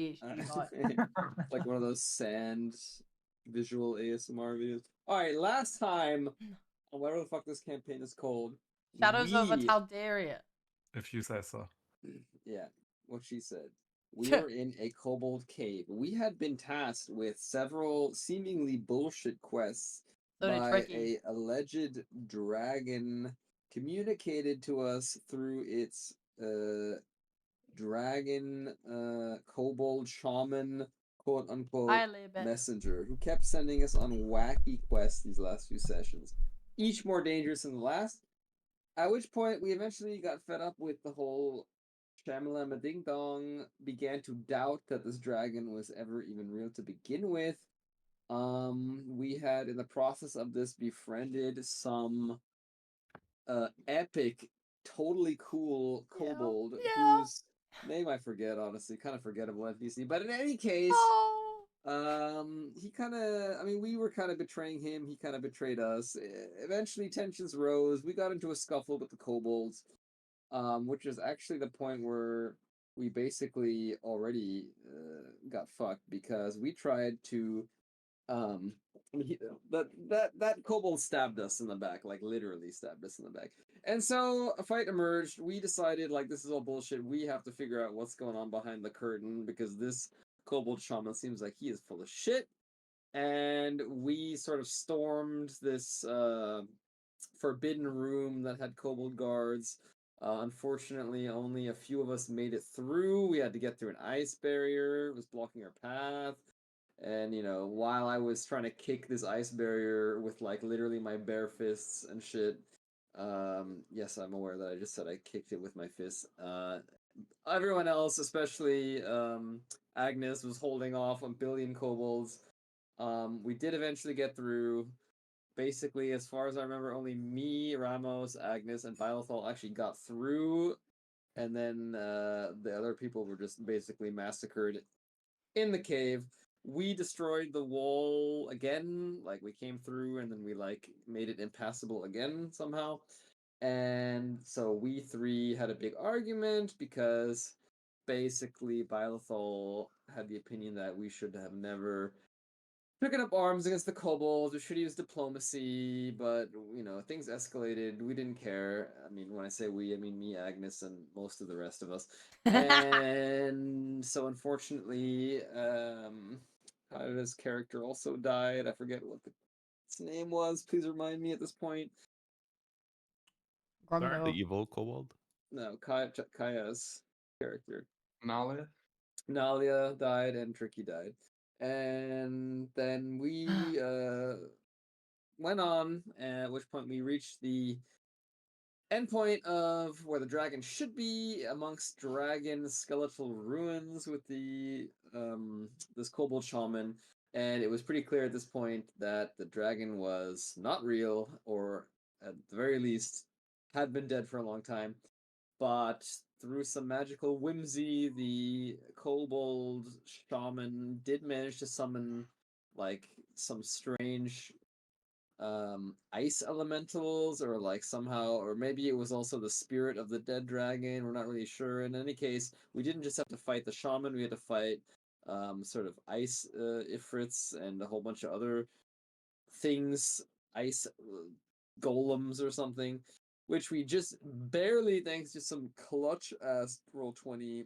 PhD hot. Like one of those sand visual ASMR videos. All right, last time on whatever the fuck this campaign is called, Shadows of a we Talderia. If you say so. yeah, what she said. We were in a kobold cave. We had been tasked with several seemingly bullshit quests So did by Tricky. a alleged dragon communicated to us through its dragon kobold shaman quote Hi, unquote Libet. messenger who kept sending us on wacky quests these last few sessions, each more dangerous than the last. At which point we eventually got fed up with the whole Shamalama Ding Dong, began to doubt that this dragon was ever even real to begin with. We had in the process of this befriended some epic, totally cool Yeah. kobold Yeah. whose name I forget, honestly, kind of forgettable NPC. But in any case, Oh. he kind of, I mean, we were kind of betraying him. He kind of betrayed us. Eventually, tensions rose. We got into a scuffle with the kobolds, which is actually the point where we basically already got fucked because we tried to um that kobold stabbed us in the back, like literally stabbed us in the back. And so a fight emerged. We decided like this is all bullshit. We have to figure out what's going on behind the curtain because this kobold shaman seems like he is full of shit. And we sort of stormed this forbidden room that had kobold guards. Unfortunately, only a few of us made it through. We had to get through an ice barrier. It was blocking our path. And, you know, while I was trying to kick this ice barrier with, like, literally my bare fists and shit, yes, I'm aware that I just said I kicked it with my fists. Everyone else, especially Agnes, was holding off a billion kobolds. We did eventually get through. Basically, as far as I remember, only me, Ramos, Agnes, and Bylethol actually got through, and then the other people were just basically massacred in the cave. We destroyed the wall again, like we came through, and then we like made it impassable again somehow. And so we three had a big argument because basically Bylethol had the opinion that we should have never picking up arms against the kobolds. We should use diplomacy, but you know things escalated. We didn't care. I mean, when I say we, I mean me, Agnes, and most of the rest of us. And so, unfortunately, Kaida's character also died. I forget what its name was. Please remind me at this point. Aren't the Grungo. evil kobold? No, Kaya's character. Nalia? Nalia died and Tricky died. And then we went on, at which point we reached the endpoint of where the dragon should be amongst dragon skeletal ruins with the this kobold shaman. And it was pretty clear at this point that the dragon was not real, or at the very least had been dead for a long time. But through some magical whimsy, the kobold shaman did manage to summon like some strange ice elementals, or like somehow, or maybe it was also the spirit of the dead dragon. We're not really sure. In any case, we didn't just have to fight the shaman, we had to fight sort of ice ifrits and a whole bunch of other things, ice golems or something, which we just barely, thanks to some clutch ass roll 20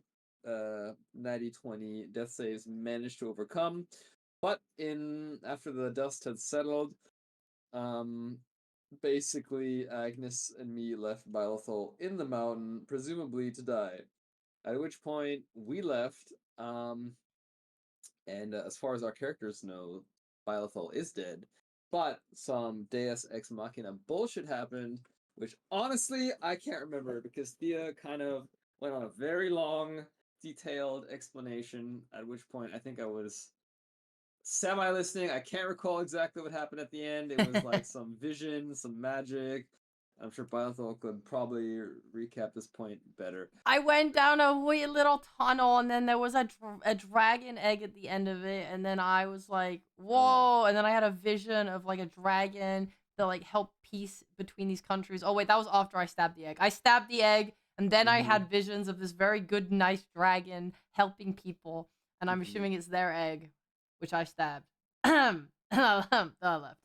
natty 20 death saves, managed to overcome. But in after the dust had settled, um, basically, Agnes and me left Bylethol in the mountain, presumably to die. At which point, we left, and as far as our characters know, Bylethol is dead. But some Deus Ex Machina bullshit happened, which honestly, I can't remember because Thea kind of went on a very long, detailed explanation, at which point I think I was semi listening. I can't recall exactly what happened at the end. It was like some vision, some magic. I'm sure Biothol could probably recap this point better. I went down a wee little tunnel, and then there was a dragon egg at the end of it, and then I was like, "Whoa!" And then I had a vision of like a dragon that like helped peace between these countries. Oh wait, that was after I stabbed the egg. I stabbed the egg, and then I Mhm. had visions of this very good, nice dragon helping people. and I'm Mhm. assuming it's their egg, which I stabbed. And I left.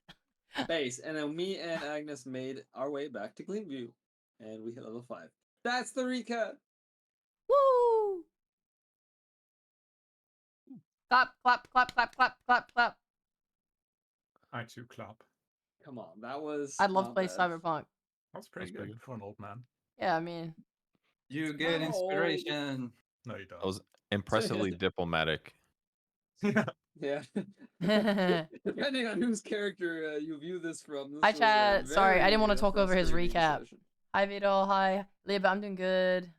Base, and then me and Agnes made our way back to Gleamview, and we hit level 5. That's the recap. Woo! Clap, clap, clap, clap, clap, clap, clap. I too clap. Come on, that was I'd love to not play bad. Cyberpunk. That's pretty good for an old man. Yeah, I mean, You get not old. inspiration. No, you don't. That was impressively diplomatic. Yeah. Depending on whose character you view this from. This hi was a chat. Sorry, I very, didn't want to talk over his frustrating recap. session. Hi Vito. Hi Lib. I'm doing good.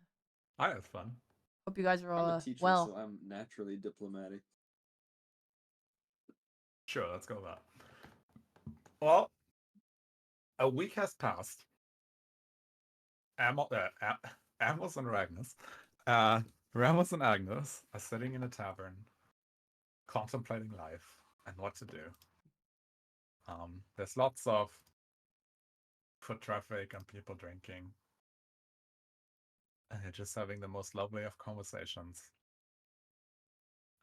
I had fun. Hope you guys are I'm all a teacher, well. so I'm naturally diplomatic. Sure, let's go with that. Well, a week has passed. Amos and Ragnas. Ramos and Agnes are sitting in a tavern, contemplating life and what to do. There's lots of foot traffic and people drinking. And they're just having the most lovely of conversations.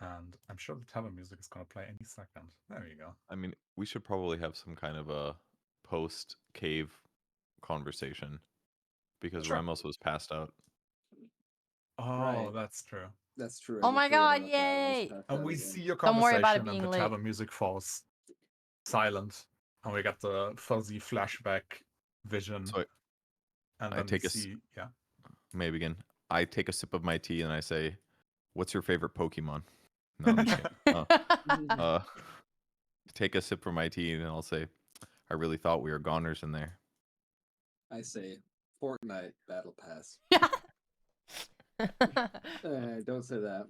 And I'm sure the tavern music is going to play any second. There you go. I mean, we should probably have some kind of a post-cave conversation because Sure. Ramos was passed out. Oh, Right. that's true. That's true. Oh I my did forget god, about that. I was yay! passed And out we again. see your Don't worry about it conversation and being the late. tavern music falls silent. And we got the fuzzy flashback vision. So and I then take we a see, yeah. Maybe again. I take a sip of my tea and I say, "What's your favorite Pokemon?" No, I'm just kidding. Take a sip from my tea and I'll say, "I really thought we were goners in there." I say Fortnite Battle Pass. Don't say that.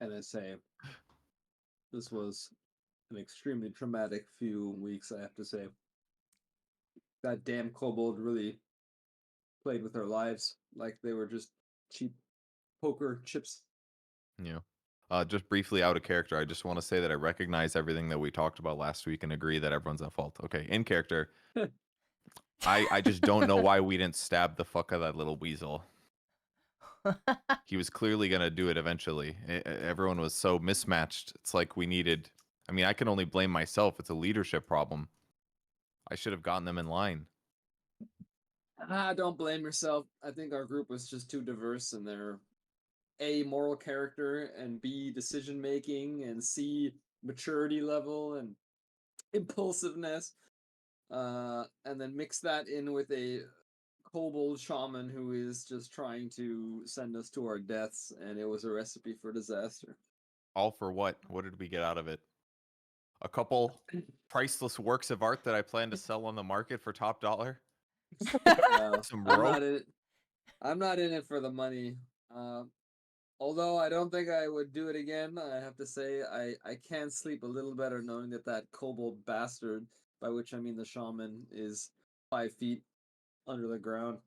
And I say this was an extremely traumatic few weeks, I have to say. That damn kobold really played with our lives like they were just cheap poker chips. Yeah. Just briefly out of character, I just want to say that I recognize everything that we talked about last week and agree that everyone's at fault. Okay, in character, I just don't know why we didn't stab the fuck out of that little weasel. He was clearly going to do it eventually. Everyone was so mismatched. It's like we needed... I mean, I can only blame myself. It's a leadership problem. I should have gotten them in line. Don't blame yourself. I think our group was just too diverse in their A, moral character, and B, decision making, and C, maturity level and impulsiveness. And then mix that in with a kobold shaman who is just trying to send us to our deaths, and it was a recipe for disaster. All for what? What did we get out of it? A couple priceless works of art that I plan to sell on the market for top dollar? Some rope? I'm not in it for the money. Although I don't think I would do it again, I have to say I can sleep a little better knowing that kobold bastard, by which I mean the shaman, is 5 feet under the ground.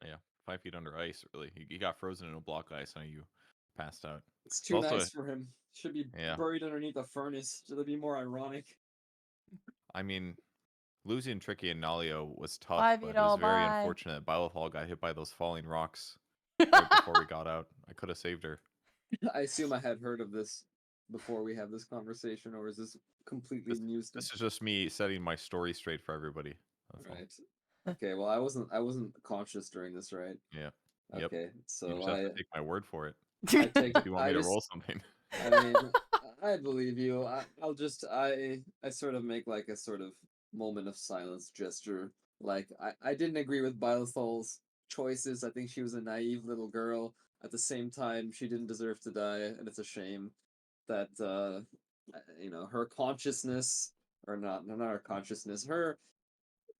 Yeah, 5 feet under ice, really. He got frozen in a block of ice and you passed out. It's too nice for him. Should be buried underneath a furnace. Should be more ironic. I mean, losing Tricky and Nalio was tough, but it was very unfortunate. Bylethal got hit by those falling rocks right before we got out. I could have saved her. I assume I had heard of this before we have this conversation, or is this completely news to me? This is just me setting my story straight for everybody. That's right. Okay, well I wasn't conscious during this, right? Yeah. Okay, so you just have to take my word for it. I take you want me to roll something? I mean, I believe you. I'll just I sort of make like a sort of moment of silence gesture. Like I didn't agree with Bylethal's choices. I think she was a naive little girl. At the same time, she didn't deserve to die, and it's a shame that her consciousness, or not her consciousness, her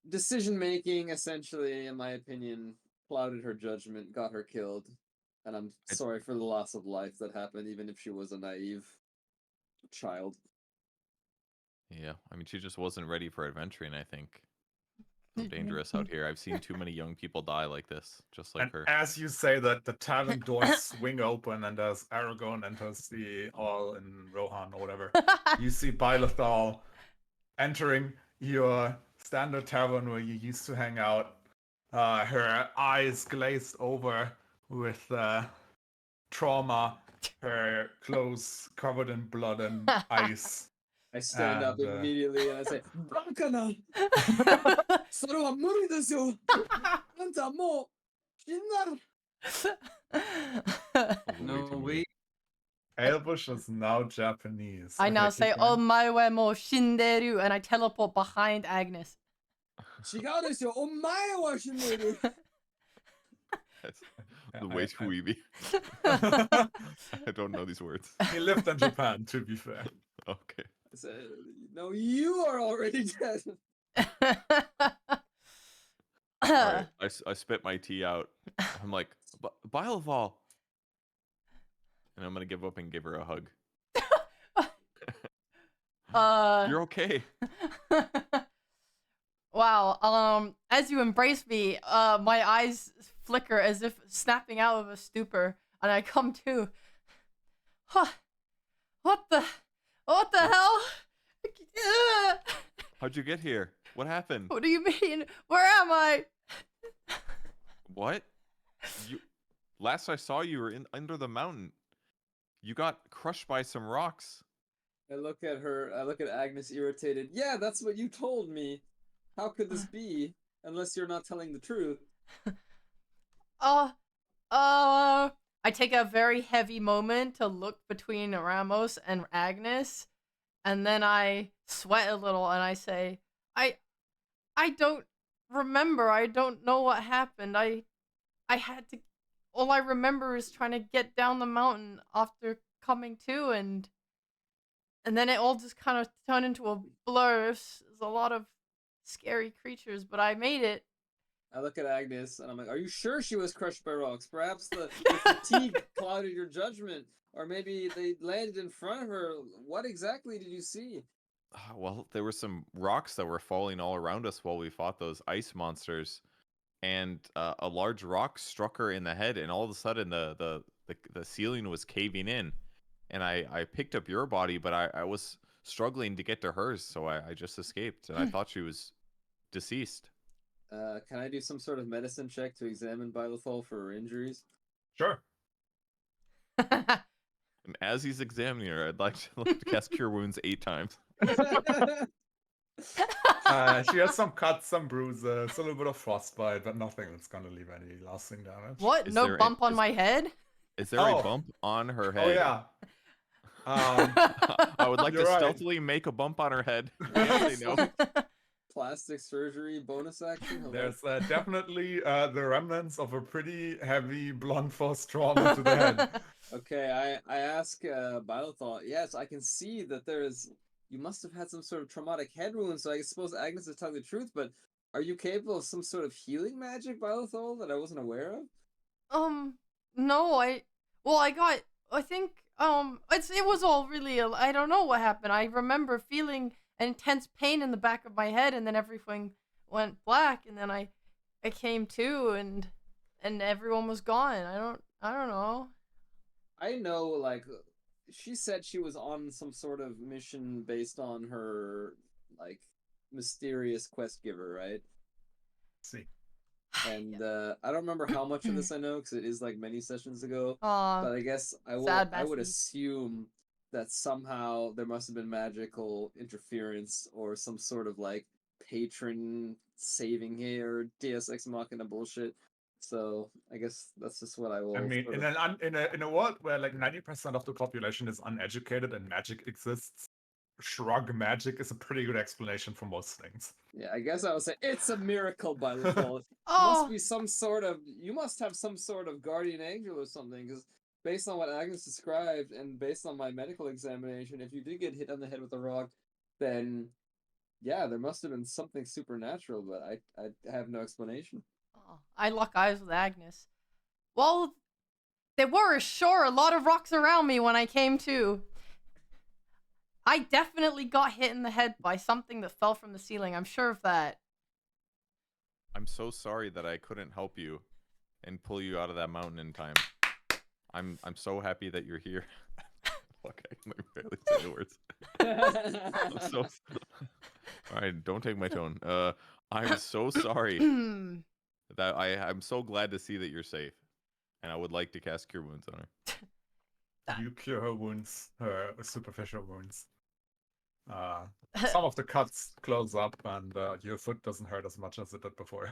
decision making, essentially, in my opinion, clouded her judgment, got her killed, and I'm sorry for the loss of life that happened, even if she was a naive child. Yeah, I mean, she just wasn't ready for adventuring, I think. So dangerous out here. I've seen too many young people die like this, just like her. As you say that, the tavern doors swing open and as Aragorn enters the hall in Rohan or whatever, you see Bylethal entering your standard tavern where you used to hang out. Her eyes glazed over with trauma, her clothes covered in blood and ice. I stand up And, immediately and I say, "Blankana, それは無理ですよ。あんたもう死んだる." That was way No, too many. we Elvish is now Japanese. I now Okay, say, keep going. "Omae mo shinderu," and I teleport behind Agnes. 違うですよ。お前は死んでる。 That's Yeah, way too weeby. I don't know these words. He lived in Japan, to be fair. Okay. I said, "No, you are already dead." All right. I spit my tea out. I'm like, Bileval. And I'm gonna give up and give her a hug. You're okay. Wow. As you embrace me, my eyes flicker as if snapping out of a stupor, and I come to. Huh. What the hell? How'd you get here? What happened? What do you mean? Where am I? What? You last I saw you were under the mountain. You got crushed by some rocks. I look at her. I look at Agnes, irritated. Yeah, that's what you told me. How could this be? Unless you're not telling the truth. I take a very heavy moment to look between Ramos and Agnes, and then I sweat a little and I say, I don't remember. I don't know what happened. I had to. All I remember is trying to get down the mountain after coming to, and then it all just kind of turned into a blur. There's a lot of scary creatures, but I made it. I look at Agnes and I'm like, "Are you sure she was crushed by rocks? Perhaps the fatigue clouded your judgment, or maybe they landed in front of her. What exactly did you see?" Well, there were some rocks that were falling all around us while we fought those ice monsters, and a large rock struck her in the head, and all of a sudden the ceiling was caving in, and I picked up your body, but I was struggling to get to hers, so I just escaped, and I thought she was deceased. Can I do some sort of medicine check to examine Bylethol for her injuries? Sure. And as he's examining her, I'd like to cast Cure Wounds 8 times. She has some cuts, some bruises, a little bit of frostbite, but nothing that's gonna leave any lasting damage. What? Is No there bump on my head? Is there Oh. a bump on her head? Oh yeah. I would like You're to right. stealthily make a bump on her head. Say no. Plastic surgery bonus action? Hello? There's definitely the remnants of a pretty heavy blunt force trauma to the head. Okay, I ask Bylethol, yes, I can see that you must have had some sort of traumatic head wound, so I suppose Agnes is telling the truth, but are you capable of some sort of healing magic, Bylethol, that I wasn't aware of? No, I think, it was all really, I don't know what happened. I remember feeling an intense pain in the back of my head, and then everything went black, and then I came to, and everyone was gone. I don't know. I know, like, she said she was on some sort of mission based on her, like, mysterious quest giver, right? See. And I don't remember how much of this I know because it is like many sessions ago. Aw, But I guess I would bestie. assume that somehow there must have been magical interference or some sort of like patron saving here or Deus Ex Machina bullshit. So I guess that's just what I will. I mean, sort in of- a world where like 90% of the population is uneducated and magic exists, shrug magic is a pretty good explanation for most things. Yeah, I guess I would say it's a miracle by the fall. Oh, Must be some sort of. You must have some sort of guardian angel or something, because based on what Agnes described and based on my medical examination, if you did get hit on the head with a rock, then yeah, there must have been something supernatural, but I have no explanation. oh, I lock eyes with Agnes. Well, there were sure a lot of rocks around me when I came to. I definitely got hit in the head by something that fell from the ceiling. I'm sure of that. I'm so sorry that I couldn't help you and pull you out of that mountain in time. I'm so happy that you're here. Fuck, I can barely say the words. I'm so. All right, don't take my tone. I'm so sorry that I'm so glad to see that you're safe, and I would like to cast Cure Wounds on her. You cure her wounds, her superficial wounds. Some of the cuts close up, and your foot doesn't hurt as much as it did before.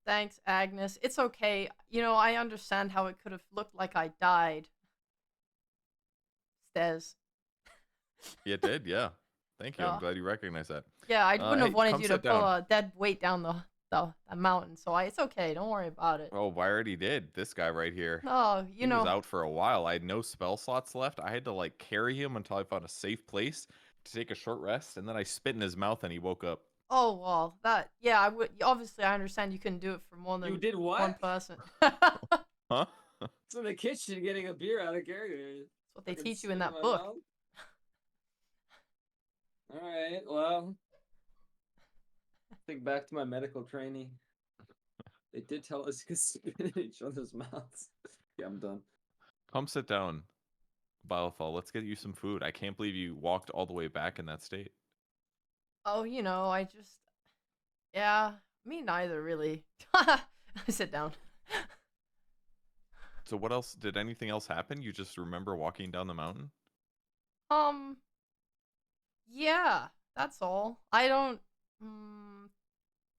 Thanks, Agnes. It's okay. You know, I understand how it could have looked like I died. Stairs. It did, yeah. Thank you. I'm Yeah. glad you recognize that. Yeah, I wouldn't have Hey, wanted come you to sit pull down. a dead weight down the mountain, so it's okay. Don't worry about it. Oh, I already did. This guy right here. No, He was out for a while. I had no spell slots left. I had to like carry him until I found a safe place to take a short rest, and then I spit in his mouth and he woke up. Oh well, yeah, I would. Obviously, I understand you couldn't do it for more than You did what? one person. Huh? It's in the kitchen getting a beer out of Gary. That's what they Fucking teach you in spit that my book. mouth? All right, well, think back to my medical training. They did tell us you could spit in each other's mouths. Yeah, I'm done. Come sit down, Biothal. Let's get you some food. I can't believe you walked all the way back in that state. Oh, you know, yeah, me neither, really. Sit down. So what else? Did anything else happen? You just remember walking down the mountain? Yeah, that's all. I don't.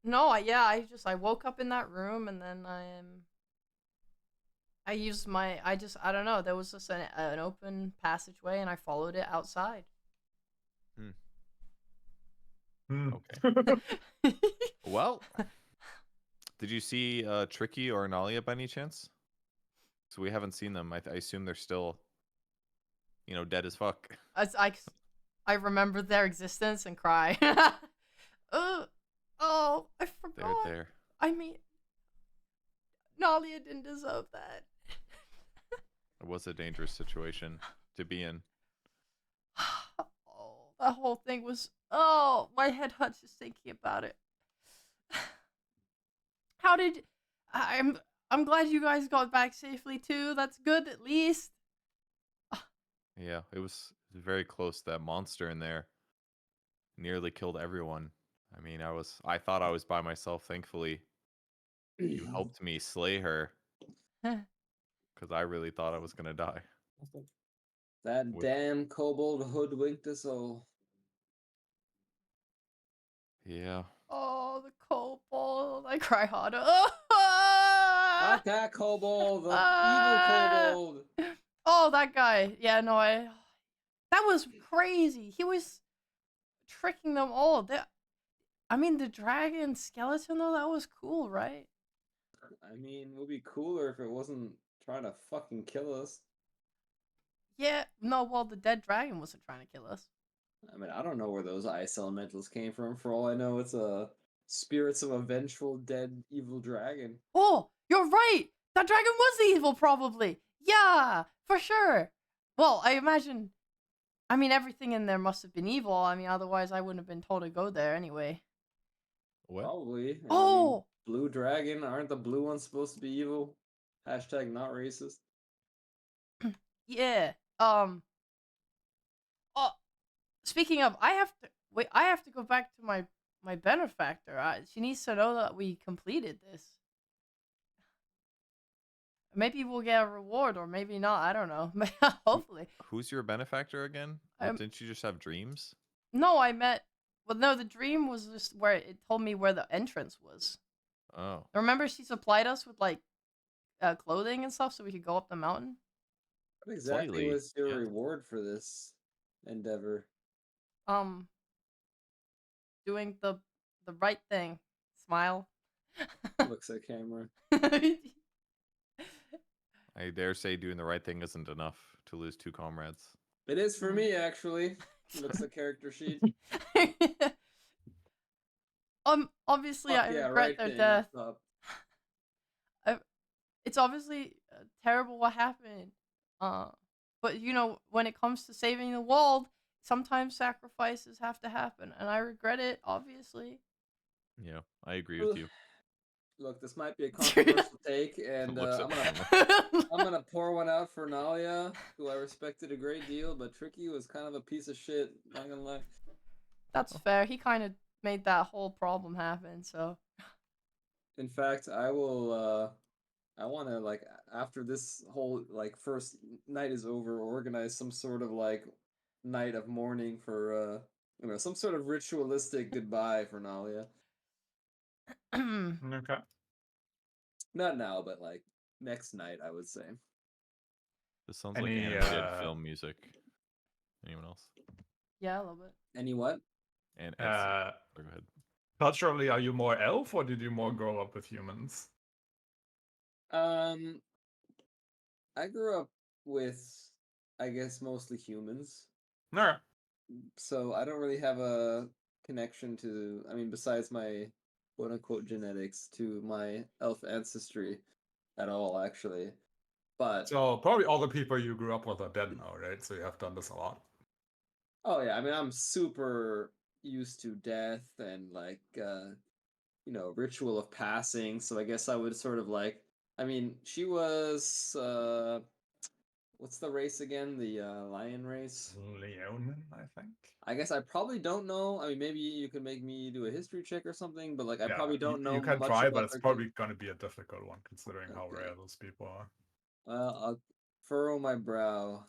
No, I woke up in that room and then I used I don't know. There was just an open passageway and I followed it outside. Okay. Well, did you see Tricky or Analia by any chance? So we haven't seen them. I assume they're still, dead as fuck. I remember their existence and cry. Oh, I forgot. They're there. I mean, Nalia didn't deserve that. It was a dangerous situation to be in. Oh, that whole thing was. Oh, my head hurts just thinking about it. How did I'm glad you guys got back safely too. That's good at least. Yeah, it was very close. That monster in there nearly killed everyone. I mean, I thought I was by myself. Thankfully, you helped me slay her because I really thought I was gonna die. That With- damn kobold hoodwinked us all. Yeah. Oh, the kobold. I cry harder. Not that kobold, the evil Ah! kobold. Oh, that guy. Yeah, no, that was crazy. He was tricking them all. I mean, the dragon skeleton, though, that was cool, right? I mean, it would be cooler if it wasn't trying to fucking kill us. Yeah, no, well, the dead dragon wasn't trying to kill us. I mean, I don't know where those ice elementals came from. For all I know, it's spirits of a vengeful dead evil dragon. Oh, you're right! That dragon was the evil, probably! Yeah, for sure! Well, I mean, everything in there must have been evil. I mean, otherwise I wouldn't have been told to go there anyway. What? Probably. I mean, Oh! blue dragon. Aren't the blue ones supposed to be evil? Hashtag not racist. Yeah. Speaking of, I have to go back to my benefactor. She needs to know that we completed this. Maybe we'll get a reward, or maybe not. I don't know. Hopefully. Who's your benefactor again? Didn't you just have dreams? No, no, the dream was just where it told me where the entrance was. Oh. Remember, she supplied us with like clothing and stuff so we could go up the mountain. What exactly Slightly, was your yeah. reward for this endeavor? Doing the right thing. Smile. Looks at camera. I dare say doing the right thing isn't enough to lose 2 comrades. It is for me, actually. Looks at character sheet. Obviously, Fuck I yeah, regret right their thing death. up top. It's obviously terrible what happened. But you know, when it comes to saving the world, sometimes sacrifices have to happen, and I regret it, obviously. Yeah, I agree with you. Look, this might be a controversial take, and Looks I'm at gonna pour one out for Nalia, who I respected a great deal, but Tricky was kind of a piece of shit. Not gonna lie. That's fair. He kind of made that whole problem happen. So In fact, I I want to like after this whole like first night is over, organize some sort of like night of mourning for some sort of ritualistic goodbye for Nalia. Okay. Not now, but like next night, I would say. This sounds like Any animated film music. Anyone else? Yeah, a little bit. Any what? And go ahead. culturally, are you more elf or did you more grow up with humans? I grew up with, I guess, mostly humans. No. So I don't really have a connection to, I mean, besides my quote unquote genetics, to my elf ancestry at all, actually. But So probably all the people you grew up with are dead now, right? So you have done this a lot. oh yeah, I mean, I'm super used to death and like ritual of passing. So I guess I would sort of like, I mean, she was what's the race again? The lion race. Leonin, I think. I guess I probably don't know. I mean, maybe you could make me do a history check or something, but like I Yeah, probably don't know you can much try, about but it's their probably going to be a difficult one considering how Okay. rare those people are. I'll furrow my brow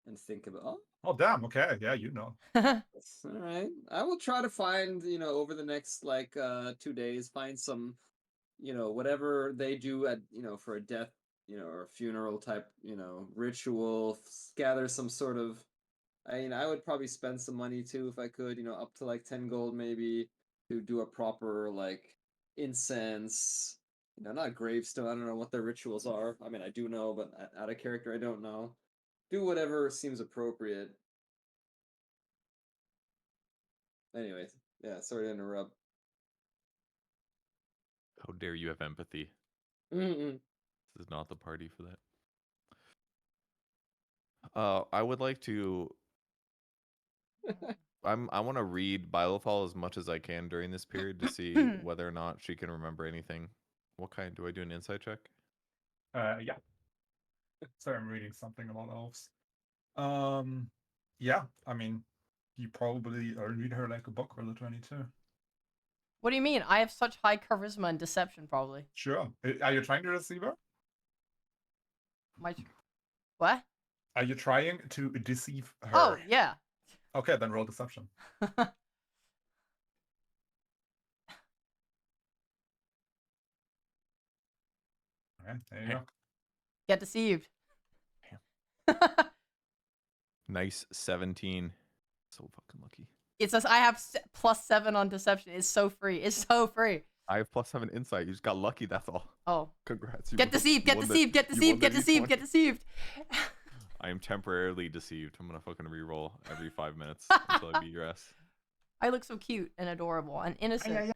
and think about. Oh, Oh, damn. Okay. Yeah, you know. all right. I will try to find, over the next like 2 days, find some, whatever they do at, for a death, or a funeral type, ritual, gather some sort of. I mean, I would probably spend some money too if I could, up to like 10 gold maybe to do a proper like incense, not gravestone. I don't know what their rituals are. I mean, I do know, but out of character, I don't know. Do whatever seems appropriate. Anyways, yeah, sorry to interrupt. How dare you have empathy? Mm-mm. This is not the party for that. I would like to. I want to read Bylethal as much as I can during this period to see whether or not she can remember anything. What kind? Do I do an insight check? Yeah. Sorry, I'm reading something about elves. Yeah, I mean, you probably read her like a book or the 22. What do you mean? I have such high charisma and deception, probably. Sure. Are you trying to deceive her? What? Are you trying to deceive her? Oh, yeah. Okay, then roll deception. Okay, there you go. Get deceived. Nice 17. So fucking lucky. It says I have +7 on deception. It's so free. It's so free. I have +7 insight. You just got lucky. That's all. Oh. Congrats. Get deceived. Get deceived. Get deceived. Get deceived. Get deceived. I am temporarily deceived. I'm gonna fucking re-roll every 5 minutes until I beat your ass. I look so cute and adorable and innocent Okay.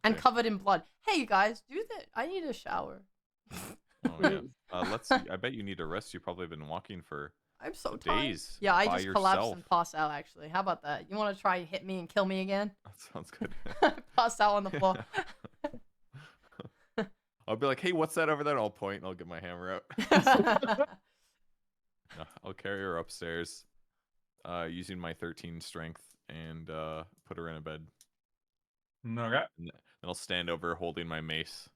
and covered in blood. Hey, you guys, do that. I need a shower. Oh yeah. Let's see. I bet you need a rest. You've probably been walking for I'm so tired. days. Yeah, I by just collapse yourself. and pass out, actually. How about that? You want to try hit me and kill me again? That sounds good. Pass out on the floor. I'll be like, hey, what's that over there? And I'll point and I'll get my hammer out. I'll carry her upstairs using my 13 strength and put her in a bed. Okay. And I'll stand over holding my mace.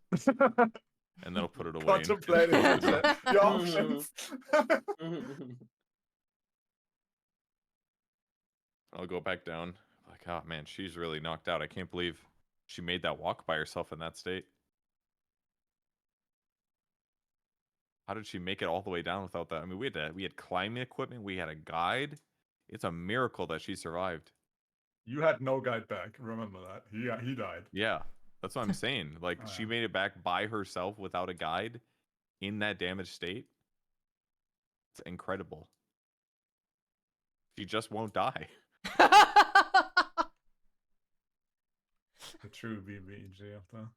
And then I'll put it away. Contemplating your options. I'll go back down. Like, oh man, she's really knocked out. I can't believe she made that walk by herself in that state. How did she make it all the way down without that? I mean, we had climbing equipment. We had a guide. It's a miracle that she survived. You had no guide back. Remember that. He died. Yeah, that's what I'm saying. Like, Oh, she yeah. made it back by herself without a guide in that damaged state. It's incredible. She just won't die. The true BBG of the.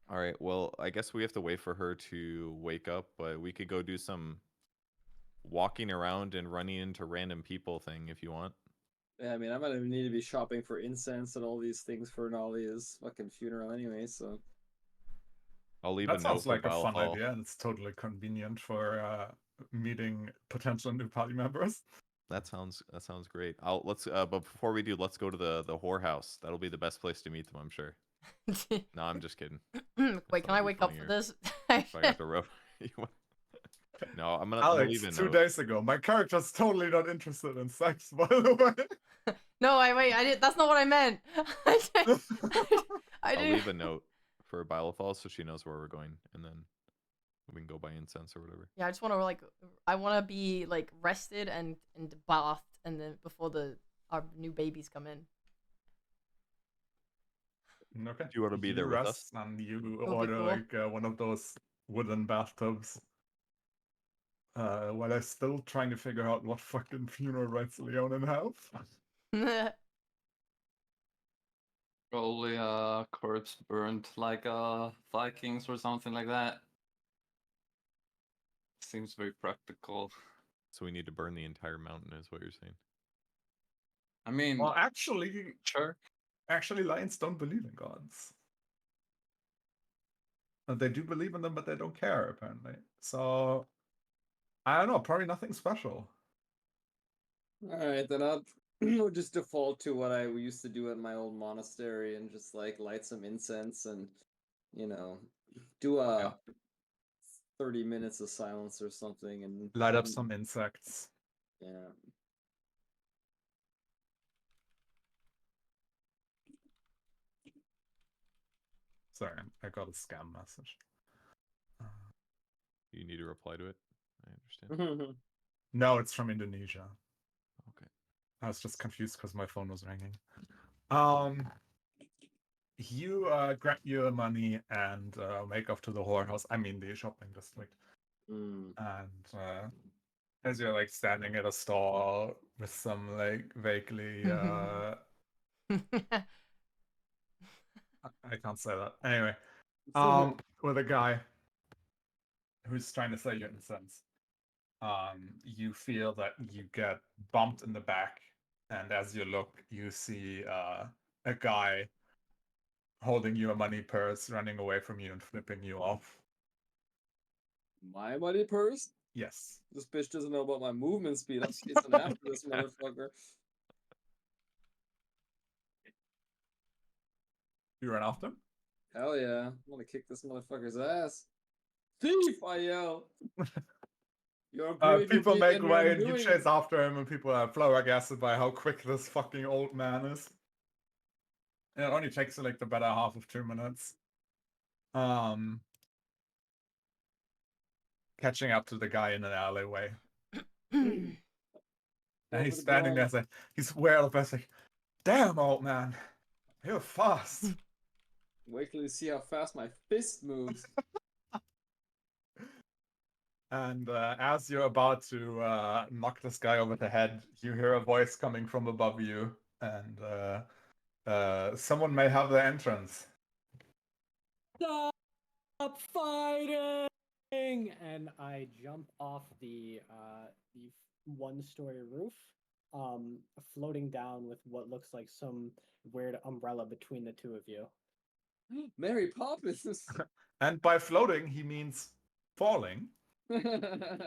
All right, well, I guess we have to wait for her to wake up, but we could go do some walking around and running into random people thing if you want. Yeah, I mean, I'm gonna need to be shopping for incense and all these things for Nalia's fucking funeral anyway, so. I'll leave That a note sounds for like a fun Balthal. idea, and it's totally convenient for meeting potential new party members. That sounds great. But before we do, let's go to the whorehouse. That'll be the best place to meet them, I'm sure. No, I'm just kidding. Wait, can I be wake up funnier. for this? So I got to rope. No, I'm gonna Alex, leave a 2 note. days ago. My character's totally not interested in sex, by the way. No, wait, I did. That's not what I meant. I I'll did. leave a note for Falls so she knows where we're going, and then we can go buy incense or whatever. Yeah, I just want to I want to be like rested and bathed, and then before our new babies come in. Okay. Do you want to be there with us? And you be order cool. like one of those wooden bathtubs. While I'm still trying to figure out what fucking funeral rites Leonin have. Probably a corpse burned like Vikings or something like that. Seems very practical. So we need to burn the entire mountain, is what you're saying? I mean, Well, actually, sure. lions don't believe in gods. They do believe in them, but they don't care, apparently. So, I don't know, probably nothing special. Alright, then I'll just default to what I used to do at my old monastery and just like light some incense and, you know, do a Yeah. 30 minutes of silence or something and Light up some insects. Yeah. Sorry, I got a scam message. You need to reply to it. I understand. No, it's from Indonesia. Okay. I was just confused because my phone was ringing. You grab your money and make off to the whorehouse. I mean, the shopping district. And as you're like standing at a stall with some like vaguely I can't say that. Anyway, with a guy who's trying to sell you incense. You feel that you get bumped in the back, and as you look, you see a guy holding you a money purse, running away from you and flipping you off. My money purse? Yes. This bitch doesn't know about my movement speed. I'm chasing after this motherfucker. You run after him? Hell yeah. I'm gonna kick this motherfucker's ass. Thief! I yell. You're brave People indeed, make and way I'm and you doing chase after him, and people are flabbergasted by how quick this fucking old man is. And it only takes like the better half of 2 minutes. Catching up to the guy in an alleyway. And he's standing there, like, he's well best like, damn, old man, you're fast. Wait till you see how fast my fist moves. And as you're about to knock this guy over the head, you hear a voice coming from above you, and someone may have their entrance. Stop fighting! And I jump off the one-story roof, floating down with what looks like some weird umbrella between the two of you. Mary Poppins. And by floating, he means falling,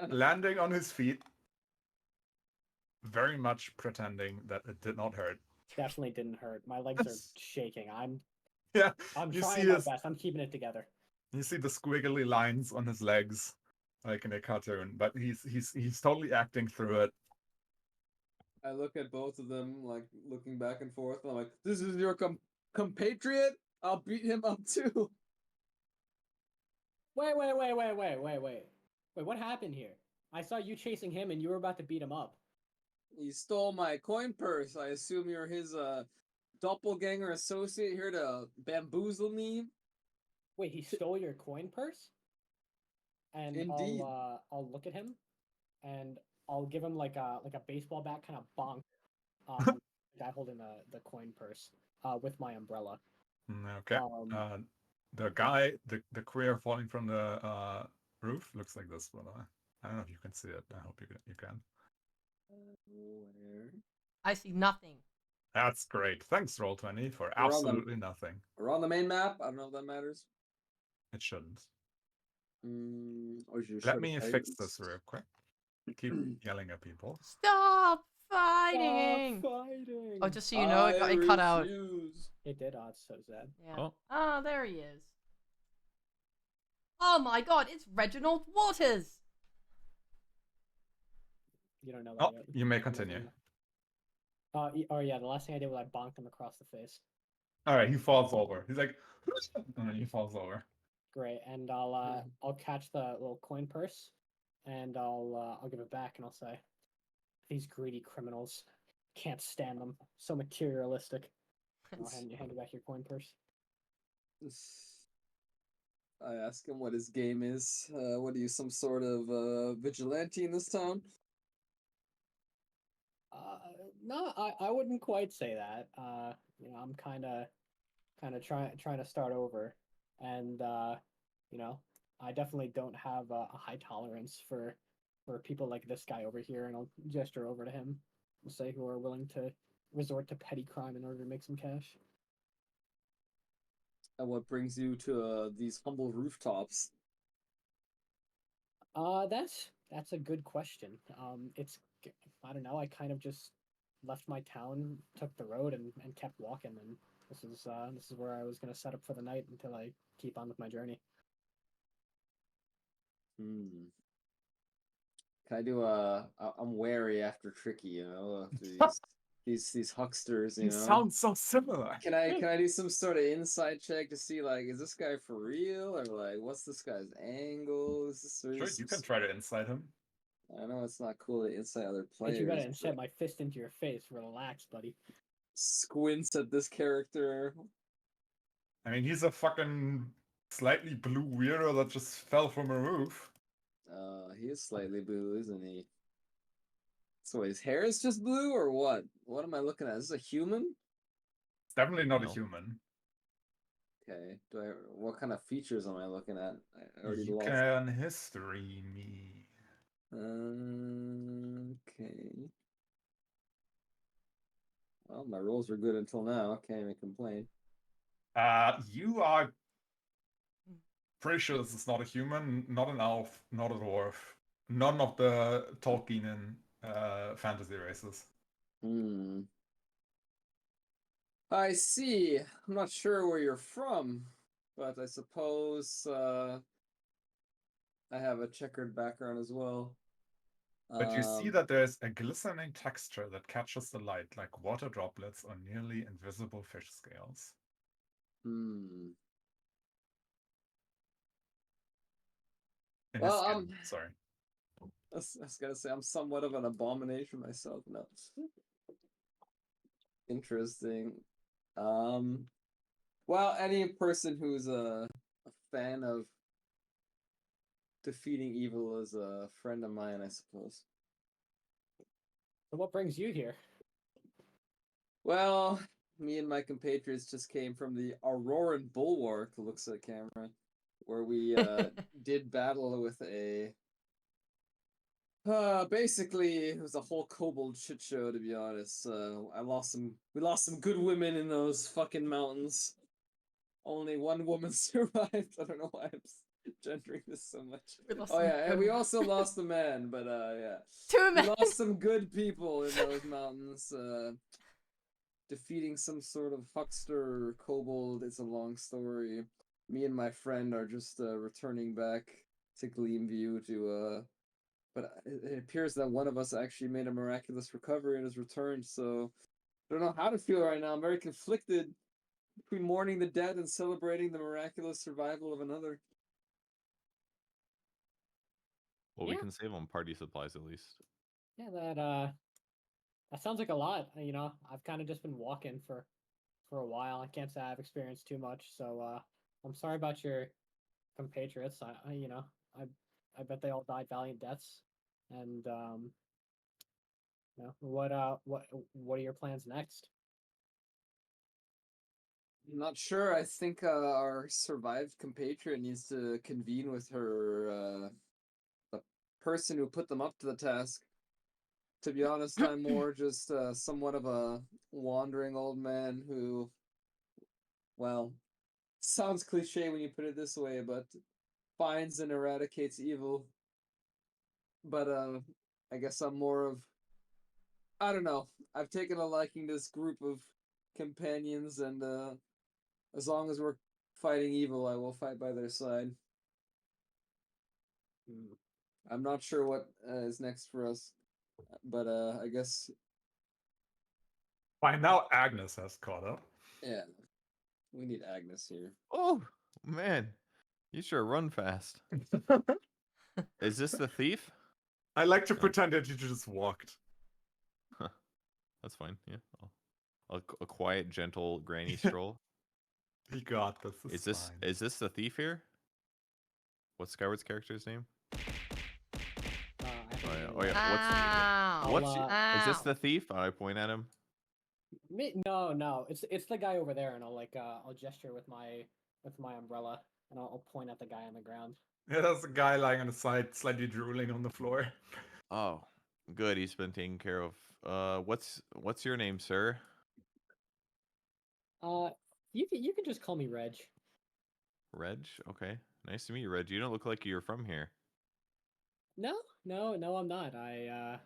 landing on his feet, very much pretending that it did not hurt. Definitely didn't hurt. My legs are shaking. I'm you trying see my his, best. I'm keeping it together. You see the squiggly lines on his legs, like in a cartoon, but he's totally acting through it. I look at both of them, like looking back and forth. And I'm like, "This is your compatriot. I'll beat him up too." Wait! Wait, what happened here? I saw you chasing him, and you were about to beat him up. He stole my coin purse. I assume you're his doppelganger associate here to bamboozle me. Wait, he stole your coin purse? And Indeed. I'll look at him, and I'll give him like a baseball bat kind of bonk. The guy holding the coin purse with my umbrella. Okay. The guy, the courier falling from the roof looks like this, by the way. I don't know if you can see it. I hope you can. Where? I see nothing. That's great. Thanks, Roll20, for We're on the- absolutely nothing. We're on the main map. I don't know if that matters. It shouldn't. Or you Let should me have fix guidance. this real quick. Keep yelling at people. Stop fighting! Stop fighting! Oh, just so you know, it cut out. refuse. It did. Oh, it's so sad. Yeah. Oh. Oh, there he is. Oh my god, it's Reginald Waters. You don't know that Oh, yet. you may continue. Oh yeah, the last thing I did was I bonked him across the face. All right, he falls over. He's like, and then he falls over. Great, and I'll catch the little coin purse, and I'll give it back, and I'll say, "These greedy criminals, can't stand them. So materialistic." And I'll hand you back your coin purse. I ask him what his game is. What are you, some sort of vigilante in this town? No, I wouldn't quite say that. I'm kind of trying to start over, and I definitely don't have a high tolerance for people like this guy over here, and I'll gesture over to him, and say who are willing to resort to petty crime in order to make some cash. And what brings you to these humble rooftops? That's a good question. I don't know. I kind of just left my town, took the road, and kept walking, and this is where I was gonna set up for the night until I keep on with my journey. Hmm. Can I do I'm wary after Tricky, you know, after these hucksters, you He know. sounds so similar. Can I do some sort of inside check to see, like, is this guy for real, or like what's this guy's angle? Is this Sure, you can try to incite him. I know it's not cool to insight other But you gotta players. set my fist into your face. Relax, buddy. Squints at this character. I mean, he's a fucking slightly blue weirdo that just fell from a roof. He is slightly blue, isn't he? So his hair is just blue, or what? What am I looking at? Is this a human? It's definitely not a No. human. Okay. What kind of features am I looking at? I already You lost. can history me. Okay. Well, my rolls were good until now. Can't even complain. You are pretty sure this is not a human, not an elf, not a dwarf, none of the Tolkienian fantasy races. Hmm. I see. I'm not sure where you're from, but I suppose I have a checkered background as well. But you see that there's a glistening texture that catches the light, like water droplets on nearly invisible fish scales. Hmm. In his Well, skin, sorry. I was gonna say I'm somewhat of an abomination myself. No. Interesting. Well, any person who's a fan of defeating evil is a friend of mine, I suppose. So what brings you here? Well, me and my compatriots just came from the Auroran Bulwark, looks at camera, where we did battle with a basically it was a whole kobold shit show, to be honest. We lost some good women in those fucking mountains. Only one woman survived. I don't know why I'm gendering this so much. Oh yeah, and we also lost a man, but yeah. Two We men. lost some good people in those mountains. Defeating some sort of huckster kobold. It's a long story. Me and my friend are just returning back to Gleamview to but it appears that one of us actually made a miraculous recovery and has returned, so I don't know how to feel right now. I'm very conflicted between mourning the dead and celebrating the miraculous survival of another. Well, we Yeah. can save on party supplies at least. Yeah, that sounds like a lot. I've kind of just been walking for a while. I can't say I've experienced too much, so I'm sorry about your compatriots. I bet they all died valiant deaths. And what are your plans next? I'm not sure. I think our survived compatriot needs to convene with her, the person who put them up to the task. To be honest, I'm more just somewhat of a wandering old man who, well, sounds cliche when you put it this way, but finds and eradicates evil. But I guess I'm more of, I don't know. I've taken a liking to this group of companions, and as long as we're fighting evil, I will fight by their side. Hmm. I'm not sure what is next for us, but I guess By now, Agnes has caught up. yeah, we need Agnes here. Oh man, you sure run fast. Is this the thief? I like to Oh. pretend that you just walked. That's fine. Yeah, a quiet, gentle granny stroll. He got this. Is Fine. this the thief here? What's Skyward's character's name? I Oh haven't yeah. really Oh yeah. Ow. What's I'll, is this Ow. the thief? I point at him. No, it's the guy over there, and I'll gesture with my umbrella, and I'll point at the guy on the ground. Yeah, there's a guy lying on the side, slightly drooling on the floor. Oh, good. He's been taken care of. What's your name, sir? You can just call me Reg. Reg. Okay. Nice to meet you, Reg. You don't look like you're from here. No, I'm not. I'm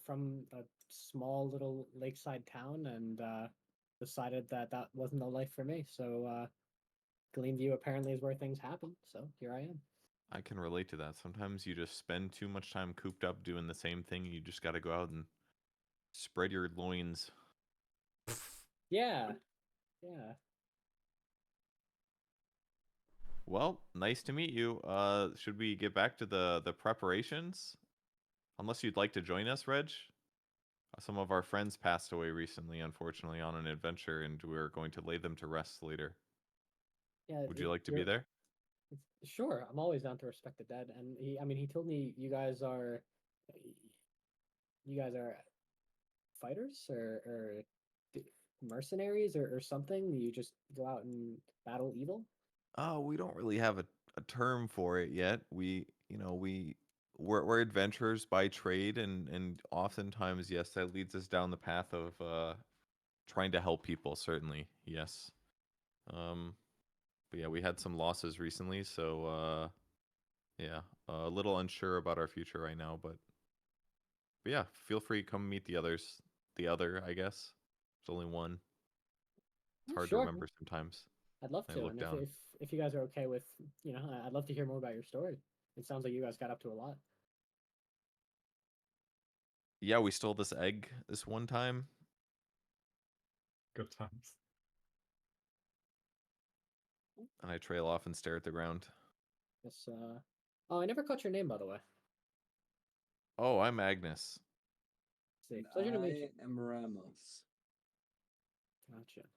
from a small little lakeside town, and decided that wasn't the life for me. So Gleamview apparently is where things happen. So here I am. I can relate to that. Sometimes you just spend too much time cooped up doing the same thing. You just got to go out and spread your loins. Yeah, yeah. Well, nice to meet you. Should we get back to the preparations? Unless you'd like to join us, Reg. Some of our friends passed away recently, unfortunately, on an adventure, and we're going to lay them to rest later. Yeah, Would you like to be there? Sure, I'm always down to respect the dead. And he told me you guys are fighters or mercenaries or something. You just go out and battle evil. Oh, we don't really have a term for it yet. We're adventurers by trade, and oftentimes, yes, that leads us down the path of trying to help people. Certainly, yes. But yeah, we had some losses recently, so yeah, a little unsure about our future right now. But yeah, feel free to come meet the others. The other, I guess. There's only one. It's hard to Sure, remember sometimes. I'd love I to. look And down. if you guys are okay with, I'd love to hear more about your story. It sounds like you guys got up to a lot. Yeah, we stole this egg this one time. Good times. And I trail off and stare at the ground. Yes. Oh, I never caught your name, by the way. Oh, I'm Agnes. See, pleasure to meet you. I am Ramos. Gotcha.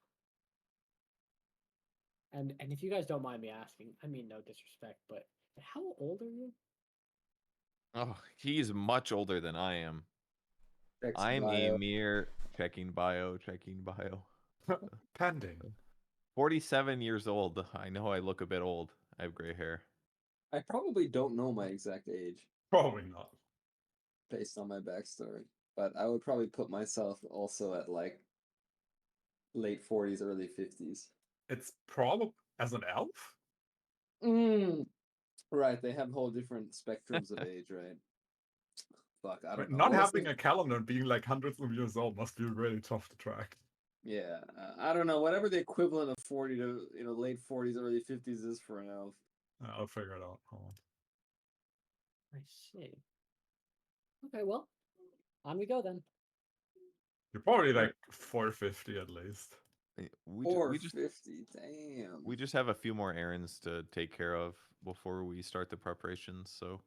And if you guys don't mind me asking, I mean no disrespect, but how old are you? Oh, he's much older than I am. Checks I'm a bio. mere checking bio. Pending. 47 years old. I know I look a bit old. I have gray hair. I probably don't know my exact age Probably not. based on my backstory, but I would probably put myself also at like late 40s, early 50s. It's probably as an elf. Right, they have whole different spectrums of age, right? Fuck, I don't know. Not Honestly, having a calendar and being like hundreds of years old must be really tough to track. yeah, I don't know. Whatever the equivalent of 40 to late 40s, early 50s is for an elf. I'll figure it out. Hold on. I see. Okay, well, on we go then. You're probably like 450 at least. We just 450, damn. we just have a few more errands to take care of before we start the preparations. So,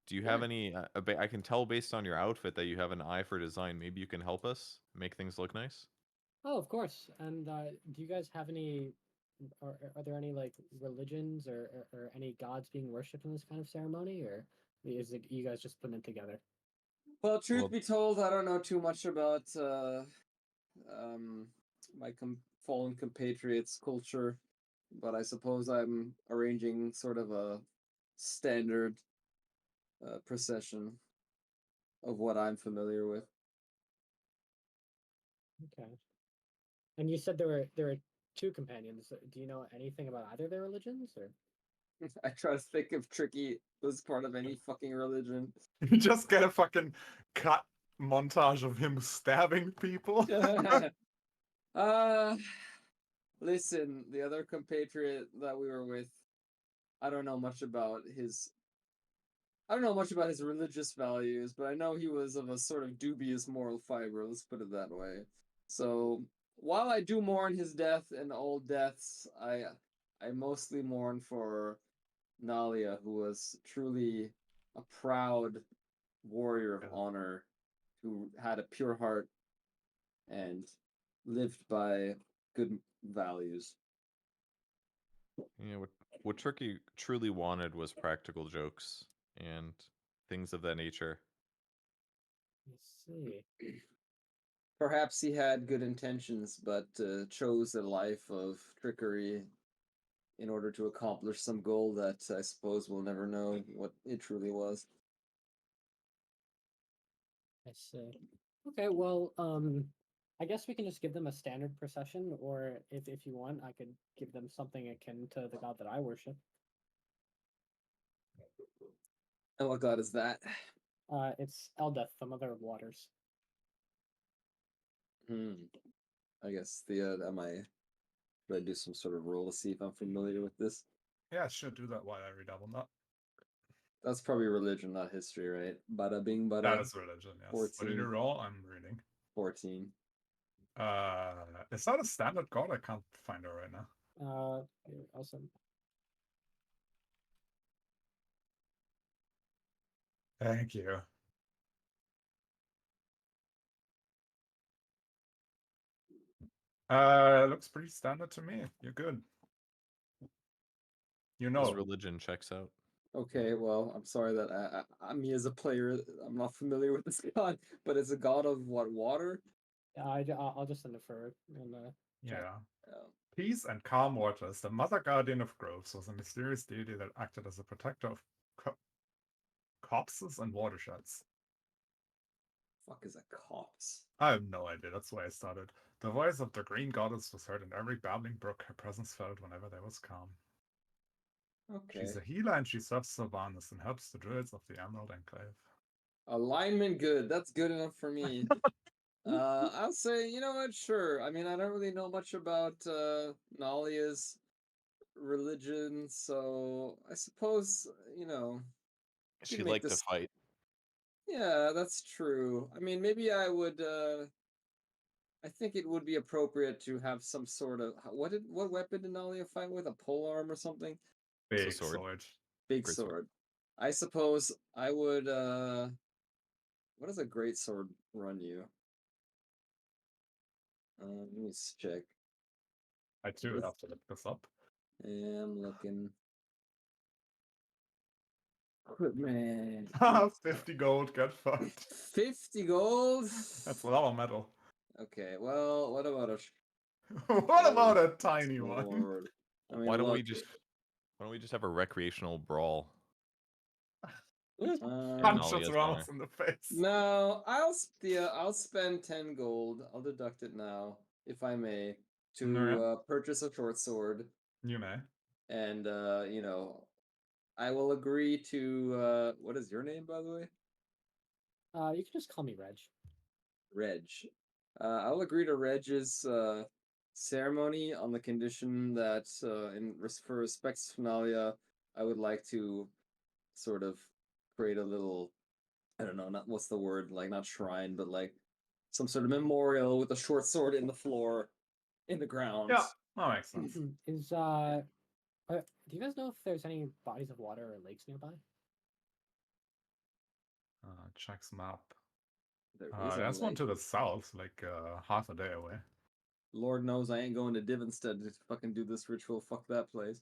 do you have Sure. any? I can tell based on your outfit that you have an eye for design. Maybe you can help us make things look nice. Oh, of course. And do you guys have any? Are there any like religions or any gods being worshipped in this kind of ceremony, or is it you guys just putting it together? Well, truth Well, be told, I don't know too much about my fallen compatriots' culture, but I suppose I'm arranging sort of a standard procession of what I'm familiar with. Okay. And you said there were two companions. Do you know anything about either of their religions, or? I try to think if Tricky was part of any fucking religion. You just get a fucking cut montage of him stabbing people. uh, listen, the other compatriot that we were with, I don't know much about his. I don't know much about his religious values, but I know he was of a sort of dubious moral fiber. Let's put it that way. So while I do mourn his death and old deaths, I mostly mourn for Nalia, who was truly a proud warrior of Yeah. honor, who had a pure heart and lived by good values. You know what Turkey truly wanted was practical jokes and things of that nature. Let's see. Perhaps he had good intentions, but chose a life of trickery in order to accomplish some goal that I suppose we'll never know what it truly was. I see. Okay, well, I guess we can just give them a standard procession, or if you want, I could give them something akin to the god that I worship. And what god is that? It's Eldeth, the mother of waters. I guess the am I should I do some sort of roll to see if I'm familiar with this? Yeah, I should do that while I redouble that. That's probably religion, not history, right? Bada bing That bada. is religion, yes. What did 14. you roll? I'm reading. 14. Is that a standard god? I can't find it right now. Here, I'll send. Thank you. Looks pretty standard to me. You're good. You His know. religion checks out. Okay, well, I'm sorry that me as a player, I'm not familiar with this god, but it's a god of what, water? I'll just send it for in the chat. Yeah. Oh. Peace and calm waters. The mother guardian of groves was a mysterious deity that acted as a protector of copses and watersheds. Fuck is a copse? I have no idea. That's why I started. The voice of the green goddess was heard in every babbling brook her presence felt whenever there was calm. Okay. She's a healer and she serves Sylvanas and helps the druids of the Emerald Enclave. Alignment good. That's good enough for me. I'll say, you know what, sure. I mean, I don't really know much about Nalia's religion, so I suppose, you know, She could make liked to this. fight. Yeah, that's true. I mean, maybe I would I think it would be appropriate to have some sort of what weapon did Nalia fight with? A polearm or something? It's a Big sword. sword. Big Great sword. sword. I suppose I would what does a great sword run you? Let me check. I too This- have to look this up. I'm looking. Equipment. 50 gold, get fucked. 50 gold? That's lava metal. Okay, well, what about a What about a tiny one? sword? I mean, Why don't we look, just have a recreational brawl? Punch Nalia's us honor. in the face. No, I'll spend 10 gold. I'll deduct it now, if I may, to Alright. purchase a short sword. You may. And you know, I will agree to what is your name, by the way? You can just call me Reg. Reg. I'll agree to Reg's ceremony on the condition that for respects Finalia, I would like to sort of create a little, I don't know, not what's the word, like not shrine, but like some sort of memorial with a short sword in the floor, in the ground. Yeah, that makes sense. Do you guys know if there's any bodies of water or lakes nearby? Checks map. There is a There's one lake. to the south, like half a day away. Lord knows I ain't going to Divenstead to fucking do this ritual. Fuck that place.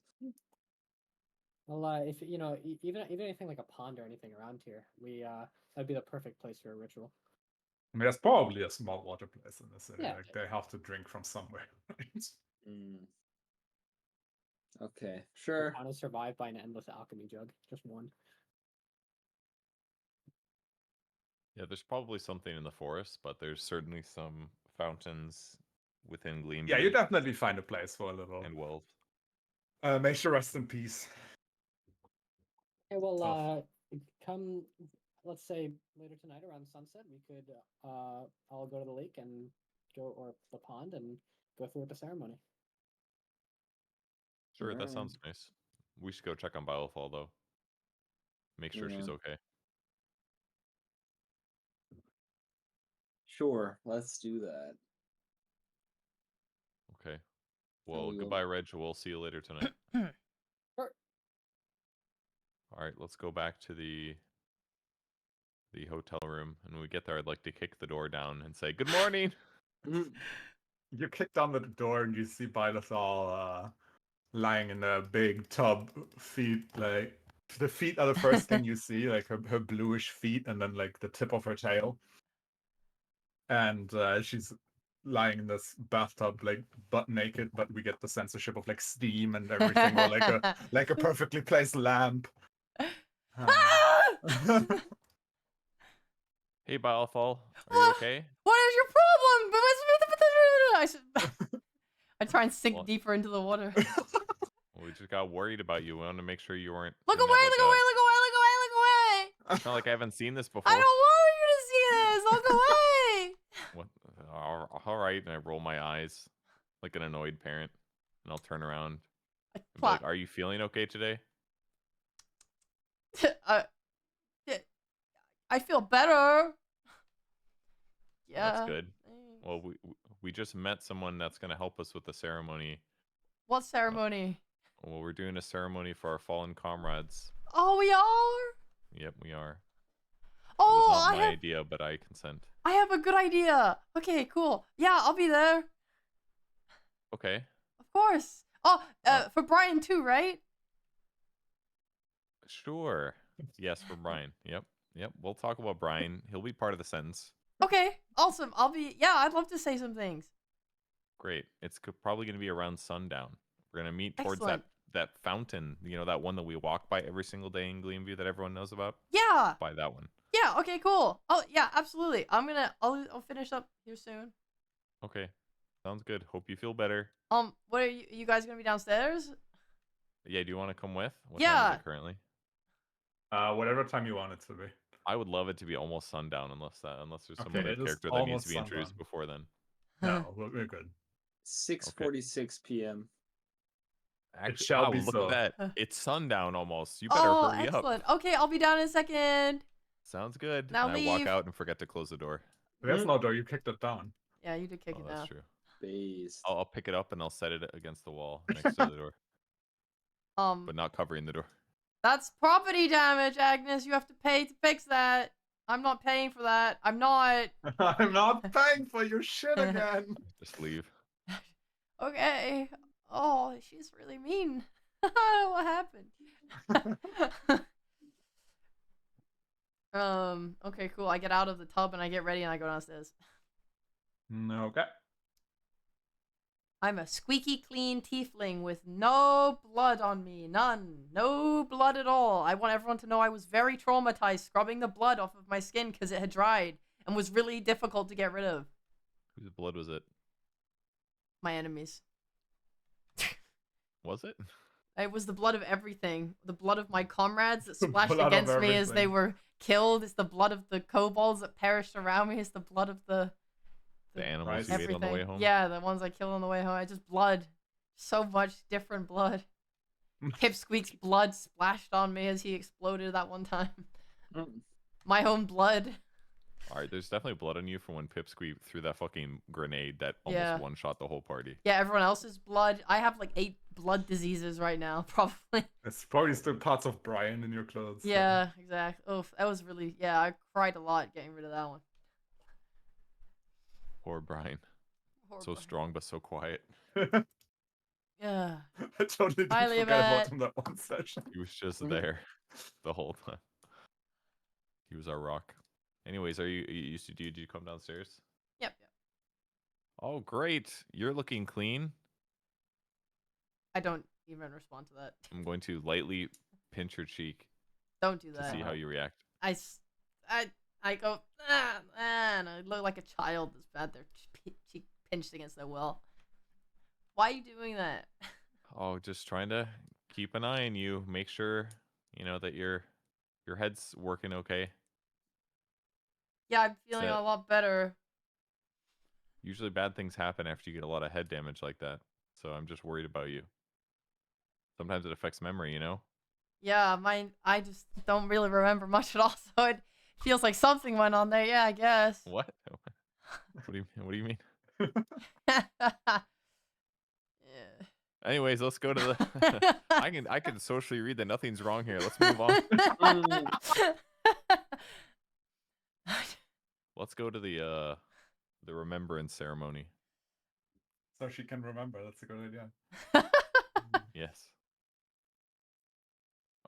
Well, if you know, even anything like a pond or anything around here, that'd be the perfect place for a ritual. I mean, there's probably a small water place in the city. Yeah. Like they have to drink from somewhere, right? Okay, sure. Town is survived by an endless alchemy jug, just one. Yeah, there's probably something in the forest, but there's certainly some fountains within Gleamby. Yeah, you definitely find a place for a little. and Wells. May she rest in peace. Okay, well, Tough. come, let's say later tonight around sunset, we could all go to the lake and or the pond and go through with the ceremony. Sure, that Alright. sounds nice. We should go check on Biofall though. Make sure she's Yeah. okay. Sure, let's do that. Okay. So Well, we will- goodbye, Reg. We'll see you later tonight. Sure. All right, let's go back to the hotel room. And when we get there, I'd like to kick the door down and say, "Good morning." You kick down the door and you see Bylethal lying in a big tub, feet like the feet are the first thing you see, like her bluish feet, and then like the tip of her tail. And she's lying in this bathtub, like butt naked, but we get the censorship of like steam and everything, or like a perfectly placed lamp. Hey, Biofall, are you What? okay? What is your problem? I try and sink Well- deeper into the water. Well, we just got worried about you. We wanted to make sure you weren't. Look didn't away, have, look like, away, a- look away, look away, look away! It's not like I haven't seen this I before. don't want you to see this! Look away! What? All right. And I roll my eyes like an annoyed parent, and I'll turn around and be like, "Are you feeling okay today?" uh, I feel better. Yeah. That's good. Thanks. Well, we just met someone that's gonna help us with the ceremony. What ceremony? Well, we're doing a ceremony for our fallen comrades. Oh, we are? Yep, we are. It Oh, was not my idea, but I consent. I have a good idea. Okay, cool. Yeah, I'll be there. Okay. Of course. Oh, for Brian too, right? Sure. Yes, for Brian. Yep. We'll talk about Brian. He'll be part of the sentence. Okay, awesome. Yeah, I'd love to say some things. Great. It's probably going to be around sundown. We're going to meet towards Excellent. that fountain, that one that we walk by every single day in Gleamview that everyone knows about. Yeah. By that one. Yeah, okay, cool. Oh, yeah, absolutely. I'll finish up here soon. Okay. Sounds good. Hope you feel better. What are you guys going to be downstairs? Yeah, do you want to come with? What time Yeah. is it currently? Whatever time you want it to be. I would love it to be almost sundown unless there's some Okay, other it is character that needs almost to be introduced sundown. before then. No, we're good. 6:46 p.m. Actually, shall wow, be look so. at that. It's sundown almost. You better Oh, hurry excellent. up. Okay, I'll be down in a second. Sounds good. Now and I walk leave. out and forget to close the door. There's no door. You kicked it down. Yeah, you did kick Oh, it that's down. true. Based. I'll pick it up and I'll set it against the wall next to the door, but not covering the door. That's property damage, Agnes. You have to pay to fix that. I'm not paying for that. I'm not. I'm not paying for your shit again. Just leave. Okay. Oh, she's really mean. What happened? Okay, cool. I get out of the tub and I get ready and I go downstairs. Okay. I'm a squeaky clean tiefling with no blood on me. None. No blood at all. I want everyone to know I was very traumatized scrubbing the blood off of my skin because it had dried and was really difficult to get rid of. Whose blood was it? My enemies. Was it? It was the blood of everything. The blood of my comrades that splashed Blood of against me as they everything. were killed. It's the blood of the kobolds that perished around me. It's the blood of the animals you Christ. made on the way home? Yeah, the ones I killed on the way home. I just blood. So much different blood. Pipsqueak's blood splashed on me as he exploded that one time. My own blood. Alright, there's definitely blood on you from when Pipsqueak threw that fucking grenade that almost Yeah. one-shot the whole party. Yeah, everyone else's blood. I have like 8 blood diseases right now, probably. It's probably still parts of Brian in your clothes. so- Yeah, exactly. Oof, that was really, yeah, I cried a lot getting rid of that one. Poor Brian. Poor So Brian. strong but so quiet. Yeah. I totally did Bye, forget about Levet. him that one session. He was just Mhm. there the whole time. He was our rock. Anyways, did you come downstairs? Yep. Oh, great. You're looking clean. I don't even respond to that. I'm going to lightly pinch your cheek Don't do to that. see how you react. I go, and I look like a child that's had their cheek pinched against their will. Why are you doing that? Oh, just trying to keep an eye on you. Make sure, that your head's working okay. Yeah, I'm feeling Sit. a lot better. Usually bad things happen after you get a lot of head damage like that. So I'm just worried about you. Sometimes it affects memory, you know? Yeah, mine. I just don't really remember much at all, so it feels like something went on there. Yeah, I guess. What? What do you mean? Yeah. Anyways, let's go to the I can socially read that nothing's wrong here. Let's move on. Let's go to the remembrance ceremony. So she can remember. That's a good idea. Yes.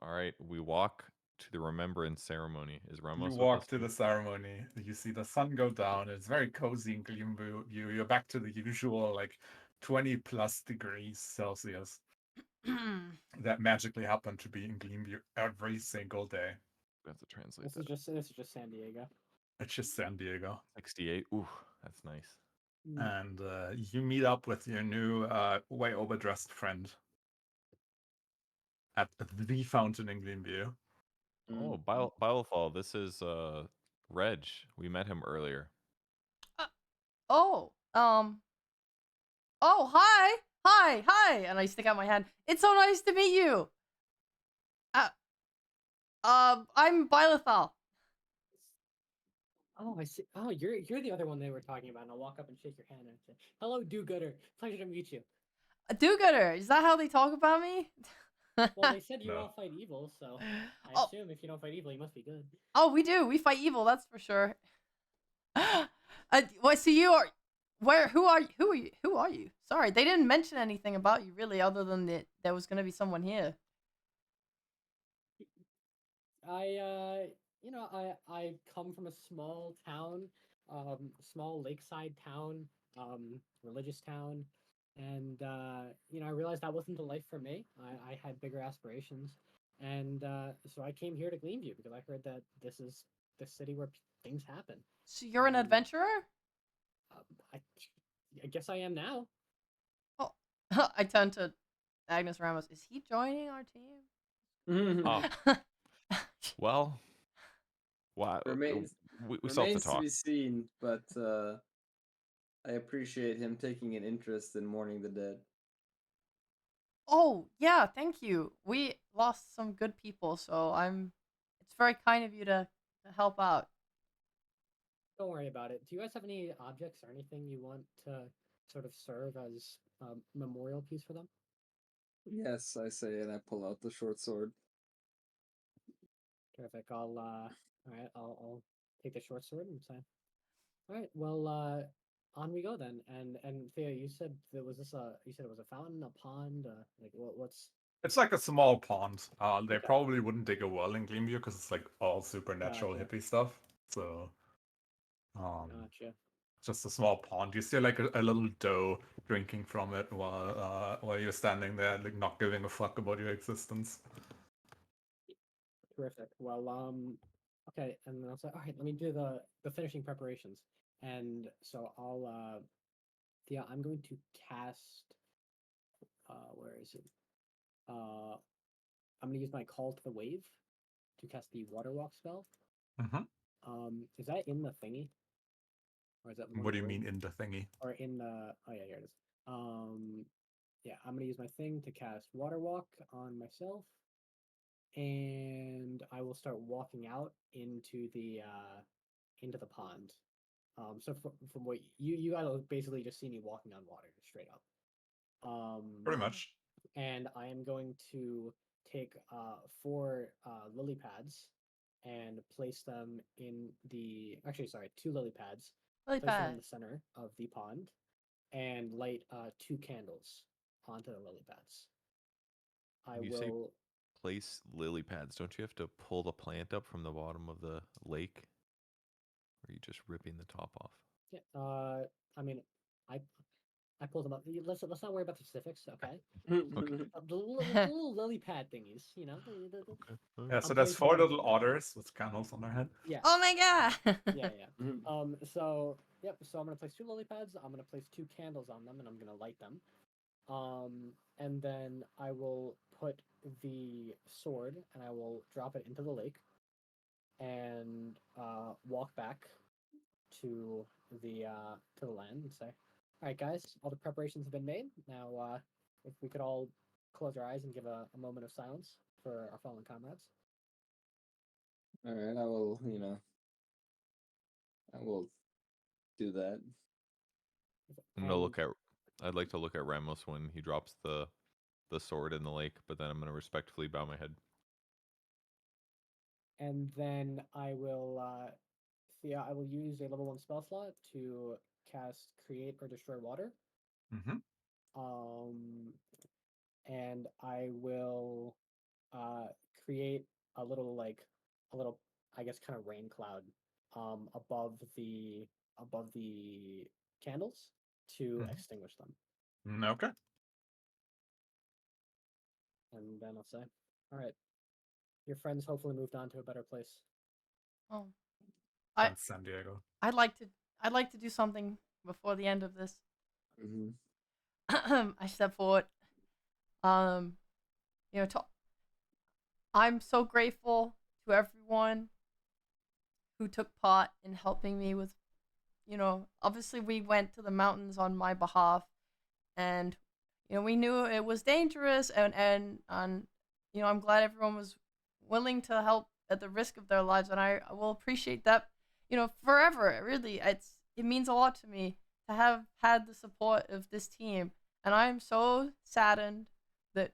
All right, we walk to the remembrance ceremony. Is Ramos You with walk us to too? the ceremony. You see the sun go down. It's very cozy and clean view. You're back to the usual like 20 plus degrees Celsius that magically happen to be in Gleamview every single day. We have to translate This that. is just San Diego. It's just San Diego. 68. Ooh, that's nice. And you meet up with your new way overdressed friend at the fountain in Gleamview. Oh, Bilethal, this is Reg. We met him earlier. Oh, oh, hi, and I stick out my hand. It's so nice to meet you. I'm Bilethal. Oh, I see. Oh, you're the other one they were talking about. And I'll walk up and shake your hand and say, "Hello, do-gooder. Pleasure to meet you." A do-gooder. Is that how they talk about me? Well, they said you No. all fight evil, so I Oh. assume if you don't fight evil, you must be good. Oh, we do. We fight evil. That's for sure. What? So you are? Where? Who are you? Who are you? Who are you? Sorry, they didn't mention anything about you really, other than that there was gonna be someone here. I come from a small town, small lakeside town, religious town, and I realized that wasn't the life for me. I had bigger aspirations, and so I came here to Gleamview because I heard that this is the city where things happen. So you're an adventurer? I, I guess I am now. Oh, I turn to Agnes Ramos. Is he joining our team? Oh, well, Remains we still have to remains to talk. be seen, but I appreciate him taking an interest in mourning the dead. Oh, yeah, thank you. We lost some good people, so it's very kind of you to help out. Don't worry about it. Do you guys have any objects or anything you want to sort of serve as a memorial piece for them? Yes, I say, and I pull out the short sword. Terrific. I'll take the short sword and say, all right, well, on we go then. And Thea, you said you said it was a fountain, a pond, like what's? It's like a small pond. They Okay. probably wouldn't dig a well in Gleamview because it's like all supernatural Gotcha. hippie stuff. So, Gotcha. just a small pond. You see like a little doe drinking from it while you're standing there, like not giving a fuck about your existence. Terrific. Well, okay, and then I'll say, all right, let me do the finishing preparations. And so Thea, I'm going to cast. Where is it? I'm gonna use my call to the wave to cast the water walk spell. Mm-hmm. Is that in the thingy, or is that one What do you word? mean in the thingy? Or in the? Oh yeah, here it is. Yeah, I'm gonna use my thing to cast water walk on myself, and I will start walking out into the pond. So from what you guys will basically just see me walking on water straight up. Pretty much. And I am going to take 4 lily pads and place them in the. Actually, sorry, 2 lily pads. Lily Place them in pad. the center of the pond, and light 2 candles onto the lily pads. I You say will. place lily pads. Don't you have to pull the plant up from the bottom of the lake? Or are you just ripping the top off? Yeah. I mean, I I pulled them up. Let's not worry about the specifics, okay? Okay. The little lily pad thingies, Okay. Yeah, so I'm there's placing 4 them. little otters with candles on their head. Yeah. Oh my god. Yeah. So yep. So I'm gonna place 2 lily pads. I'm gonna place 2 candles on them, and I'm gonna light them. And then I will put the sword, and I will drop it into the lake, and walk back to the land and say, "All right, guys, all the preparations have been made. Now, if we could all close our eyes and give a moment of silence for our fallen comrades. All right, I will. I will do that. I'm gonna look And- at. I'd like to look at Ramos when he drops the sword in the lake, but then I'm gonna respectfully bow my head. And then I will, I will use a level 1 spell slot to cast Create or Destroy Water. Mm-hmm. And I will create a little, I guess, kind of rain cloud above the candles to Mhm. extinguish them. Okay. And then I'll say, all right, your friends hopefully moved on to a better place. Oh, I That's San Diego. I'd like to do something before the end of this. Mm-hmm. I step forward. You know, I'm so grateful to everyone who took part in helping me with, obviously we went to the mountains on my behalf, and we knew it was dangerous, and I'm glad everyone was willing to help at the risk of their lives, and I will appreciate that, forever. Really, it means a lot to me to have had the support of this team, and I am so saddened that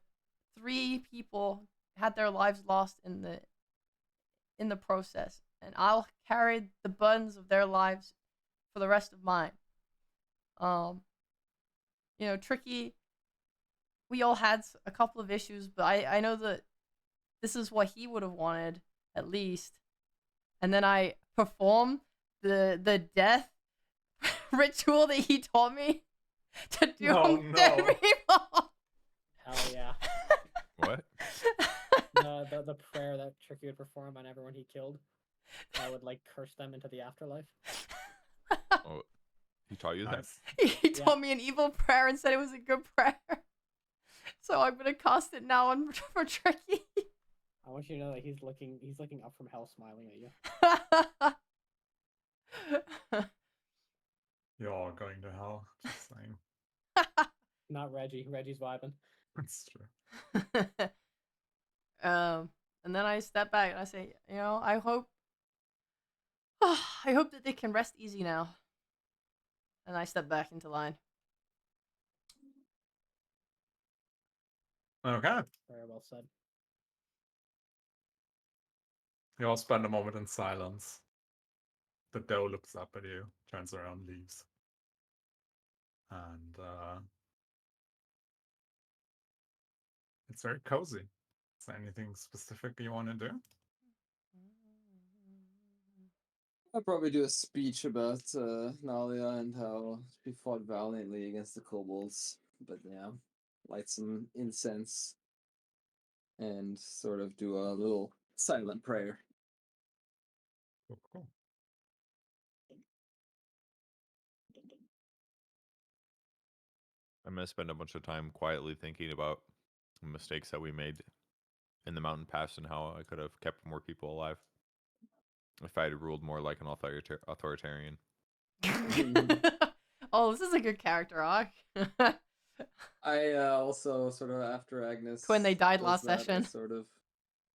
3 people had their lives lost in the process, and I'll carry the burdens of their lives for the rest of mine. Tricky. We all had a couple of issues, but I know that this is what he would have wanted, at least. And then I perform the death ritual that he taught me to do Oh, him dead no. people. Hell yeah. What? The prayer that Tricky would perform on everyone he killed, I would curse them into the afterlife. Oh, he taught you that? Nice. He taught me an evil prayer and said it was a good prayer. So I'm gonna cast it now on for Tricky. I want you to know that he's looking up from hell, smiling at you. You're all going to hell. Just saying. Not Reggie. Reggie's vibing. It's true. And then I step back and I say, I hope that they can rest easy now. And I step back into line. Okay. Very well said. You all spend a moment in silence. The doe looks up at you, turns around, leaves. And it's very cozy. Is there anything specific you want to do? I'll probably do a speech about Nalia and how she fought valiantly against the kobolds. But yeah, light some incense and sort of do a little silent prayer. Cool. I'm gonna spend a bunch of time quietly thinking about the mistakes that we made in the mountain pass and how I could have kept more people alive if I had ruled more like an authoritarian. Oh, this is a good character arc. I also sort of after Agnes When they died does last that, I session. sort of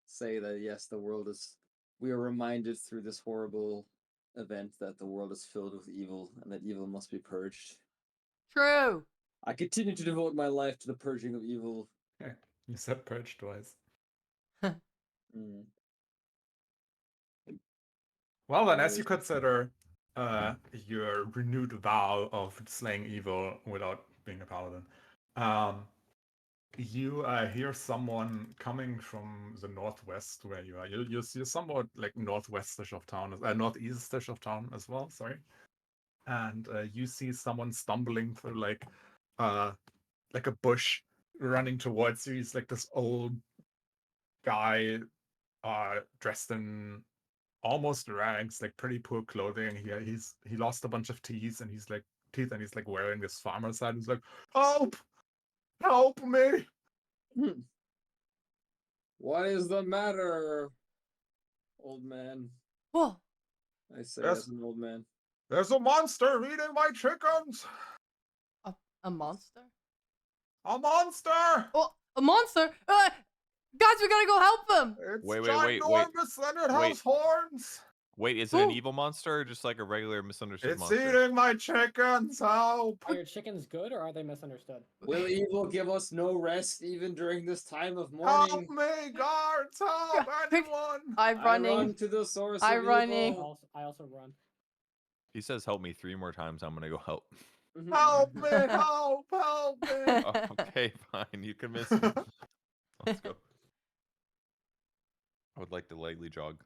say that yes, the world is. We are reminded through this horrible event that the world is filled with evil and that evil must be purged. True. I continue to devote my life to the purging of evil. You said purge twice. Mm. Well then, as you Anyways. consider your renewed vow of slaying evil without being a paladin, you hear someone coming from the northwest where you are. You're somewhat northwestish of town, northeastish of town as well. Sorry, and you see someone stumbling through like a bush, running towards you. He's this old guy, dressed in almost rags, pretty poor clothing. He lost a bunch of teeth, and he's wearing this farmer's hat. He's like, help me. What is the matter, old man? Whoa. I say Yes. as an old man. There's a monster eating my chickens. A monster? A monster. Oh, A monster? Guys, we gotta go help him. It's Wait. ginormous and it Wait. has horns. Wait, is it an Ooh. evil monster or just like a regular misunderstood It's monster? eating my chickens. Help! Are your chickens good or are they misunderstood? Will evil give us no rest even during this time of Help mourning? me, guards! Help Quick. anyone! I'm I running. run to the source I'm of running. evil. I also run. He says help me 3 more times. I'm gonna go help. Help me! Help! Help me! Oh, okay, fine. You convinced me. Let's go. I would like to lightly jog.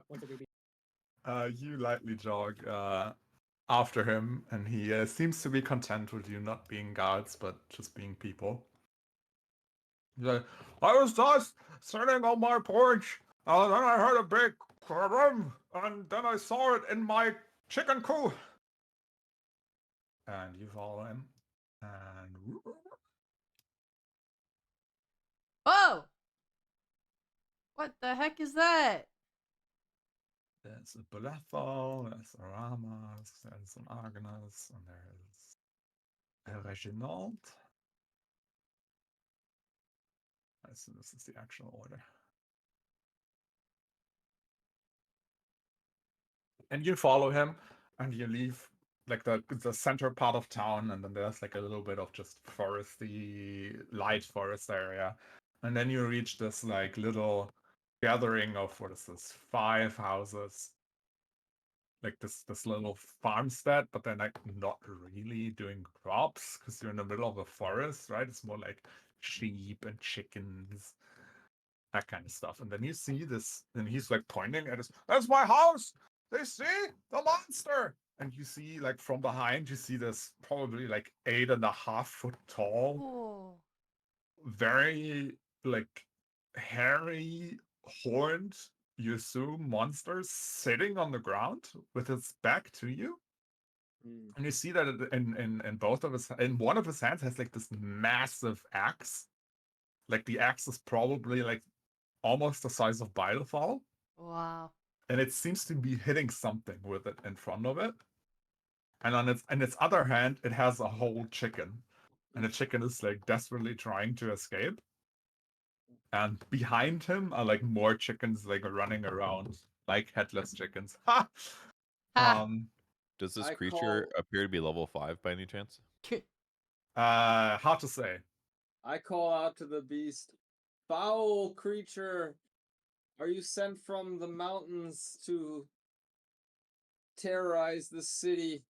What's it, BB? You lightly jog after him, and he seems to be content with you not being guards, but just being people. He's like, I was just sitting on my porch, and then I heard a big crumb, and then I saw it in my chicken coop. And you follow him, and Whoa! What the heck is that? there's a Belethol, there's a Ramas, there's an Agnes, and there's a Reginald. This is the actual order. And you follow him, and you leave like the center part of town, and then there's like a little bit of just foresty, light forest area, and then you reach this like little gathering of what is this, 5 houses, like this little farmstead, but they're like not really doing crops because you're in the middle of a forest, right? It's more like sheep and chickens, that kind of stuff. And then you see this, and he's like pointing at us. That's my house. They see the monster. And you see, like from behind, you see this probably like 8.5 foot tall, Oh. very like hairy, horned, you assume monster sitting on the ground with its back to you. And you see that in both of his, in one of his hands has like this massive axe. Like the axe is probably like almost the size of Bylethal, Wow. and it seems to be hitting something with it in front of it. And on its other hand, it has a whole chicken, and the chicken is like desperately trying to escape. And behind him are like more chickens like running around like headless chickens. Ha! Ha. Does this I creature call- appear to be level 5 by any chance? Hard to say. I call out to the beast, foul creature, are you sent from the mountains to terrorize the city?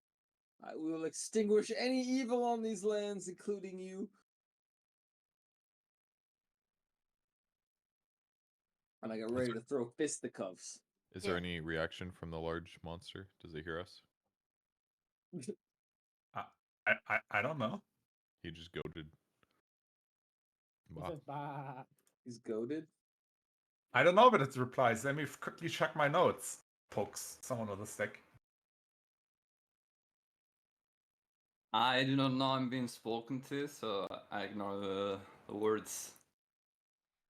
I will extinguish any evil on these lands, including you. And I got ready to throw fisticuffs. Is there any reaction from the large monster? Does it hear us? I don't know. He just goaded. He Wow. says, bah. He's goaded. I don't know, but it replies. Let me quickly check my notes. Pokes someone with a stick. I do not know I'm being spoken to, so I ignore the words.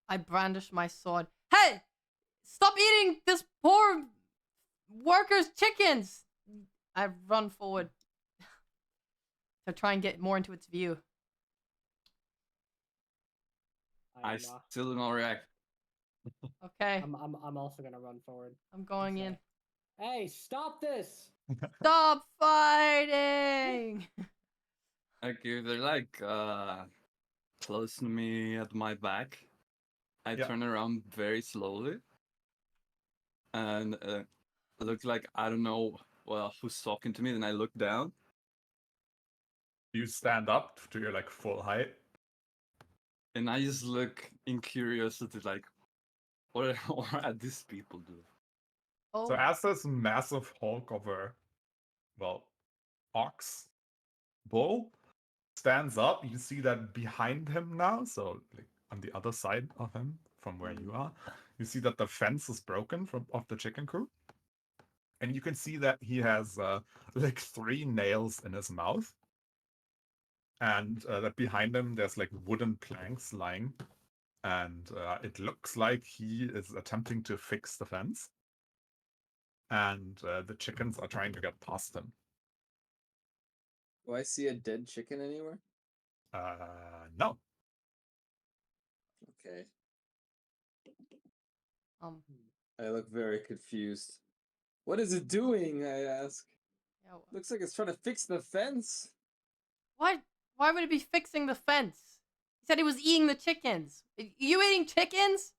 I brandish my sword. Hey! Stop eating this poor worker's chickens! I run forward to try and get more into its view. I still do not react. Okay. I'm also gonna run forward. I'm going in. Hey, stop this! Stop fighting! Okay, they're like close to me at my back. I Yeah. turn around very slowly, and it looks like I don't know who's talking to me. Then I look down. You stand up to your like full height. And I just look in curiosity, like, what are these people doing? Oh. So as this massive hulk of a, well, ox, bull, stands up, you see that behind him now, so like on the other side of him from where you are, you see that the fence is broken from of the chicken coop. And you can see that he has like 3 nails in his mouth. And that behind him there's like wooden planks lying. And it looks like he is attempting to fix the fence. And the chickens are trying to get past him. Do I see a dead chicken anywhere? No. Okay. Um. I look very confused. What is it doing? I ask. Yeah, Looks like it's trying to fix the fence. what? Why would it be fixing the fence? He said he was eating the chickens. You eating chickens?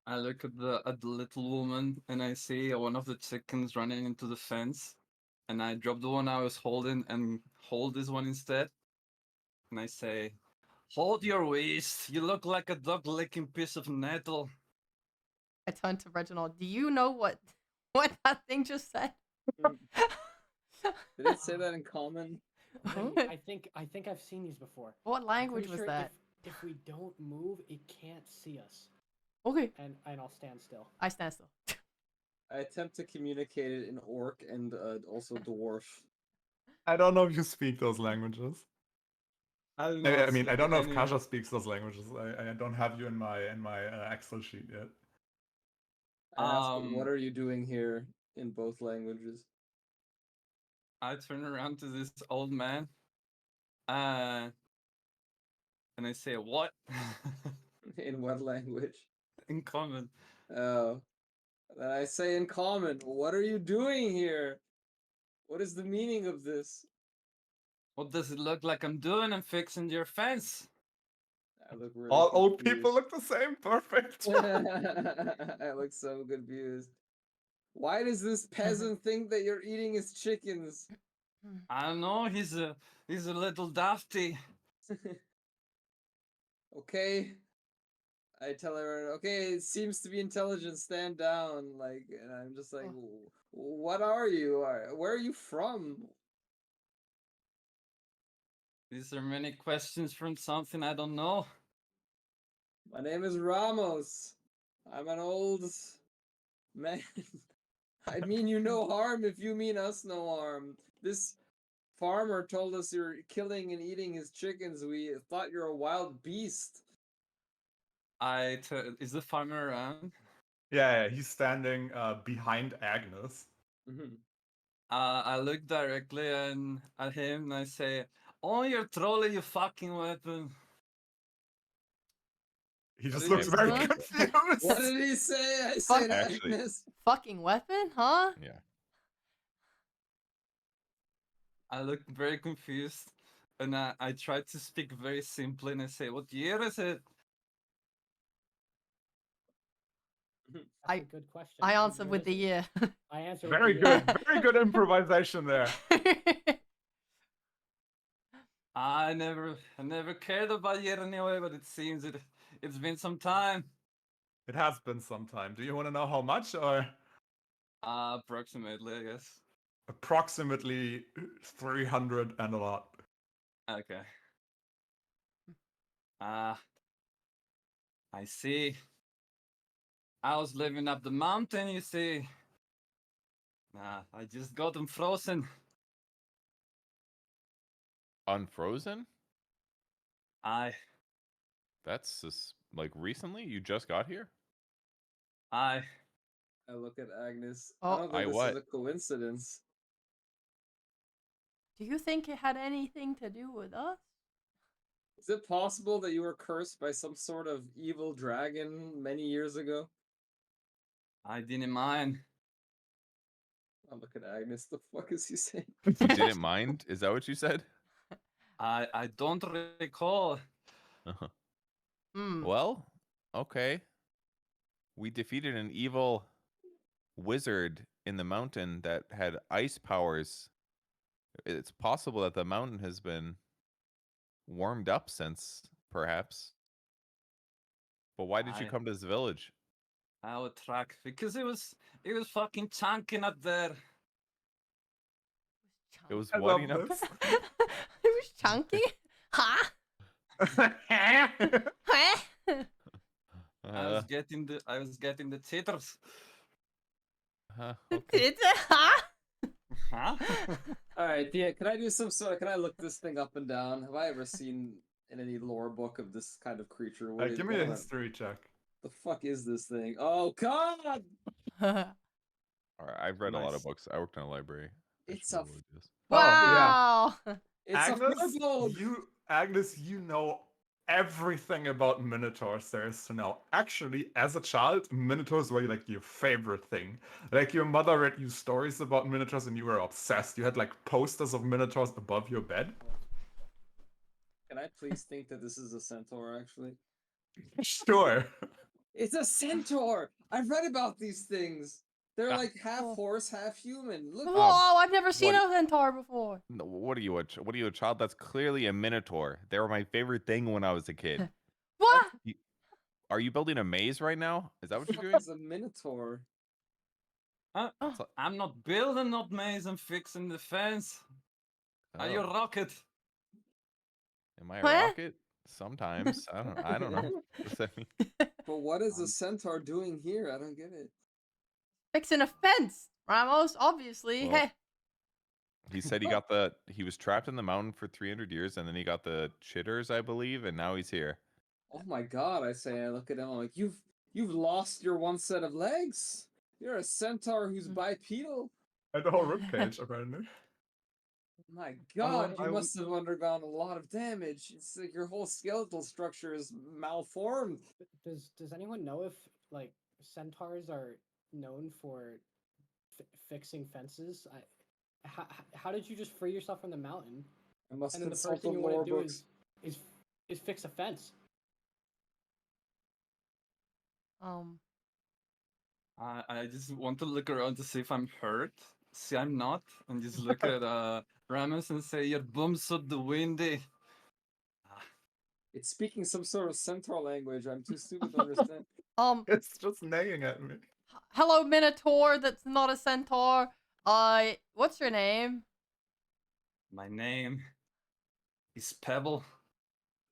I look at the little woman and I see one of the chickens running into the fence, and I drop the one I was holding and hold this one instead. And I say, "Hold your waist! You look like a dog licking piece of nettle." I turned to Reginald. Do you know what that thing just said? Mm. Did it say that in common? I think I've seen these before. What I'm language pretty was sure that? if we don't move, it can't see us. Okay, And I'll stand still. I stand still. I attempt to communicate it in orc and also dwarf. I don't know if you speak those languages. I do I not mean, I speak don't know if any. Kaja speaks those languages. I don't have you in my Excel sheet yet. I ask, what Um, are you doing here in both languages? I turn around to this old man, uh, and I say, "What?" In what language? in common. Oh. Then I say in common, what are you doing here? What is the meaning of this? What does it look like I'm doing? I'm fixing your fence. I look really All confused. old people look the same. Perfect. I look so confused. Why does this peasant think that you're eating his chickens? I don't know. He's a little dafty. Okay. I tell her, okay, it seems to be intelligent, stand down. Like, and I'm just like, Oh. what are you? Where are you from? These are many questions from something I don't know. My name is Ramos. I'm an old man. I mean you no harm if you mean us no harm. This farmer told us you're killing and eating his chickens. We thought you're a wild beast. Is the farmer around? Yeah, he's standing behind Agnes. Mhm. I look directly at him and I say, "Oh, you're trolling, you fucking weapon." He What just did looks he very say? confused. What did he say? I Fuck. said Actually- Agnes. Fucking weapon, huh? Yeah. I look very confused, and I try to speak very simply and I say, "What year is it?" That's I- a good question. I What answered year with is the it? year. I answer Very with the year. good. Very good improvisation there. I never cared about year anyway, but it seems it's been some time. It has been some time. Do you want to know how much, or Approximately, I guess. approximately 300 and a lot? Okay. Ah, I see. I was living up the mountain, you see. Nah, I just got them frozen. Unfrozen? I, That's just, like recently? You just got here? I, I look at Agnes. Oh. I don't think I this what? is a coincidence. Do you think it had anything to do with us? Is it possible that you were cursed by some sort of evil dragon many years ago? I didn't mind. I look at Agnes. The fuck is he saying? You didn't mind? Is that what you said? I don't recall. Uh-huh. Hmm. Well, okay. We defeated an evil wizard in the mountain that had ice powers. It's possible that the mountain has been warmed up since, perhaps. But why did you I come to this village? I would track because it was fucking chunking up there. It was I what, love you know? this. It was chunky. Huh? I was getting the titters. Okay. Did it? Huh? Huh? All right, yeah. Can I do some sort? Can I look this thing up and down? Have I ever seen in any lore book of this kind of creature? What is? Give me a what am I- history check. The fuck is this thing? Oh God! All right, I've read a lot of Nice. books. I worked in a library. It's should a be able to do this. Oh, yeah. Wow. it's a furbolg. Agnes, you know everything about minotaurs there is to know. Actually, as a child, minotaurs were like your favorite thing. Like your mother read you stories about minotaurs and you were obsessed. You had like posters of minotaurs above your bed. Can I please think that this is a centaur? Actually, Sure. it's a centaur. I've read about these things. They're Ah. like half Oh. horse, half human. Look, Whoa, I've never seen what- a centaur before. No, what are you? What are you, a child? That's clearly a minotaur. They were my favorite thing when I was a kid. What? Are you building a maze right now? Is that what you're what doing? is a minotaur? Oh. I'm not building not maze, I'm fixing the fence. Are you a Oh, rocket? am I a Huh? rocket? Sometimes. I don't know. What does that mean? But what is a Um, centaur doing here? I don't get it. Fixing a fence, Ramos, obviously. Well, Hey. he said he was trapped in the mountain for 300 years and then he got the chitters, I believe, and now he's here. Oh my god! I say. I look at him. I'm like, you've lost your one set of legs. You're a centaur who's bipedal. And the whole ribcage, apparently. My god, I you would- must have undergone a lot of damage. It's like your whole skeletal structure is malformed. Does anyone know if like centaurs are known for fixing fences? How did you just free yourself from the mountain? I must And then the consult first thing the you want lore to do books. is fix a fence. Um. I just want to look around to see if I'm hurt. See, I'm not, and just look at Ramos and say, "Your bum's so the windy." It's speaking some sort of centaur language. I'm too stupid to understand. It's just neighing at me. Hello, Minotaur. That's not a centaur. What's your name? My name is Pebble.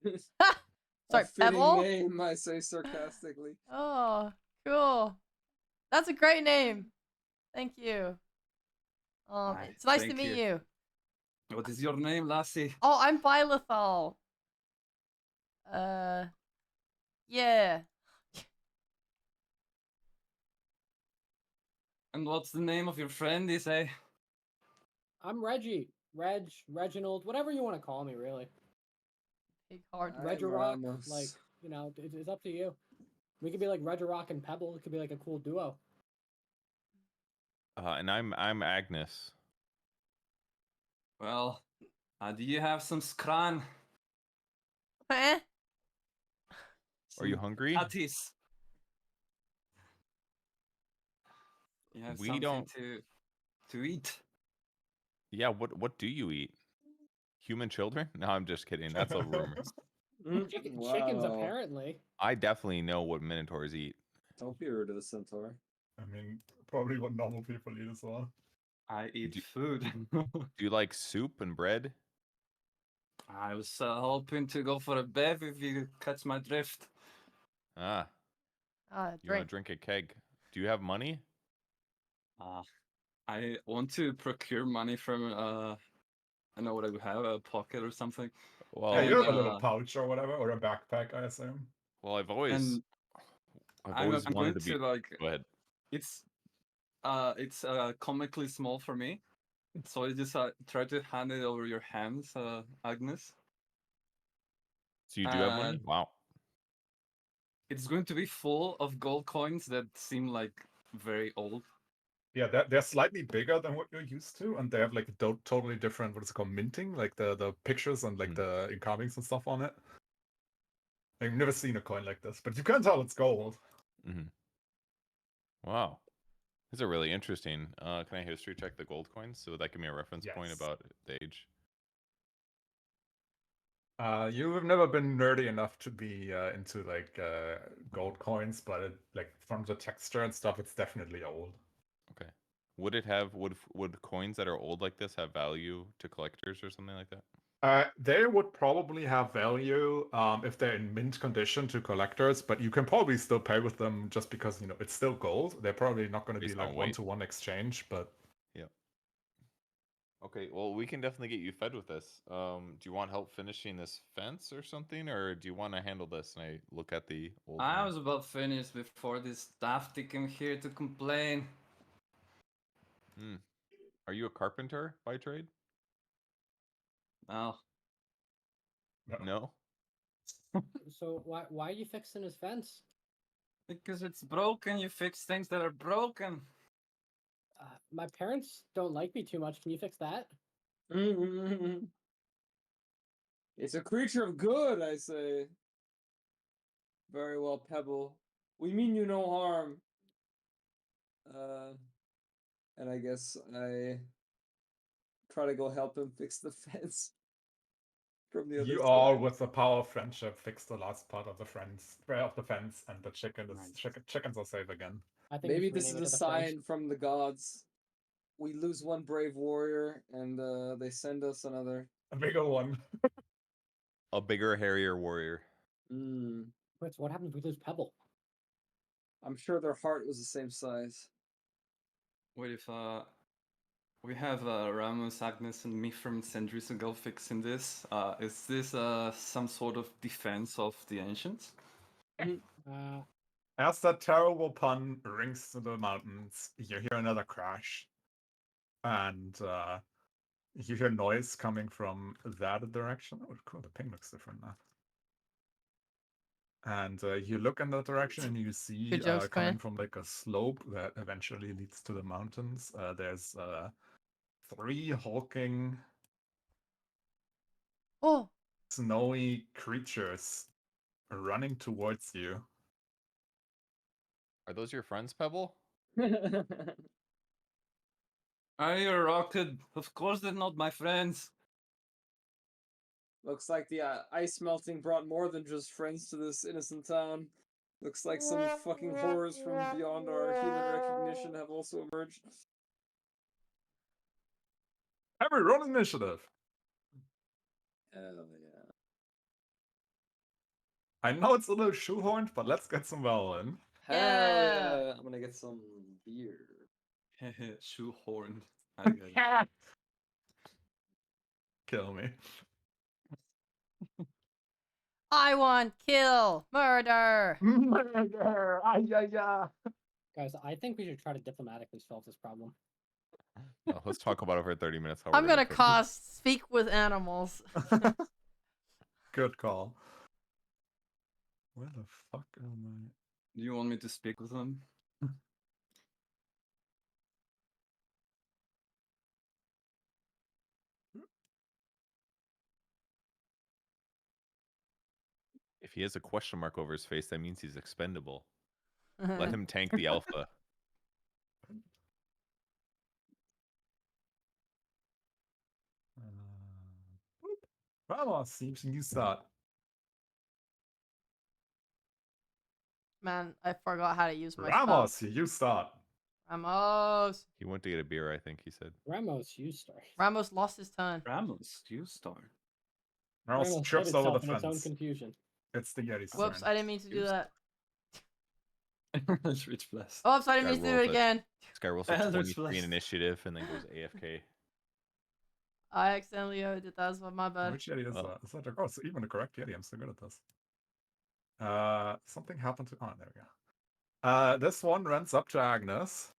Sorry, A fitting Pebble. name, I say sarcastically. Oh, cool. That's a great name. Thank you. Aye, It's nice to thank meet you. you. What is your name, lassie? Oh, I'm Bylethal. Yeah. And what's the name of your friend, you say? I'm Reggie, Reginald, whatever you want to call me, really. Big heart. I'm Regirock, Ramos. like it's up to you. We could be like Regirock and Pebble. It could be like a cool duo. And I'm Agnes. Well, do you have some scran? Eh? Are you Some hungry? patties? You have We something don't. to eat? Yeah, what do you eat? Human children? No, I'm just kidding. That's a rumor. Chickens, Wow. apparently. I definitely know what minotaurs eat. Don't be rude to the centaur. I mean, probably what normal people eat as well. I eat Do- food. Do you like soup and bread? I was hoping to go for a bev if you catch my drift. Ah, you want to Drink. drink a keg? Do you have money? I want to procure money from I know what I would have, a pocket or something. Well, Yeah, And, you have a little pouch or whatever, or a backpack, I assume. well, I've And always I'm wanted going to be. to like Go ahead. it's comically small for me. So I just try to hand it over your hands, Agnes. So you do have money? Wow. It's going to be full of gold coins that seem like very old. Yeah, they're slightly bigger than what you're used to, and they have like a totally different, what is it called, minting, like the pictures and like the engravings and stuff on it. I've never seen a coin like this, but you can tell it's gold. Mm-hmm. Wow. These are really interesting. Can I history check the gold coins? So that give me a reference point Yes. about the age. You have never been nerdy enough to be into like gold coins, but like from the texture and stuff, it's definitely old. Okay. Would it have would coins that are old like this have value to collectors or something like that? They would probably have value if they're in mint condition to collectors, but you can probably still pay with them just because, you know, it's still gold. They're probably not going to be Based like on weight. one-to-one exchange, but Yeah. Okay, well, we can definitely get you fed with this. Do you want help finishing this fence or something, or do you want to handle this? And I look at the old I man. was about finished before this daft came here to complain. Are you a carpenter by trade? No. No. So why are you fixing his fence? Because it's broken, you fix things that are broken. My parents don't like me too much. Can you fix that? It's a creature of good, I say. Very well, Pebble. We mean you no harm. And I guess I try to go help him fix the fence from the other You side. all, with the power of friendship, fix the last part of the fence, and the Nice. chickens are safe again. I think Maybe we should this rename is it a to the French. sign from the gods. We lose one brave warrior, and they send us another. A bigger one. A bigger, hairier warrior. Wait, so what happens if we lose Pebble? I'm sure their heart was the same size. What if we have Ramos, Agnes, and me from centuries ago fixing this? Is this some sort of defense of the ancients? As that terrible pun rings through the mountains, you hear another crash. And you hear noise coming from that direction. Oh, cool, the ping looks different now. And you look in that direction and you see Good jokes, coming Quinn. from like a slope that eventually leads to the mountains. There's 3 hulking, Oh, snowy creatures running towards you. Are those your friends, Pebble? I rocket. Of course, they're not my friends. Looks like the ice melting brought more than just friends to this innocent town. Looks like some fucking horrors from beyond our human recognition have also emerged. Every roll initiative. Hell yeah. I know it's a little shoehorned, but let's get some well in. Hell Yeah. yeah. I'm gonna get some beer. Shoehorned. I get it. Kill me. I want kill, murder. Murder! Guys, I think we should try to diplomatically solve this problem. Oh, let's talk about it for 30 minutes. How I'm we're gonna fix it. cast speak with animals. Good call. Where the fuck am Do you want me to speak with them? If he has a question mark over his face, that means he's expendable. Let him tank the alpha. Ramos, seems you start. Man, I forgot how to use my Ramos, spells. you start. Ramos. He went to get a beer, I think he said. Ramos, you start. Ramos lost his turn. Ramos, you start. Ramos Ramos trips hit over the itself in its own fence. confusion. It's the Yeti's Whoops, turn. I didn't mean to do that. Eldritch Blast. Oops, I didn't Guy mean to do rolls it a- again. This guy rolls a Eldritch 23 in Blast. initiative and then goes AFK. I accidentally did that. That's my bad. Which Yeti is Oh. that? Is that it's even the correct Yeti. I'm so good at this. Something happened to. Oh, there we go. This one runs up to Agnes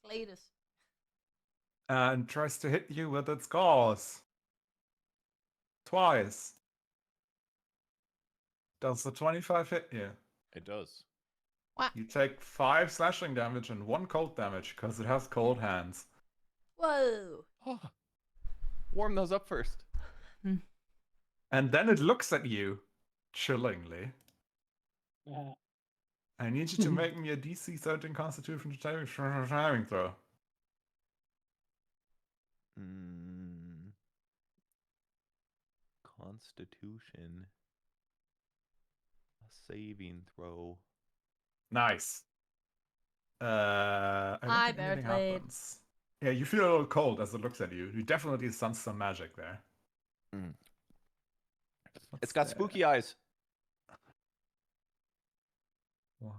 Cletus. and tries to hit you with its claws. Twice. Does the 25 hit you? It does. You take 5 slashing damage and 1 cold damage because it has cold hands. Whoa. Oh. Warm those up first. And then it looks at you chillingly. I need you to make me a DC 13 Constitution saving throw. Constitution. A saving throw. Nice. I don't Hi, think anything Bearblade. happens. Yeah, you feel a little cold as it looks at you. You definitely sense some magic there. It's got spooky eyes. 1,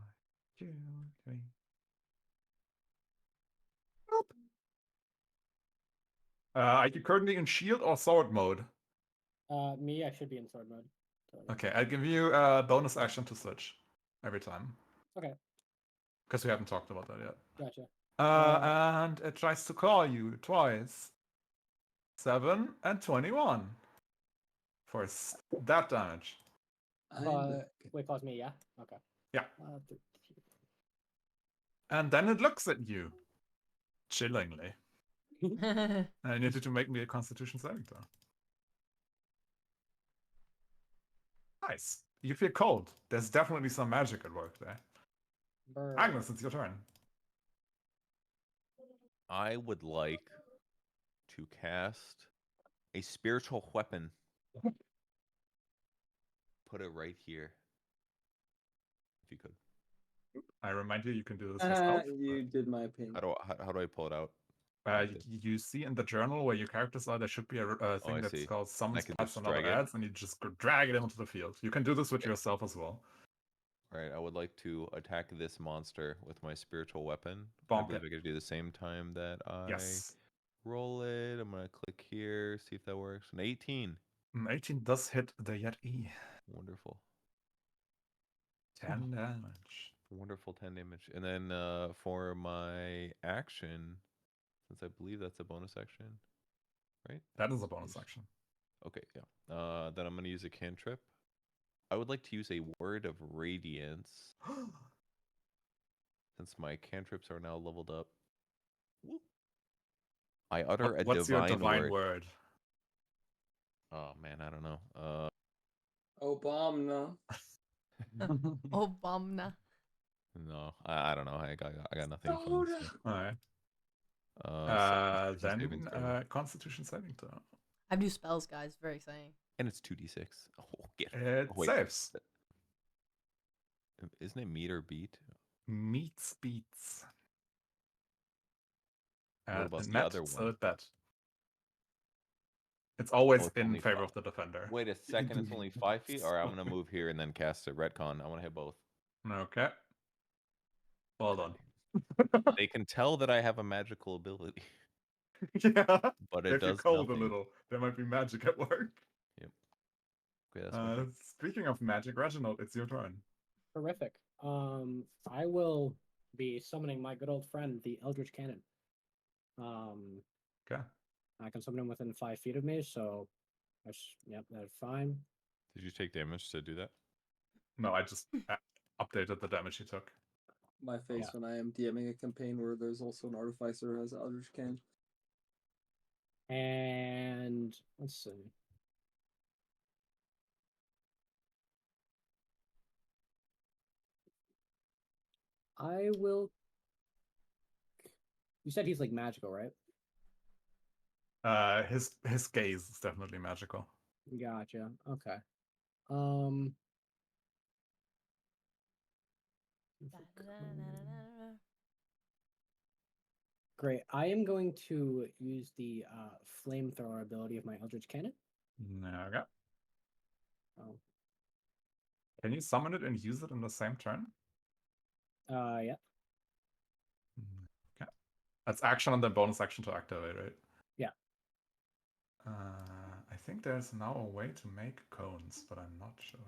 2, 3. Are you currently in shield or sword mode? Me, I should be in sword mode. So, yeah. Okay, I'll give you a bonus action to switch every time. Okay, Because we haven't talked about that yet. gotcha. And it tries to claw you twice. 7 and 21 for that damage. I'm back. Wait, calls me, yeah? Okay. Yeah. 13. And then it looks at you. Chillingly. I need you to make me a Constitution saving throw. Nice. You feel cold. There's definitely some magic at work there. Burn. Agnes, it's your turn. I would like to cast a spiritual weapon. Put it right here. If you could. I remind you, you can do this yourself. You did my ping. How do I pull it out? You see in the journal where your characters are, there should be a thing I that's see. called Summon I can Spells just and other drag it. ads, and you just drag it into the field. You can do this with yourself as well. Right, I would like to attack this monster with my spiritual weapon. Bonk I believe it. I could do the same time that I Yes. roll it. I'm gonna click here, see if that works. An 18. 18 does hit the Yeti. Wonderful. 10 damage. Wonderful 10 damage. And then for my action, since I believe that's a bonus action, right? That is a bonus action. Okay, yeah. Then I'm gonna use a cantrip. I would like to use a word of radiance. Since my cantrips are now leveled up. I utter a What's your divine word. word? Oh man, I don't know. Obama. Obama. No, I don't know. I got nothing fun to say. Alright. Saving Then throw. Constitution saving throw. I have new spells, guys. Very exciting. And it's 2d6. Oh, get it. It Oh, wait. saves. Isn't it meet or beat? Meets beats. What about it the met, other so one? it bet. It's always it's in only favor 5. of the defender. Wait a second, it's only 5 feet? Or I'm gonna move here and then cast a retcon. I wanna hit both. Okay. Well done. They can tell that I have a magical ability. Yeah. But it If you're does cold nothing. a little, there might be magic at work. Yep. Okay, that's my turn. Speaking of magic, Reginald, it's your turn. Terrific. I will be summoning my good old friend, the Eldritch Cannon. Okay. I can summon him within 5 feet of me, so yep, that's fine. Did you take damage to do that? No, I just updated the damage he took. My face when I am DMing a campaign where there's also an artificer who has Eldritch Can. And let's see. I will. You said he's like magical, right? His gaze is definitely magical. Gotcha. Okay. Great. I am going to use the flamethrower ability of my Eldritch Cannon. Okay. Oh. Can you summon it and use it in the same turn? Yeah. Okay. That's action and then bonus action to activate, right? Yeah. I think there's now a way to make cones, but I'm not sure.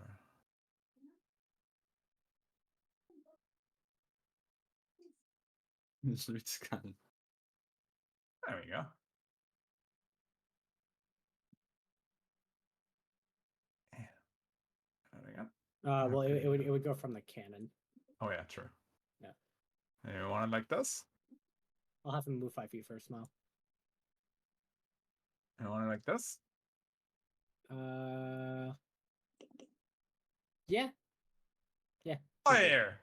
Scan. There we go. There we go. Well, Okay. it would go from the cannon. Oh yeah, true. Yeah. You want it like this? I'll have him move 5 feet first now. You want it like this? Yeah. Yeah. Fire!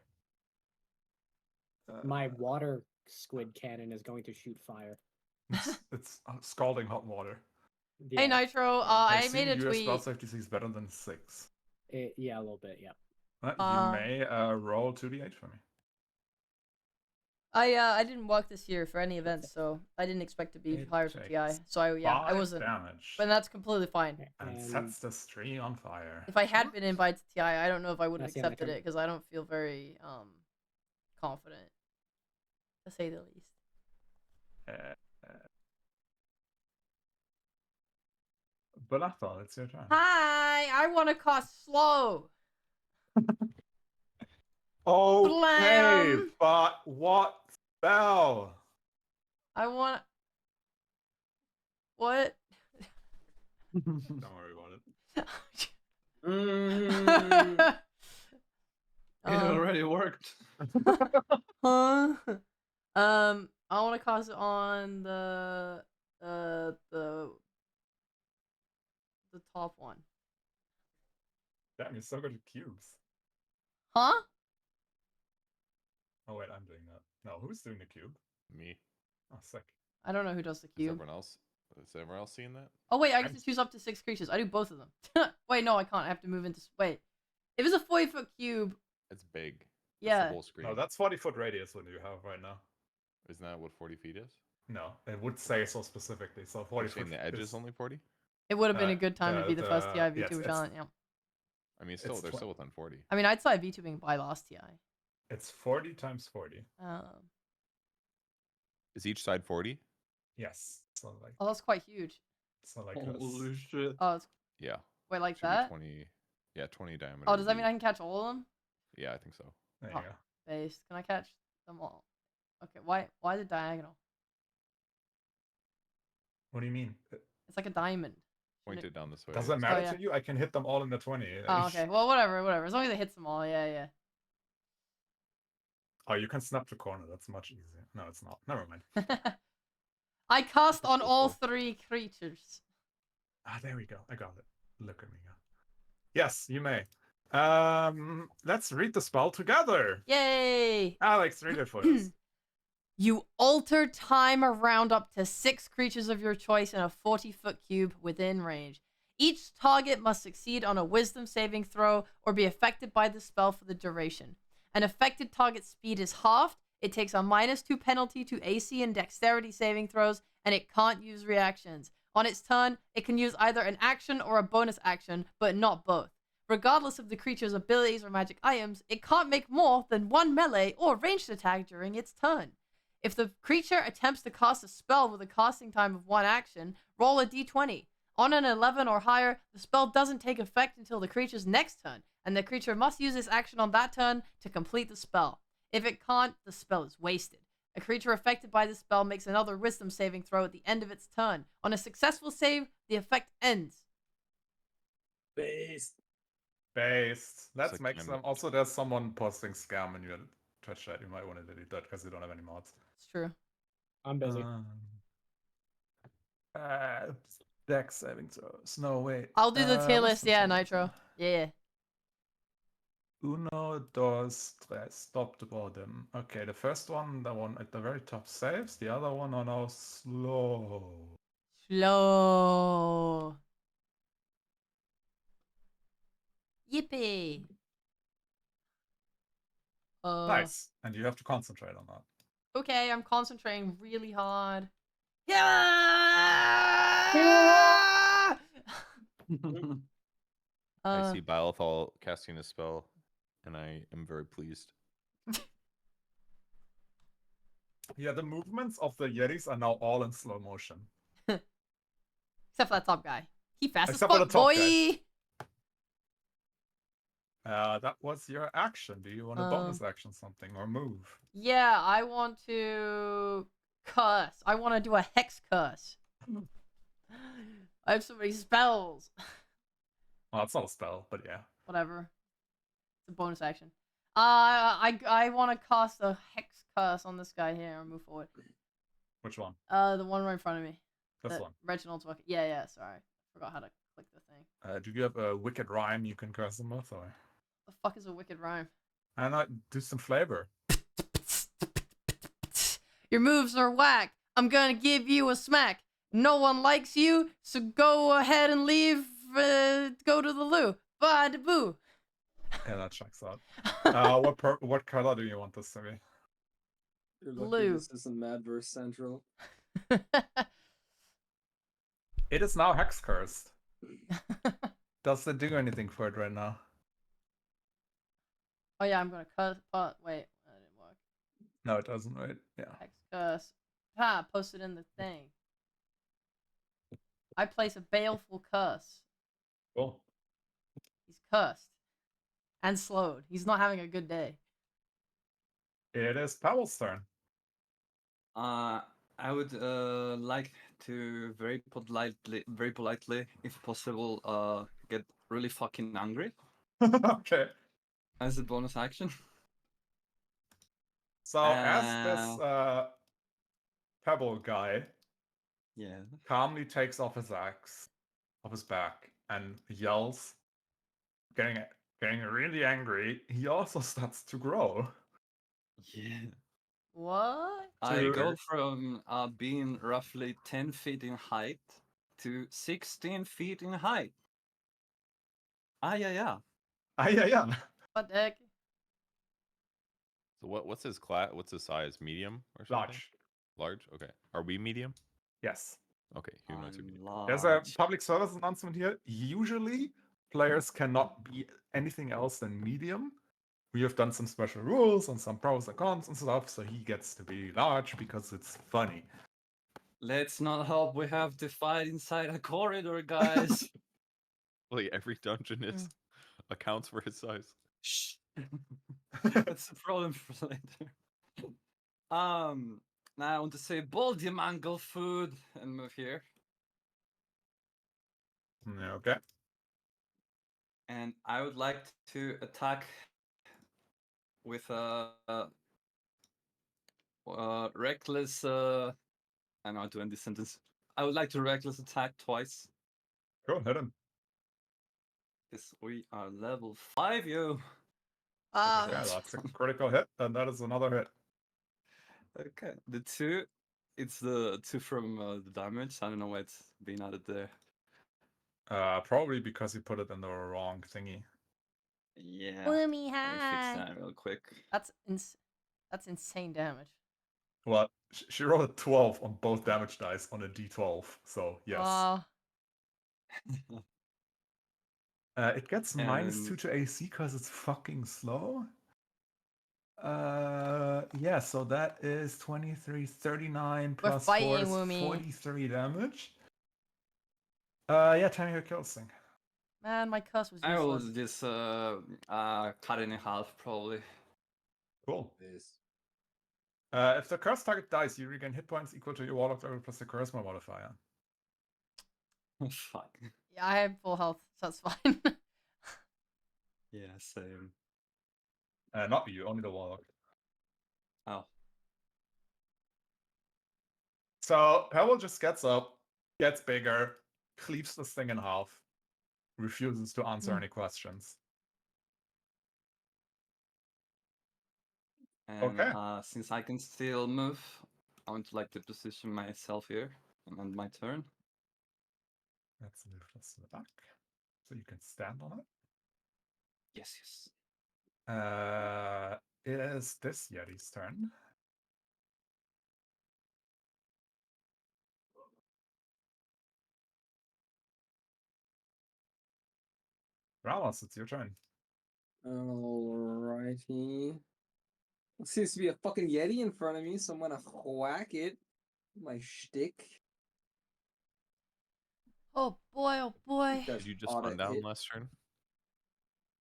My water squid cannon is going to shoot fire. It's scalding hot water. Yeah. Hey Nitro, I made a your spell tweet. safety is better than 6. Yeah, a little bit. Yeah. You may roll 2d8 for me. I didn't walk this year for any events, so I didn't expect to be It higher for TI. takes So I 5 wasn't. damage But that's completely fine. and sets the tree on fire. If I had been invited to TI, I don't know if I would have That's the end of accepted my it because I don't feel very confident, to say the least. Balathal, it's your turn. Hi, I want to cost slow. Okay, Blam. but what Spell. I want. What? Don't worry about it. Mm. It already worked. Huh? I want to cast it on the top one. Damn, you're so good at cubes. Huh? Oh wait, I'm doing that. No, who's doing the cube? Me. Oh, sick. I don't know who does the Is cube. everyone else? Is everyone else seeing that? Oh wait, I get to choose up to 6 creatures. I do both of them. Wait, no, I can't. I have to move into. Wait, if it's a 40-foot cube, It's big. It's yeah. the whole screen. No, that's 40-foot radius what you have right now. Isn't that what 40 feet is? No, it would say so specifically. So 40 You're foot. saying the edge is is- only 40? It would have been a good time to be the first TI yes, VTuber it's- challenge. Yeah. I mean, still, It's they're tw- still within 40. I mean, I'd say VTubing by last TI. It's 40 times 40. Is each side 40? Yes. So like, Oh, that's quite huge. so like Holy shit. Oh, it's, Yeah. wait, like Should that? be 20. Yeah, 20 diameter. Oh, does that would mean I can catch all of them? be- Yeah, I think so. there Oh. you go. Base. Can I catch them all? Okay, why is it diagonal? What do you mean? It's like a diamond. Point Shouldn't it down this way. Does it matter yeah. to you? I can hit them all in the 20. Oh, okay. Well, whatever. As long as it hits them all, yeah. Oh, you can snap the corner. That's much easier. No, it's not. Never mind. I cast on all Cool. 3 creatures. Ah, there we go. I got it. Look at me go. Yes, you may. Let's read the spell together. Yay! Alex, read it for us. You alter time around up to 6 creatures of your choice in a 40-foot cube within range. Each target must succeed on a wisdom saving throw or be affected by the spell for the duration. An affected target's speed is halved. It takes a -2 penalty to AC and dexterity saving throws, and it can't use reactions. On its turn, it can use either an action or a bonus action, but not both. Regardless of the creature's abilities or magic items, it can't make more than 1 melee or ranged attack during its turn. If the creature attempts to cast a spell with a casting time of 1 action, roll a d20. On an 11 or higher, the spell doesn't take effect until the creature's next turn, and the creature must use its action on that turn to complete the spell. If it can't, the spell is wasted. A creature affected by the spell makes another wisdom saving throw at the end of its turn. On a successful save, the effect ends. Based. Let's like make kind some. Also, there's someone posting scam in your Twitch chat. You might want to delete that because you don't have any mods. It's true. I'm busy. Dex saving throws. No, wait. I'll do the tier what's list, the yeah, tier list? Nitro. Yeah. Uno, dos, tres. Stop the bottom. Okay, the first one, the one at the very top saves. The other one are now slow. Slow. Yippee. Nice. And you have to concentrate on that. Okay, I'm concentrating really hard. Yeah! I see Bylethal casting a spell, and I am very pleased. Yeah, the movements of the Yetis are now all in slow motion. Except for that top guy. He fast as Except for fuck, the top boy! That was your action. Do you want to bonus action something or move? Yeah, I want to curse. I want to do a hex curse. I have so many spells. Well, it's not a spell, but yeah. Whatever. It's a bonus action. I want to cast a hex curse on this guy here and move forward. Which one? The one right in front of me. This That one. Reginald's working. Yeah, sorry. Forgot how to click the thing. Do you have a wicked rhyme you can curse them with? Or? The fuck is a wicked rhyme? And I do some flavor. Your moves are whack. I'm gonna give you a smack. No one likes you, so go ahead and leave. Go to the loo. Bye da boo. Yeah, that checks out. What color do you want this to be? You're lucky Blue. this isn't Madverse Central. It is now hex cursed. Does it do anything for it right now? Oh yeah, I'm gonna curse. Wait, that didn't work. No, it doesn't. Right? Yeah. Hex curse. Ha! Post it in the thing. I place a baleful curse. Cool. He's cursed and slowed. He's not having a good day. It is Powell's turn. I would like to very politely, if possible, get really fucking angry Okay. as a bonus action. So as this pebble guy Yeah. calmly takes off his axe off his back and yells, getting really angry, he also starts to grow. Yeah. What? I To- go from being roughly 10 feet in height to 16 feet in height. Yeah. Yeah. What the heck? So what's his class? What's his size? Medium or something? Large. Large. Okay. Are we medium? Yes. Okay. Humanoids are I'm medium. There's a large. public service announcement here. Usually, players cannot be anything else than medium. We have done some special rules and some pros and cons and stuff, so he gets to be large because it's funny. Let's not hope we have to fight inside a corridor, guys. Like every dungeon is accounts for his size. Shh. That's a problem for later. Now I want to say baldy mangle food and move here. Okay. And I would like to attack with a reckless. I'm not doing this sentence. I would like to reckless attack twice. Cool, hit him. Because we are level 5, you. Ah, Okay, that's a critical hit, and that is another hit. Okay, the 2. It's the 2 from the damage. I don't know why it's being added there. Probably because you put it in the wrong thingy. Yeah. Woomy Let me fix high. that real quick. That's insane damage. Well, she rolled a 12 on both damage dice on a d12, so yes. It gets -2 And to AC because it's fucking slow. Yeah, so that is 23, 39 We're plus 4 fighting, is Woomy. 43 damage. Yeah, tell me who kills thing. Man, my cuss was I will useless. just cut it in half, probably. Cool. This. If the curse target dies, you regain hit points equal to your warlock level plus the charisma modifier. Fuck. Yeah, I have full health, so that's fine. Yeah, same. Not you, only the warlock. Oh. So Pebble just gets up, gets bigger, cleaves this thing in half, refuses to answer any questions. And Okay. since I can still move, I want to like to position myself here and end my turn. Let's move this to the back so you can stand on it. Yes. It is this Yeti's turn. Ramos, it's your turn. Alrighty. There seems to be a fucking Yeti in front of me, so I'm gonna whack it. My shtick. Oh boy, oh boy. That Did you just oughta stun down hit. last turn?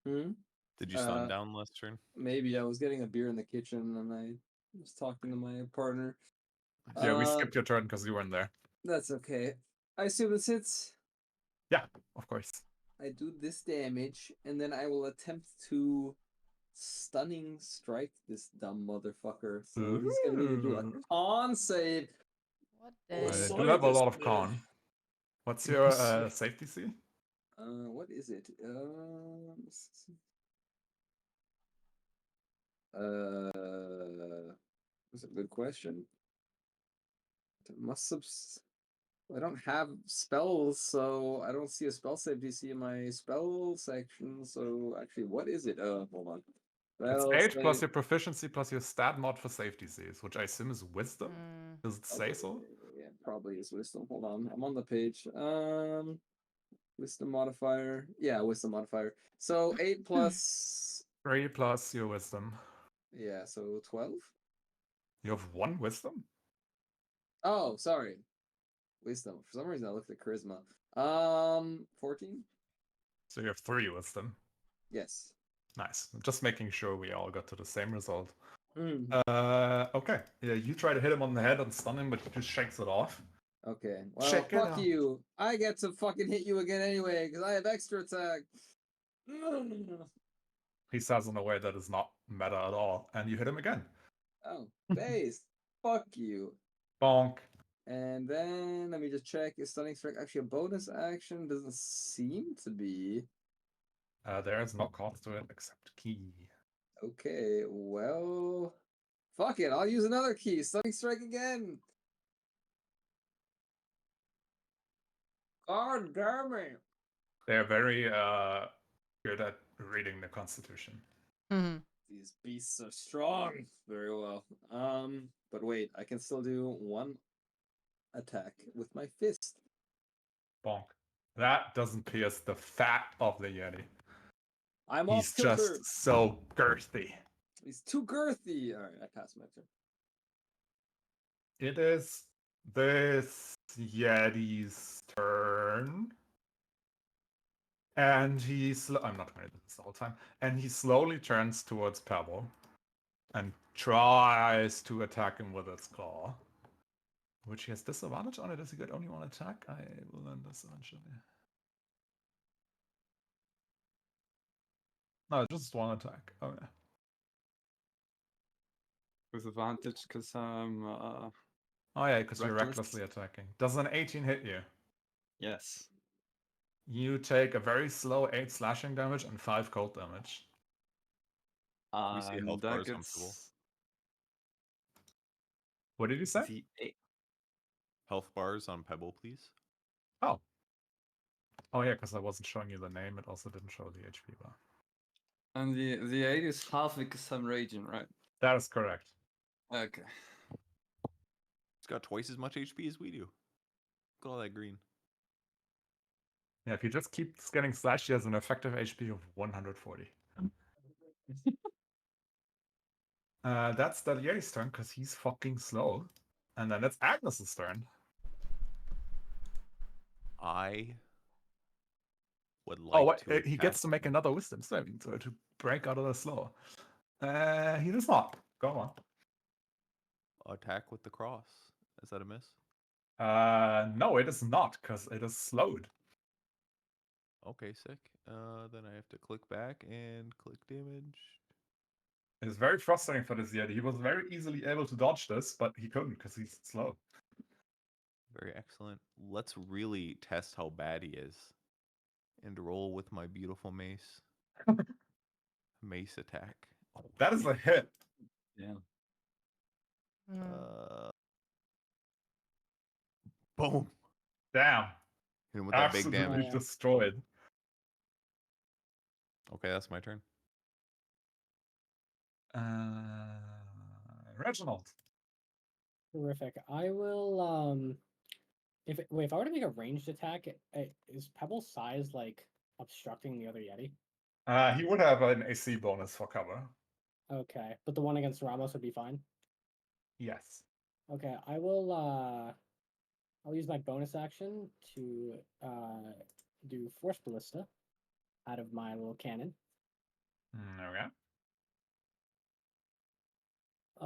Hmm? Did you stun down last turn? Maybe I was getting a beer in the kitchen and I was talking to my partner. Yeah, we skipped your turn because you weren't there. That's okay. I assume this hits. Yeah, of course. I do this damage, and then I will attempt to stunning strike this dumb motherfucker. So he's gonna need to do a Ooh. con save. What Oh, the? I do have a lot of con. What's your safety C? What is it? That's a good question. I don't have spells, so I don't see a spell save DC in my spell section. So actually, what is it? Hold on. It's Spell 8 plus save. your proficiency plus your stat mod for safety Cs, which I assume is wisdom. Does it say so? Yeah, probably is wisdom. Hold on, I'm on the page. Wisdom modifier. Yeah, wisdom modifier. So 8 plus. 3 plus your wisdom. Yeah, so 12. You have 1 wisdom? Oh, sorry. Wisdom. For some reason, I looked at charisma. 14. So you have 3 wisdom. Yes. Nice. Just making sure we all got to the same result. Okay. Yeah, you try to hit him on the head and stun him, but he just shakes it off. Okay. Well, Check it fuck out. you. I get to fucking hit you again anyway because I have extra attack. He says in a way that is not meta at all, and you hit him again. Oh, base. Fuck you. Bonk. And then let me just check. Is stunning strike actually a bonus action? Doesn't seem to be. There is no cost to it except key. Okay, well, fuck it. I'll use another key. Stunning strike again. God damn it. They're very good at reading the Constitution. Mhm. These beasts are strong. Very well. But wait, I can still do one attack with my fist. Bonk. That doesn't pierce the fat of the Yeti. I'm He's off kilter. just so girthy. He's too girthy. All right, I pass my turn. It is this Yeti's turn. And I'm not going to do this the whole time. And he slowly turns towards Pebble and tries to attack him with its claw. Which he has disadvantage on it. Does he get only one attack? I will learn this eventually. No, just one attack. Oh yeah. With advantage because I'm Oh yeah, because you're reckless. recklessly attacking. Does an 18 hit you? Yes. You take a very slow 8 slashing damage and 5 cold damage. We see And health that bars on Pebble. gets What did you say? the eight. Health bars on Pebble, please. Oh. Oh yeah, because I wasn't showing you the name. It also didn't show the HP bar. And the 8 is half because I'm raging, right? That is correct. Okay. He's got twice as much HP as we do. Look at all that green. Yeah, if he just keeps getting slashed, he has an effective HP of 140. That's Talderia's turn because he's fucking slow. And then it's Agnes's turn. I would Oh, like wait, to he gets to make another wisdom saving throw to break out of the slow. He does not. Go on. attack with the cross. Is that a miss? No, it is not, because it is slowed. Okay, sick. Then I have to click back and click damage. It's very frustrating for this Yeti. He was very easily able to dodge this, but he couldn't because he's slow. Very excellent. Let's really test how bad he is. And roll with my beautiful mace. Mace attack. Oh, That is a hit. Yeah. Mm. Boom. Damn. Hit him with that big Absolutely damage. Yeah. destroyed. Okay, that's my turn. Reginald. Terrific. I will if I were to make a ranged attack, is Pebble's size like obstructing the other Yeti? He would have an AC bonus for cover. Okay, but the one against Ramos would be fine. Yes. Okay, I'll use my bonus action to do Force Ballista out of my little cannon. Okay.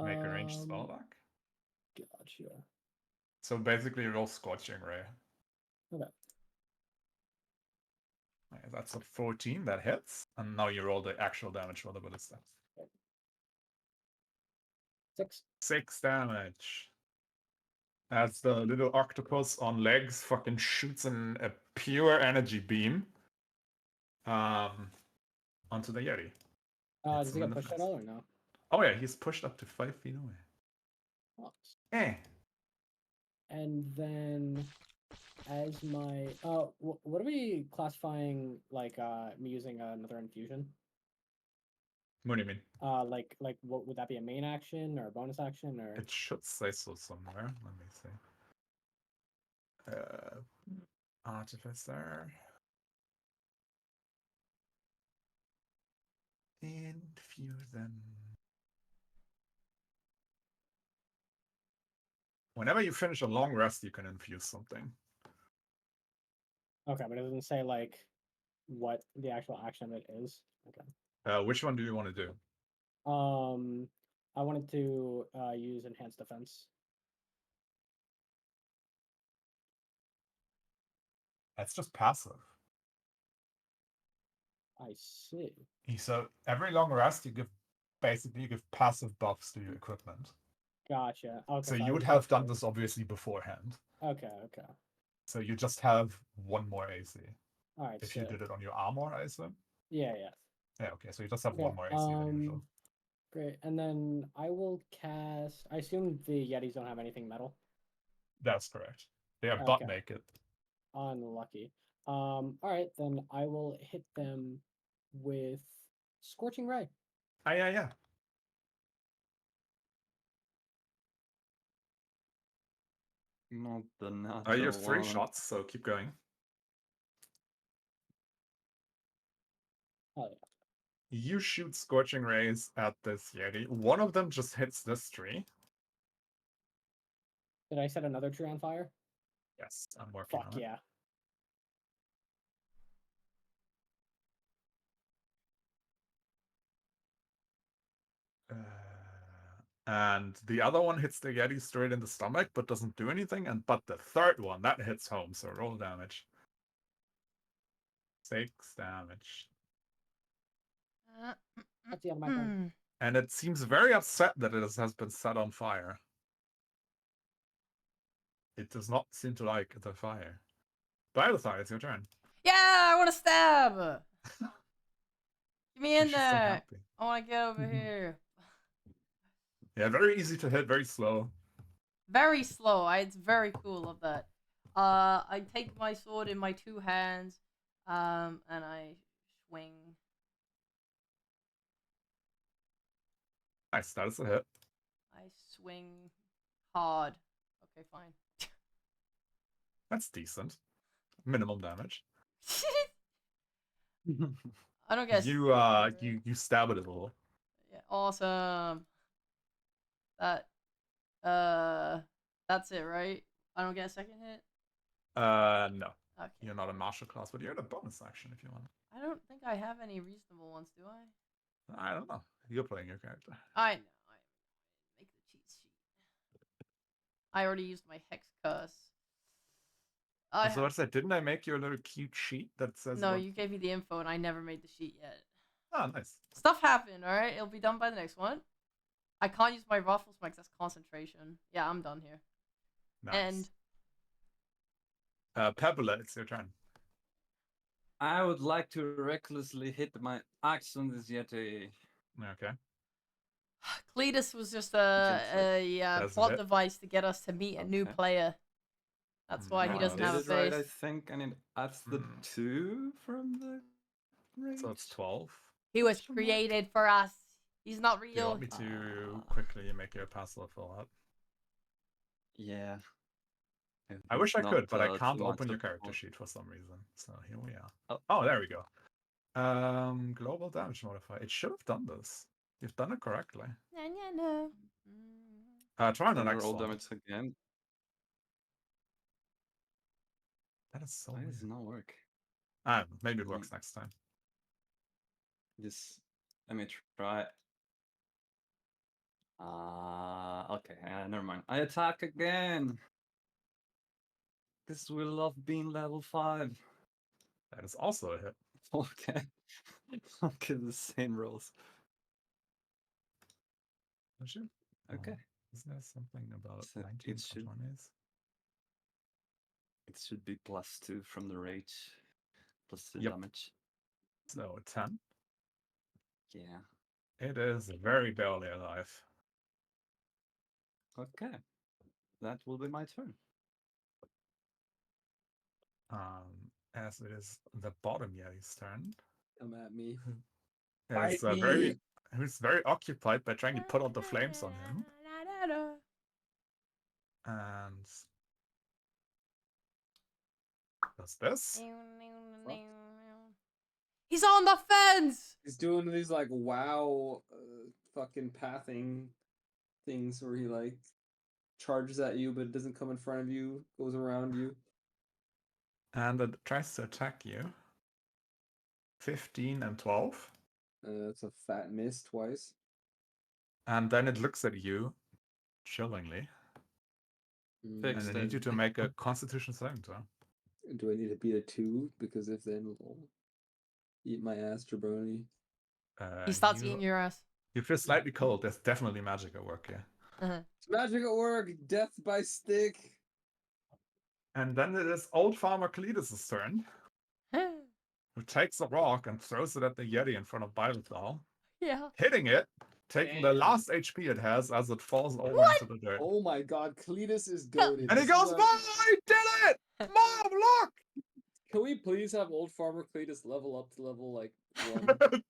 Make a ranged spell attack. Gotcha. So basically roll Scorching Ray. Okay. Okay, that's a 14, that hits. And now you roll the actual damage for the ballista. 6. 6 damage. As the little octopus on legs fucking shoots a pure energy beam onto the Yeti. Does Hits he him in get the pushed at face. all or no? Oh yeah, he's pushed up to 5 feet away. Oh. Eh. And then as my what are we classifying like me using another infusion? What do you mean? Like what would that be, a main action or a bonus action or It should say so somewhere. Let me see. Artificer. Infusion. Whenever you finish a long rest, you can infuse something. okay, but it doesn't say like what the actual action of it is. Okay. Which one do you want to do? I wanted to use enhanced defense. That's just passive. I see. So every long rest, you give passive buffs to your equipment. Gotcha. Okay, So I you would was have done confused. this obviously beforehand. Okay, okay. So you just have one more AC. All right. If So you did it on your armor, I assume. yeah. Yeah, okay, so you just have Okay. one more AC than usual. Great. And then I will cast. I assume the Yetis don't have anything metal. That's correct. They are butt Okay. naked. Unlucky. All right, then I will hit them with Scorching Ray. Yeah. Not the You natural have 3 one. shots, so keep going. Oh yeah. You shoot scorching rays at this Yeti. One of them just hits this tree. Did I set another tree on fire? Yes, I'm working Fuck on it. yeah. And the other one hits the Yeti straight in the stomach, but doesn't do anything. But the third one, that hits home, so roll damage. 6 damage. That's the end of my turn. And it seems very upset that it has been set on fire. It does not seem to like the fire. Balthar, it's your turn. Yeah, I want to stab. Get me in She's so there. happy. I want to get over here. Yeah, very easy to hit, very slow. Very slow. It's very cool of that. I take my sword in my 2 hands, and I swing. Nice, that is a hit. I swing hard. Okay, fine. That's decent. Minimum damage. I don't guess. You stab it a little. Yeah, awesome. That's it, right? I don't get a second hit. No. Okay. You're not a martial class, but you're in a bonus action if you want. I don't think I have any reasonable ones, do I? I don't know. You're playing your character. I know. I make the cheat sheet. I already used my hex curse. So what's that? Didn't I make you a little cute sheet that says? No, you gave me the info, and I never made the sheet yet. Oh, nice. Stuff happened. All right, it'll be done by the next one. I can't use my ruffles because that's concentration. Yeah, I'm done here. Nice. Pebble, it's your turn. I would like to recklessly hit my axe on this Yeti. Okay. Cletus was just That's a plot device to get us to meet a new player. That's why he doesn't have a did face. it right, I think, and it adds the 2 from the range. So it's 12. He was created for us. He's not real. Do you want me to quickly make your passive fill up? Yeah. I wish I could, but I can't too open much your of- character sheet for some reason. So here we are. Oh. Oh, there we go. Global damage modifier. It should have done this. You've done it correctly. No. Try the Can I next roll one. damage again? That is so Why weird. does it not work? Maybe it works next time. Just let me try. Okay, never mind. I attack again. This will love being level 5. That is also a hit. Okay. Okay, the same rolls. Okay. Isn't there something about So 19 it should- 20s? It should be +2 from the rage, +2 Yep. damage. So 10. Yeah. It is very barely alive. Okay. That will be my turn. As it is the bottom Yeti's turn. Come at me. Is who's very occupied by trying to put out the flames on him. And does this? He's on the fence. He's doing these like WoW fucking pathing things where he like charges at you but it doesn't come in front of you, goes around you. And it tries to attack you. 15 and 12. That's a fat miss twice. And then it looks at you chillingly. Mm, And Fixed I need it. you to make a Constitution saving throw. Do I need to beat a 2? Because if then it'll eat my ass, jabroni. He starts You eating your ass. you feel slightly cold. There's definitely magic at work here. Uh-huh. It's magic at work. Death by stick. And then it is old farmer Cletus's turn, who takes a rock and throws it at the Yeti in front of Bylethal, Yeah. hitting it, taking the Damn. last HP it has as it falls over What? into the dirt. Oh my god, Cletus is goaded. And he goes, "Mom, I did it! Mom, look!" Can we please have old farmer Cletus level up to level like ding, 1? ding, ding,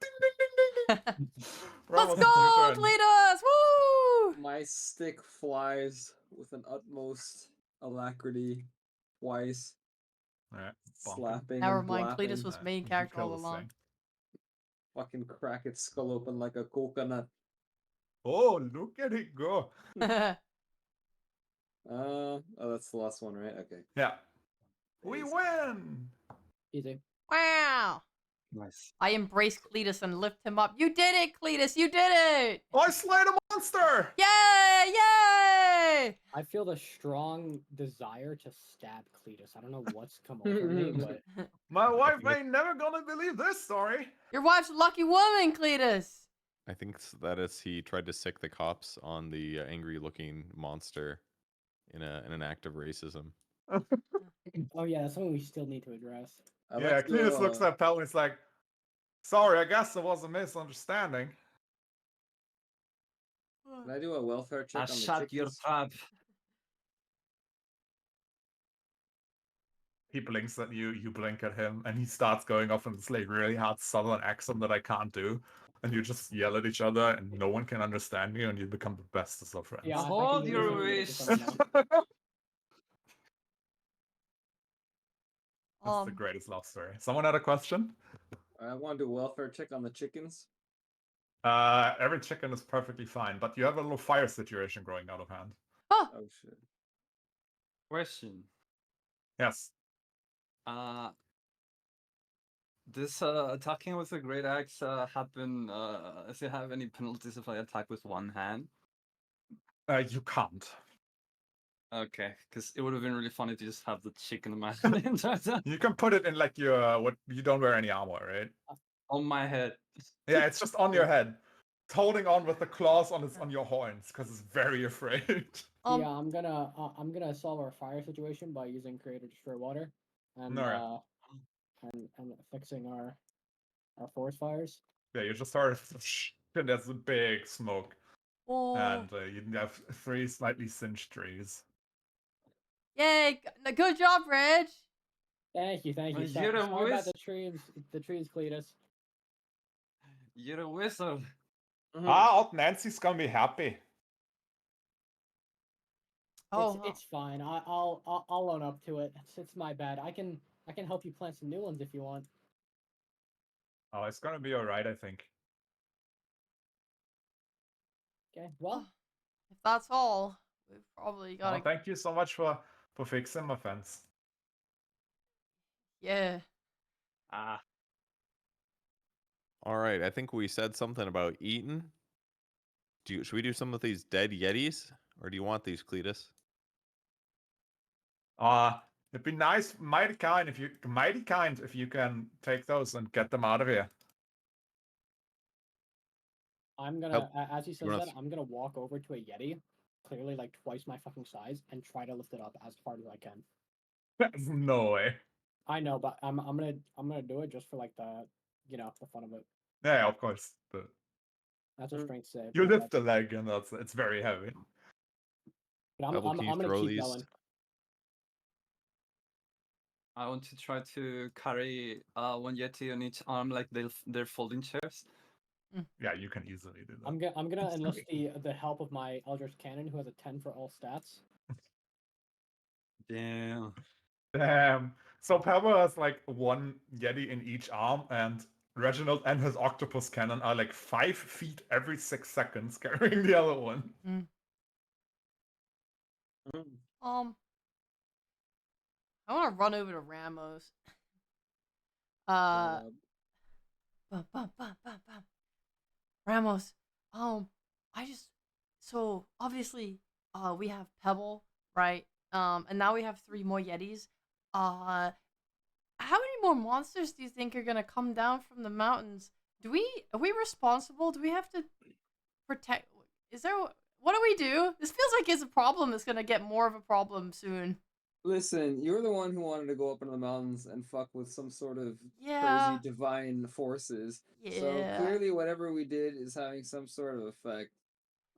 ding. Let's Ramos, it's your go, turn. Cletus! Woo! My stick flies with an utmost alacrity twice, Alright, bonk him. slapping Never and mind, blapping. Cletus was Alright, main you character kill all this along. thing. Fucking crack its skull open like a coconut. Oh, look at it go. Oh, that's the last one, right? Okay. Yeah. We Nice. win! Easy. Wow. Nice. I embrace Cletus and lift him up. You did it, Cletus! You did it! I slayed a monster! Yay! Yay! I feel the strong desire to stab Cletus. I don't know what's come over me, but My wife think ain't never gonna believe this story. Your wife's a lucky woman, Cletus! I think that is he tried to sick the cops on the angry-looking monster in an act of racism. oh yeah, that's something we still need to address. I'd Yeah, like to, Cletus looks at Pell and he's like, "Sorry, I guess there was a misunderstanding." Can I do a welfare check I on the shut your chickens? trap. He blinks at you, you blink at him, and he starts going off in this like really hard southern accent that I can't do. And you just yell at each other, and no one can understand you, and you become the bestest of friends. Yeah, if I Hold can your use it, wish. just let me know. That's the greatest love story. Someone had a question? I want to do a welfare check on the chickens. Every chicken is perfectly fine, but you have a little fire situation growing out of hand. Oh shit. Question. Yes. This attacking with a great axe happen? Does it have any penalties if I attack with one hand? You can't. Okay, because it would have been really funny to just have the chicken in my hand You can put it in like your what you don't wear any armor, right? on my head. Yeah, it's just on your head. It's holding on with the claws on your horns because it's very afraid. Yeah, I'm gonna solve our fire situation by using create or destroy water, and Alright. and fixing our forest fires. Yeah, you just heard and there's a big smoke. Oh. And you have 3 slightly singed trees. Yay! Good job, Reg! Thank you. You're Sorry, a sorry about whiz. the trees, Cletus. You're a wizard. Old Nancy's gonna be happy. Oh, It's fine. I'll own up to it. It's my bad. I can help you plant some new ones if you want. Oh, it's gonna be alright, I think. Okay. Well, if that's all, we've probably got Oh, to. thank you so much for fixing my fence. Yeah. Ah, All right, I think we said something about eating. Should we do some of these dead Yetis, or do you want these, Cletus? It'd be nice, mighty kind if you can take those and get them out of here. I'm gonna, as he says wanna that, I'm gonna walk over to a Yeti, clearly like twice my fucking size, and try to lift it up as hard as I can. There's no way. I know, but I'm gonna do it just for like the fun of it. Yeah, of course. But That's a strength save. you but lift the that's- leg and it's very heavy. But Pebble, I'm can you gonna throw keep these? going. I want to try to carry one Yeti on each arm like they're folding chairs. Yeah, you can easily do that. I'm gonna enlist the help of my Eldritch Cannon, who has a 10 for all stats. Damn. Damn. So Pebble has like 1 Yeti in each arm, and Reginald and his octopus cannon are like 5 feet every 6 seconds carrying the other one. I want to run over to Ramos. Uh, Bum, bum, bum, bum, bum. Ramos, I just so obviously we have Pebble, right? And now we have 3 more Yetis. Uh how many more monsters do you think are gonna come down from the mountains? Are we responsible? Do we have to protect is there what do we do? This feels like it's a problem that's gonna get more of a problem soon. Listen, you're the one who wanted to go up into the mountains and fuck with some sort of crazy Yeah. divine forces. So Yeah. clearly, whatever we did is having some sort of effect.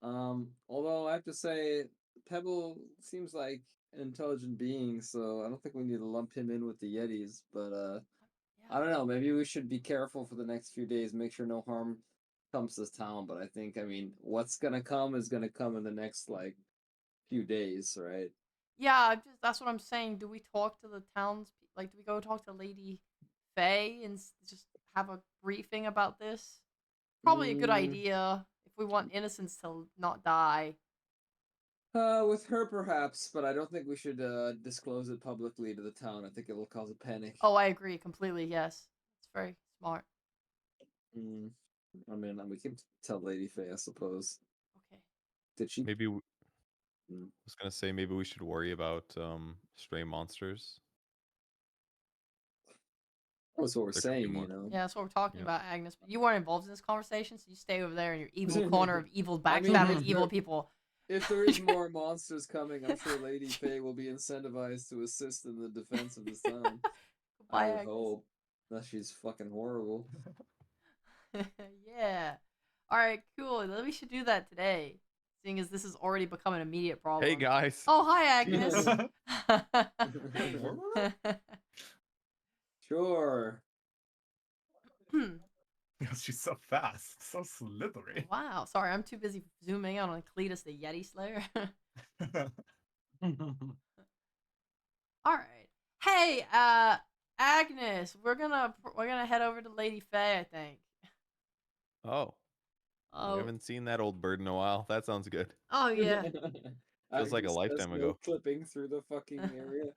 Although I have to say, Pebble seems like an intelligent being, so I don't think we need to lump him in with the Yetis. But I Yeah. don't know. Maybe we should be careful for the next few days. Make sure no harm comes to this town. But I mean, what's gonna come is gonna come in the next like few days, right? Yeah, that's what I'm saying. Do we talk to the towns? Like, do we go talk to Lady Faye and just have a briefing about this? Probably a good Mm, idea if we want innocents to not die. with her perhaps, but I don't think we should disclose it publicly to the town. I think it will cause a panic. Oh, I agree completely. Yes, it's very smart. Mm, I mean, we can tell Lady Faye, I suppose. Okay. Did she? Maybe Mm. was gonna say maybe we should worry about stray monsters. That's what we're There could be saying, more. Yeah, that's what we're talking Yeah. about, Agnes. But you weren't involved in this conversation, so you stay over there in your evil corner of evil I mean, backstabbing if evil there people. if there is more monsters coming, I'm sure Lady Faye will be incentivized to assist in the defense of this town. I Goodbye, would Agnes. hope. Unless she's fucking horrible. Yeah. All right, cool. Then we should do that today, seeing as this has already become an immediate problem. Hey guys. Oh, hi, Agnes. Sure. She's so fast, so slithery. Wow. Sorry, I'm too busy zooming out on Cletus the Yeti Slayer. All right. Hey, Agnes, we're gonna head over to Lady Faye, I think. Oh, we Oh, haven't seen that old bird in a while. That sounds good. oh yeah. Feels like a Agnes does lifetime no ago. clipping through the fucking area.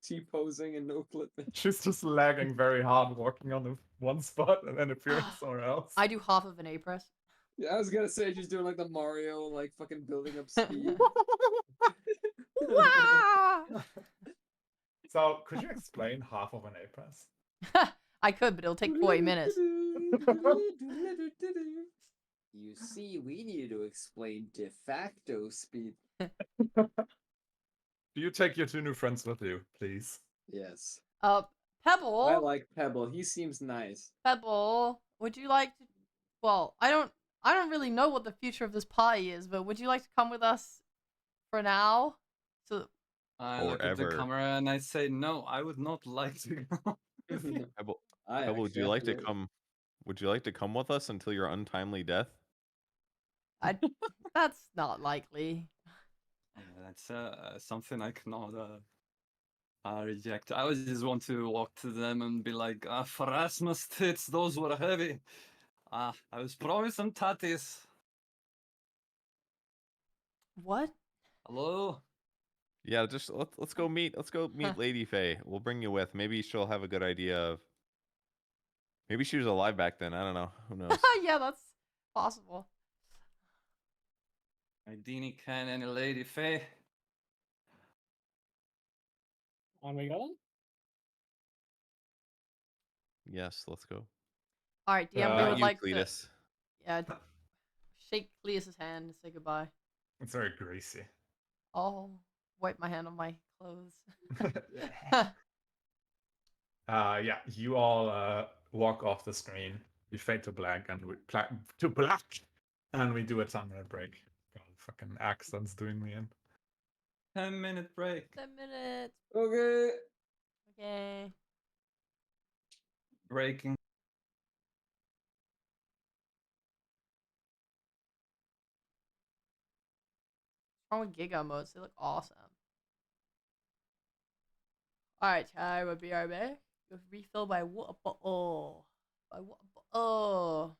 T-posing and no clipping. She's just lagging very hard, walking on the one spot and then appearing somewhere else. I do half of an A press. Yeah, I was gonna say she's doing like the Mario, like fucking building up speed. Wow. So, could you explain half of an A press? I could, but it'll take 40 minutes. You see, we needed to explain de facto speed. Do you take your 2 new friends with you, please? Yes. Pebble. I like Pebble. He seems nice. Pebble, would you like to? Well, I don't really know what the future of this party is, but would you like to come with us for now? So I look at the Forever. camera and I say, no, I would not like to go with you. Pebble, I Pebble, would actually you have like to wait. come? Would you like to come with us until your untimely death? that's not likely. Yeah, that's something I cannot reject. I always just want to walk to them and be like, Pharasma's tits, those were heavy. I was promised some tatties. What? Hello? Yeah, just let's go meet Lady Faye. We'll bring you with. Maybe she'll have a good idea of. Maybe she was alive back then. I don't know. Who knows? Yeah, that's possible. I Dini can any Lady Faye. On we go. Yes, let's go. All right, DM. We Not would You, like Cletus. to yeah shake Cleus's hand and say goodbye. It's very greasy. I'll wipe my hand on my clothes. Yeah, you all walk off the screen. We fade to black, and we do a 10-minute break. God, fucking accents doing me in. 10-minute break. 10 minutes. Okay. Okay. Breaking. What's wrong with Giga modes? They look awesome. Alright, I will be right back. With refill by water bottle. By water bottle.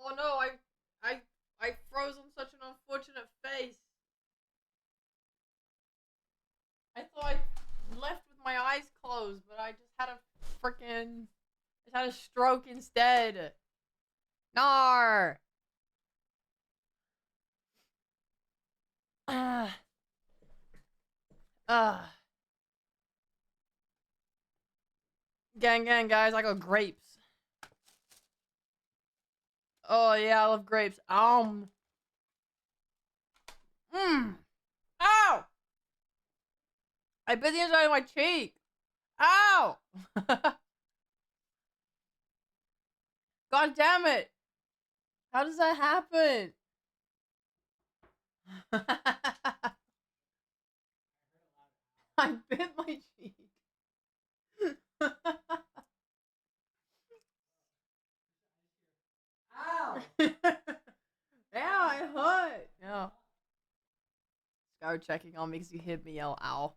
Oh no, I froze on such an unfortunate face. I thought I left with my eyes closed, but I just had a freaking. I just had a stroke instead. Nar. Ah. Gang, gang, guys, I got grapes. Oh yeah, I love grapes. Mmm. Ow! I bit the inside of my cheek. Ow! God damn it! How does that happen? I bit my cheek. Ow! Yeah, it hurt. Yeah. Scar checking on makes you hit me yell ow.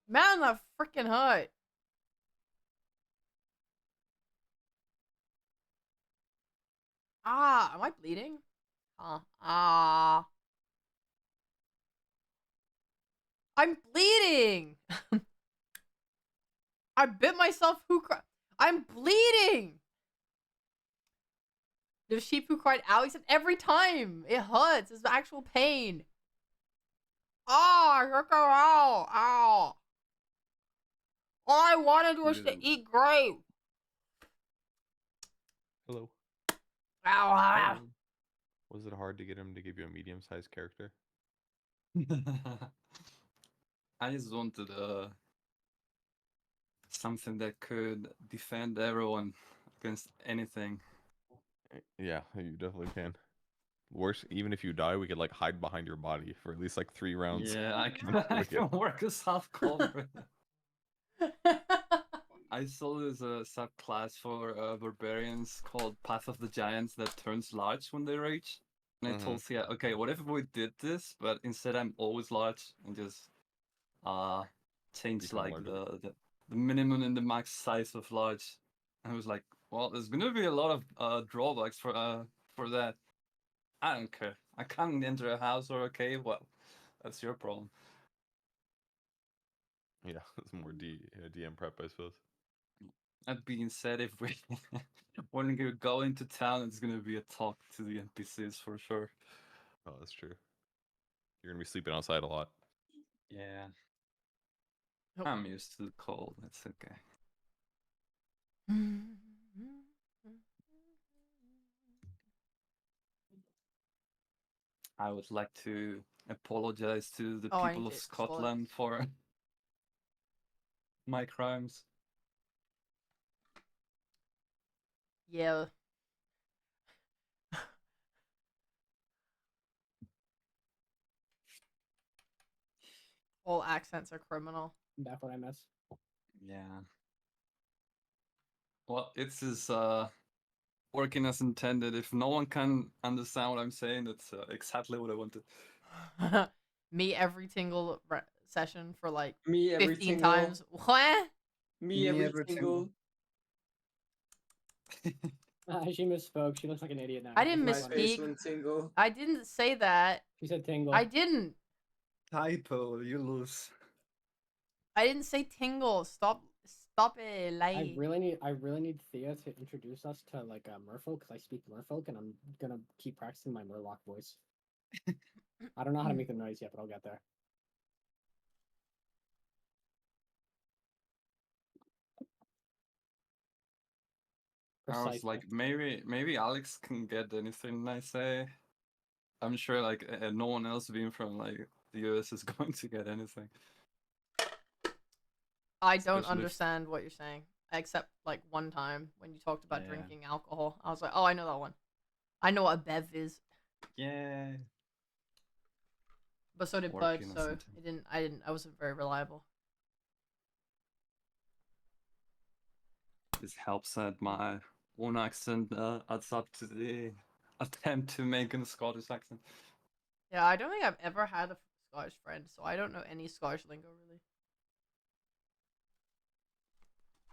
Man, that freaking hurt. Ah, am I bleeding? Ah. I'm bleeding. I bit myself who cried. I'm bleeding. The sheep who cried ow, he said every time. It hurts. It's actual pain. Ah, ow, ow. All I wanted was to eat grape. Hello. Ow, ow. Hello. Was it hard to get him to give you a medium-sized character? I just wanted something that could defend everyone against anything. Yeah, you definitely can. Worse, even if you die, we could like hide behind your body for at least like 3 rounds. Yeah, I can, Until I we get- can work as half cover. I saw there's a subclass for barbarians called Path of the Giants that turns large when they rage. And I told Thea, okay, what if we did this, but instead I'm always large and just change Become like larger. the minimum and the max size of large. I was like, well, there's gonna be a lot of drawbacks for that. I don't care. I can't enter a house or a cave. Well, that's your problem. Yeah, it's more DM prep, I suppose. That being said, if we when we go into town, it's gonna be a talk to the NPCs for sure. Oh, that's true. You're gonna be sleeping outside a lot. Yeah, Nope. I'm used to the cold. It's okay. I would like to apologize to the Oh, I people need of to swallow this. Scotland for my crimes. Yeah. All accents are criminal. That's what I miss. Yeah. Well, it's is working as intended. If no one can understand what I'm saying, that's exactly what I wanted. Me every single session for like Me every 15 tingle. times. What? Me Me every every tingle. She misspoke. She looks like an idiot now. I didn't My It's funny. face misspeak. when tingle. I didn't say that. She said tingle. I didn't. Typo, you lose. I didn't say tingle. Stop it, I lie. really need Thea to introduce us to like Merfolk because I speak Merfolk and I'm gonna keep practicing my Murloc voice. I don't know how to make the noise yet, but I'll get there. I was Precisely. like, maybe Alex can get anything I say. I'm sure like no one else being from like the US is going to get anything. I don't Especially if- understand what you're saying. Except like one time when you talked about Yeah. drinking alcohol. I was like, oh, I know that one. I know what a bev is. Yeah. But so did Bud, Working or so something. I wasn't very reliable. This helps that my own accent adds up to the attempt to make a Scottish accent. Yeah, I don't think I've ever had a Scottish friend, so I don't know any Scottish lingo really.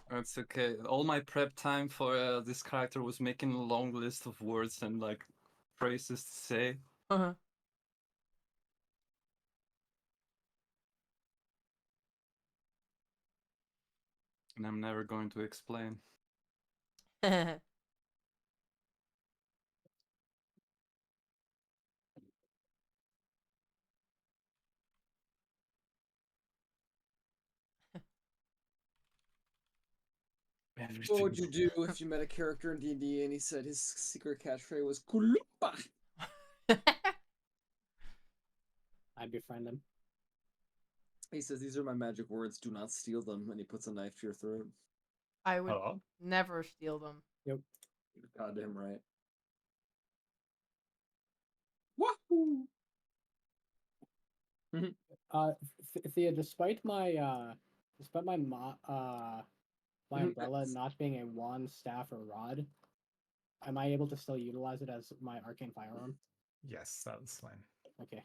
It's okay. All my prep time for this character was making a long list of words and like phrases to say. Uh-huh. And I'm never going to explain. What would you do if you met a character in D&D and he said his secret catchphrase was Kulupa? I'd befriend him. He says, "These are my magic words. Do not steal them." And he puts a knife to your throat. I would Hello? never steal them. Goddamn right. Wahoo! Thea, despite my my umbrella not being a wand, staff, or rod, am I able to still utilize it as my arcane firearm? Yes, that's fine. Okay.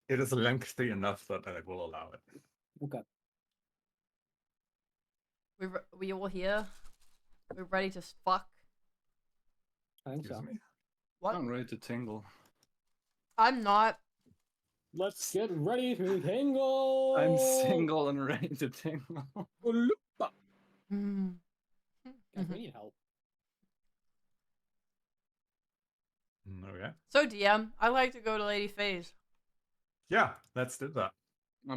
It is lengthy enough that I will allow it. Okay. We all here. We're ready to fuck. I think Excuse so. me? What? I'm ready to tingle. I'm not. Let's get ready to tingle. I'm single and ready to tingle. Kulupa! Mm. Guys, we need help. Okay. So DM, I like to go to Lady Faye's. Yeah, let's do that.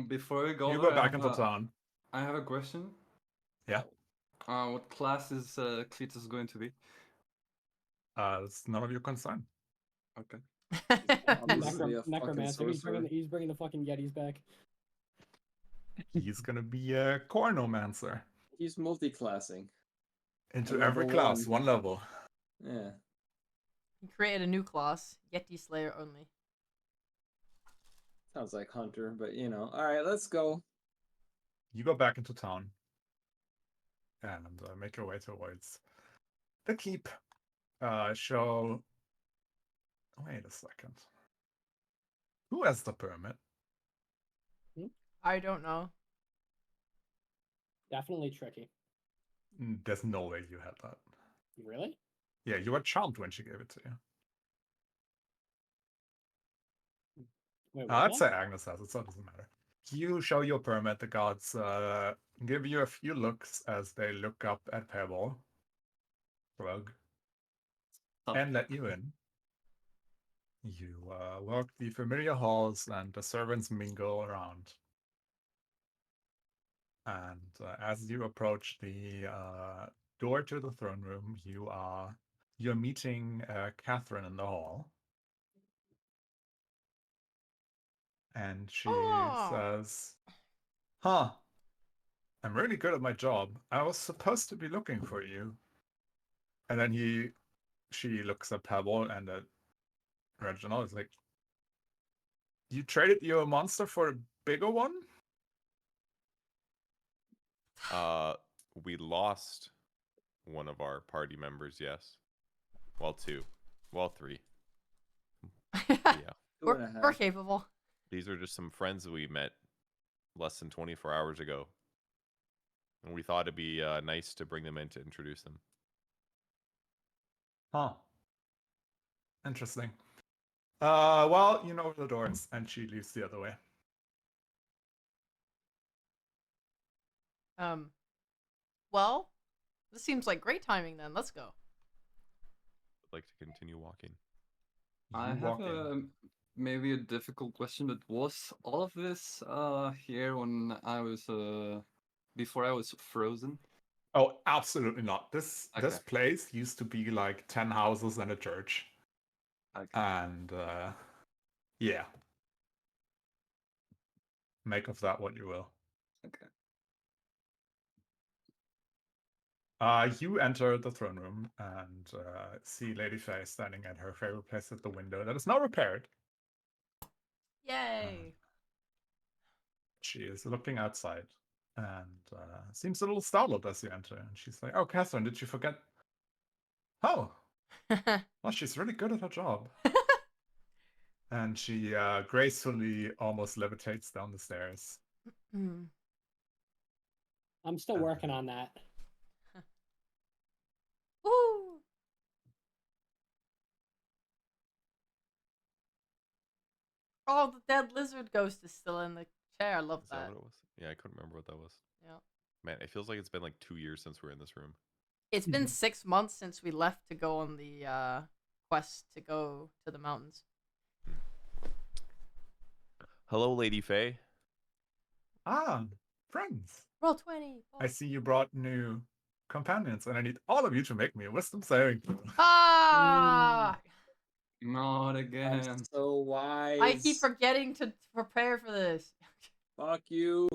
Before we go You there, go back into town. I have a question. Yeah. What class is Cletus going to be? It's none of your concern. Okay. Obviously a fucking Necromancer. sorcerer. He's bringing the fucking Yetis back. He's gonna be a cornomancer. He's multi-classing. Into At every level class, 1. one level. Yeah. He created a new class, Yeti Slayer only. Sounds like Hunter, but you know. Alright, let's go. You go back into town and make your way towards the keep. Show. Wait a second. Who has the permit? I don't know. Definitely tricky. There's no way you had that. Really? Yeah, you were charmed when she gave it to you. Wait, I'd what? say Agnes has it, so it doesn't matter. You show your permit, the gods give you a few looks as they look up at Pebble, Rug, and let you in. You walk the familiar halls and the servants mingle around. And as you approach the door to the throne room, you're meeting Catherine in the hall. And she says, "Huh, I'm really good at my job. I was supposed to be looking for you." And then she looks at Pebble and at Reginald. Is like, "You traded your monster for a bigger one?" We lost one of our party members, yes. Well, 2. Well, 3. Yeah. We're capable. These are just some friends we met less than 24 hours ago. And we thought it'd be nice to bring them in to introduce them. Huh. Interesting. Well, you know the doors, and she leaves the other way. Well, this seems like great timing then. Let's go. I'd like to continue walking. I have maybe a difficult question, but was all of this here when I was before I was frozen? Oh, absolutely not. This Okay. place used to be like 10 houses and a church. Okay. And yeah. Make of that what you will. Okay. You enter the throne room and see Lady Faye standing at her favorite place at the window that is now repaired. Yay. She is looking outside and seems a little startled as you enter. And she's like, "Oh, Catherine, did you forget?" "Oh, well, she's really good at her job." And she gracefully almost levitates down the stairs. I'm still working on that. Woo! Oh, the dead lizard ghost is still in the chair. I love Is that that. what it was? Yeah, I couldn't remember what that was. Yeah. Man, it feels like it's been like 2 years since we're in this room. It's been 6 months since we left to go on the quest to go to the mountains. Hello, Lady Faye. Ah, friends. Roll 20. I see you brought new companions, and I need all of you to make me a wisdom saving throw. Ah! Not I'm again. so wise. I keep forgetting to prepare for this. Fuck you.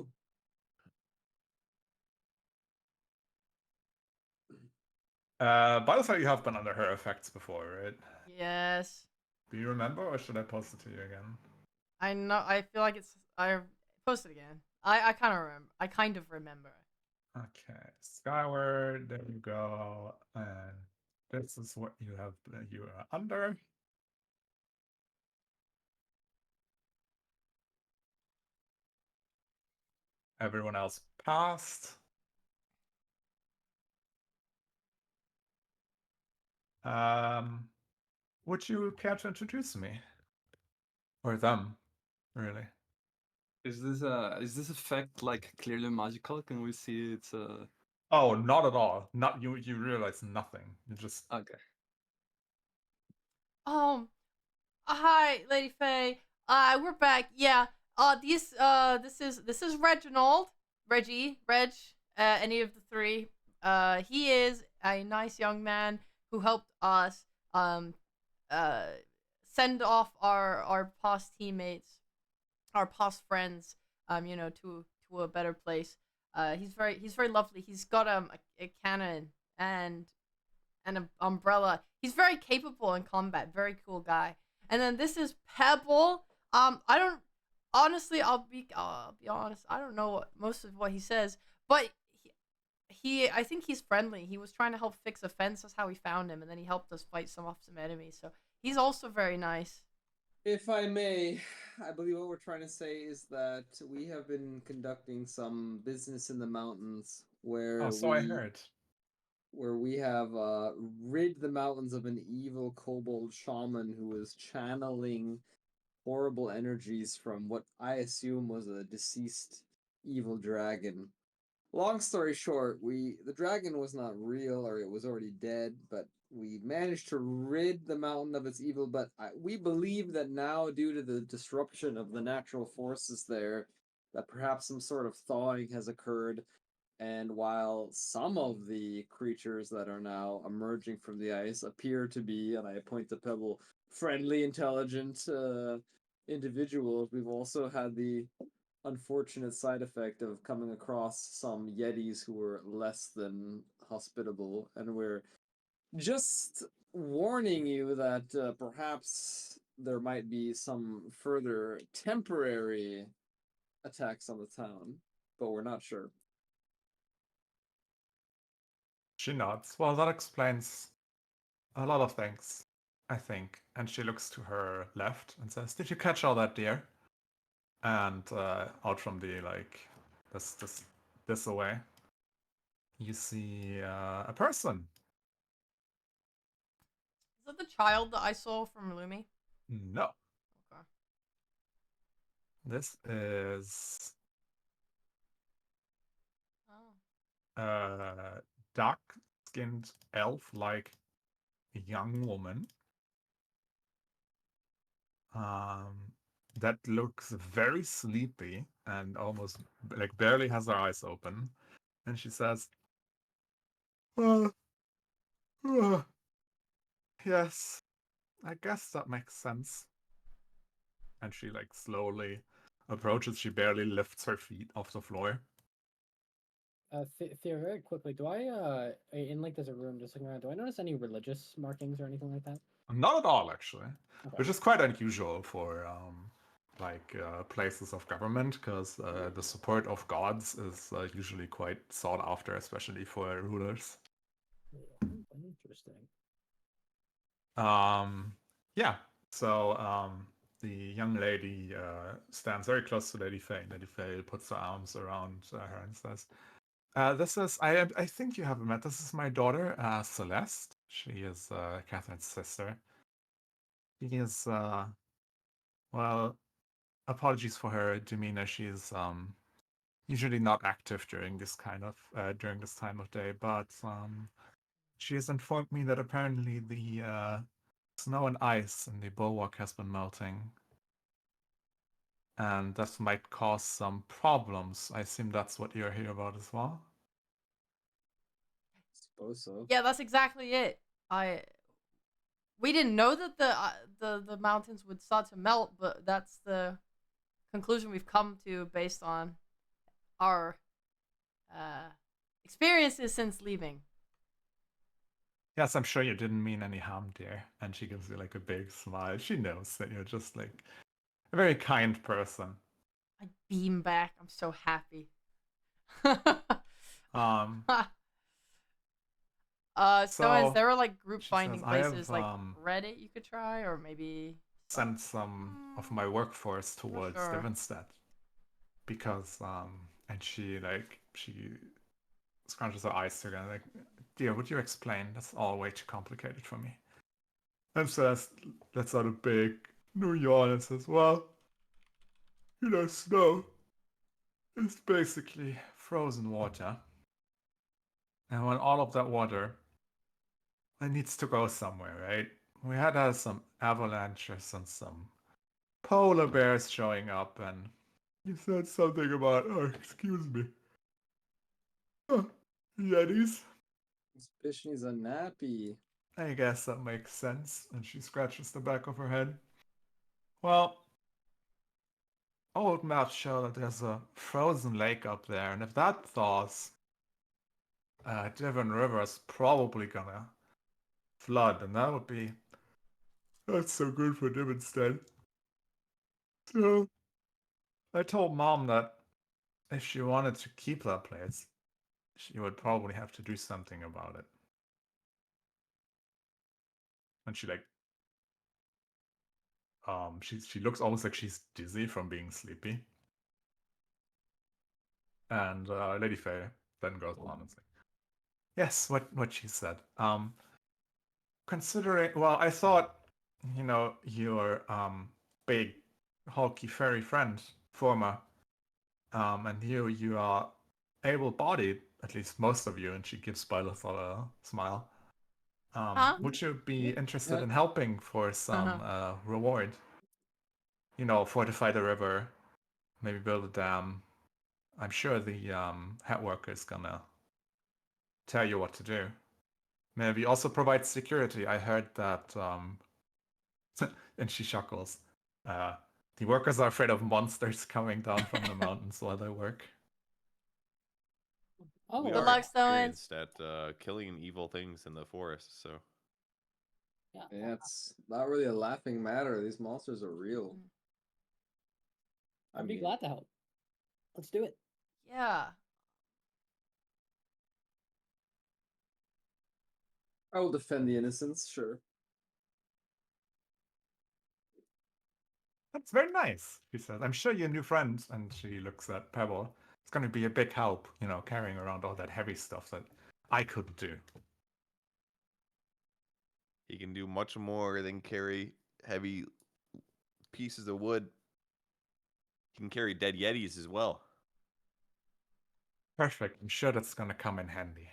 By the way, you have been under her effects before, right? Yes. Do you remember, or should I post it to you again? I know. I feel like it's. I post it again. I kind of remember. I kind of remember. Okay, Skyward, there you go. And this is what you have, you are under. Everyone else passed. Would you care to introduce me? Or them, really? Is this effect like clearly magical? Can we see it's Oh, not at all. Not you. You realize nothing. You just okay. Hi, Lady Faye. We're back. Yeah. This is Reginald, Reggie, Reg. Any of the three. He is a nice young man who helped us uh send off our past teammates, our past friends, to a better place. He's very lovely. He's got a cannon and an umbrella. He's very capable in combat. Very cool guy. And then this is Pebble. I don't honestly. I'll be honest. I don't know most of what he says, but I think he's friendly. He was trying to help fix a fence. That's how we found him, and then he helped us fight some enemies. So he's also very nice. If I may, I believe what we're trying to say is that we have been conducting some business in the mountains oh, so I heard. where we have rid the mountains of an evil kobold shaman who was channeling horrible energies from what I assume was a deceased evil dragon. Long story short, the dragon was not real, or it was already dead, but we managed to rid the mountain of its evil. But we believe that now, due to the disruption of the natural forces there, that perhaps some sort of thawing has occurred. And while some of the creatures that are now emerging from the ice appear to be, and I point to Pebble, friendly, intelligent individuals, we've also had the unfortunate side effect of coming across some Yetis who were less than hospitable, and we're just warning you that perhaps there might be some further temporary attacks on the town, but we're not sure. She nods. Well, that explains a lot of things, I think. And she looks to her left and says, "Did you catch all that deer?" And out from the this away, you see a person. Is that the child that I saw from Lumi? No, Okay. this is Oh. a dark-skinned elf-like young woman. That looks very sleepy and almost like barely has her eyes open. And she says, "Uh, yes, I guess that makes sense." And she like slowly approaches. She barely lifts her feet off the floor. Theo, very quickly, do I in like there's a room just looking around? Do I notice any religious markings or anything like that? Not at all, actually, Okay. which is quite unusual for places of government, because the support of gods is usually quite sought after, especially for rulers. Interesting. Yeah. So the young lady stands very close to Lady Faye. Lady Faye puts her arms around her and says, This is I think you haven't met. This is my daughter, Celeste. She is Catherine's sister. She is well, apologies for her demeanor. She's usually not active during this during this time of day, but she has informed me that apparently the snow and ice in the bulwark has been melting, and that might cause some problems. I assume that's what you're here about as well. Suppose so. Yeah, that's exactly it. We didn't know that the mountains would start to melt, but that's the conclusion we've come to based on our experiences since leaving. Yes, I'm sure you didn't mean any harm, dear. And she gives you like a big smile. She knows that you're just like a very kind person. I beam back. I'm so happy. Um, So is so there like group she says, finding I have places like Reddit you could try, or maybe sent some of my workforce towards sure. Devonstead because and she scrunches her eyes together like, dear, would you explain? That's all way too complicated for me. And says, lets out a big new yawn and says, well, snow is basically frozen water. And when all of that water, it needs to go somewhere, right? We had some avalanches and some polar bears showing up, and you said something about, oh, excuse me, Yetis. Suspicion he's a nappy. I guess that makes sense. And she scratches the back of her head. Well, old maps show that there's a frozen lake up there, and if that thaws, Devon River's probably gonna flood, and that would be not so good for Devonstead. So I told Mom that if she wanted to keep that place, she would probably have to do something about it. And she looks almost like she's dizzy from being sleepy. And Lady Faye then goes on and says, yes, what she said. Considering, well, I thought, your big hulky furry friend, former, and you are able-bodied, at least most of you, and she gives Bylethal a smile. Huh? Would you be interested Yeah. in helping for some reward? Fortify the river, maybe build a dam. I'm sure the head worker is gonna tell you what to do. Maybe also provide security. I heard that, and she chuckles. The workers are afraid of monsters coming down from the mountains while they work. Oh, We Good are luck, Stones. experienced at killing evil things in the forest, so Yeah, it's not really a laughing matter. These monsters are real. I'd be glad to help. Let's do it. Yeah. I will defend the innocents, sure. That's very nice, she says. I'm sure your new friend, and she looks at Pebble, it's going to be a big help, carrying around all that heavy stuff that I couldn't do. he can do much more than carry heavy pieces of wood. He can carry dead yetis as well. Perfect. I'm sure that's going to come in handy.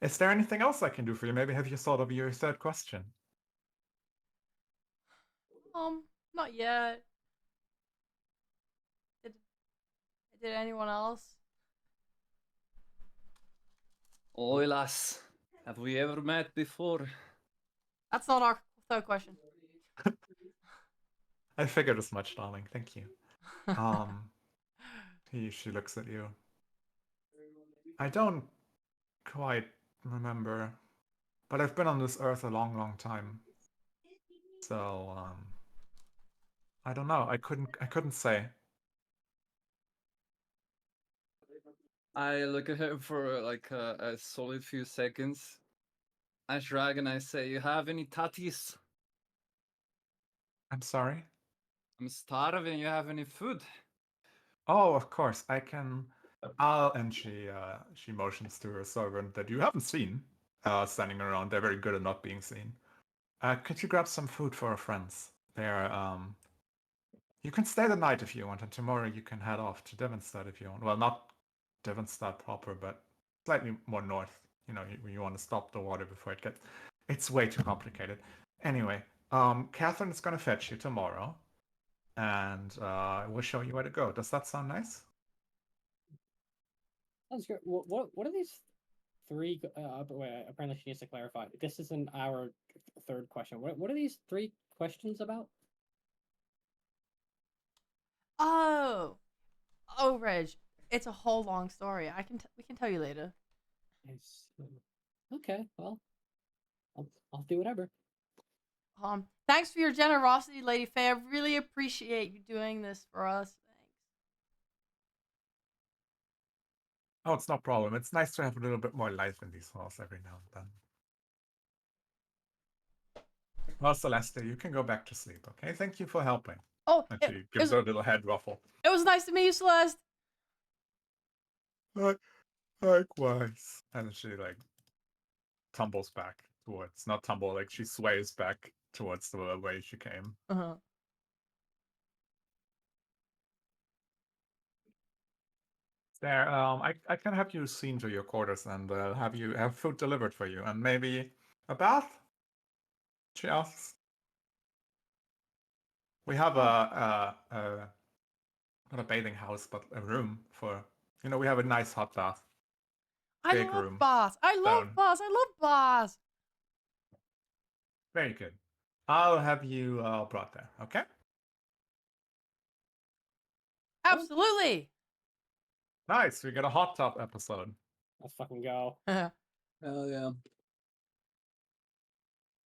Is there anything else I can do for you? Maybe have you thought of your third question? Not yet. Did anyone else? Oh, lass, have we ever met before? That's not our third question. I figured as much, darling. Thank you. She looks at you. I don't quite remember, but I've been on this earth a long, long time. So, I don't know. I couldn't say. I look at her for like a solid few seconds. I shrug and I say, you have any tatties? I'm sorry. I'm starving. You have any food? Oh, of course. I can And she motions to her servant that you haven't seen, standing around. They're very good at not being seen. Could you grab some food for our friends? They're You can stay the night if you want, and tomorrow you can head off to Devonstadt if you want. Well, not Devonstadt proper, but slightly more north. You know, you want to stop the water before it gets. It's way too complicated. Anyway, Catherine is going to fetch you tomorrow, and we'll show you where to go. Does that sound nice? Sounds good. What are these three? But wait, apparently she needs to clarify. This isn't our third question. What are these three questions about? Oh, Reg, it's a whole long story. We can tell you later. Okay, well, I'll do whatever. Thanks for your generosity, Lady Faye. I really appreciate you doing this for us. Thanks. Oh, it's no problem. It's nice to have a little bit more life in these halls every now and then. Well, Celeste, you can go back to sleep, okay? Thank you for helping. Oh, And she gives her a little head ruffle. it was nice to meet you, Celeste. Likewise. And she tumbles back towards, not tumble, she sways back towards the way she came. Uh-huh. There, I can have you seen to your quarters and have food delivered for you, and maybe a bath? She asks. We have not a bathing house, but a room for, we have a nice hot bath. I Big love room. baths. I love baths. Very good. I'll have you brought there, okay? Absolutely. Nice. We get a hot tub episode. Let's fucking go. Hell yeah.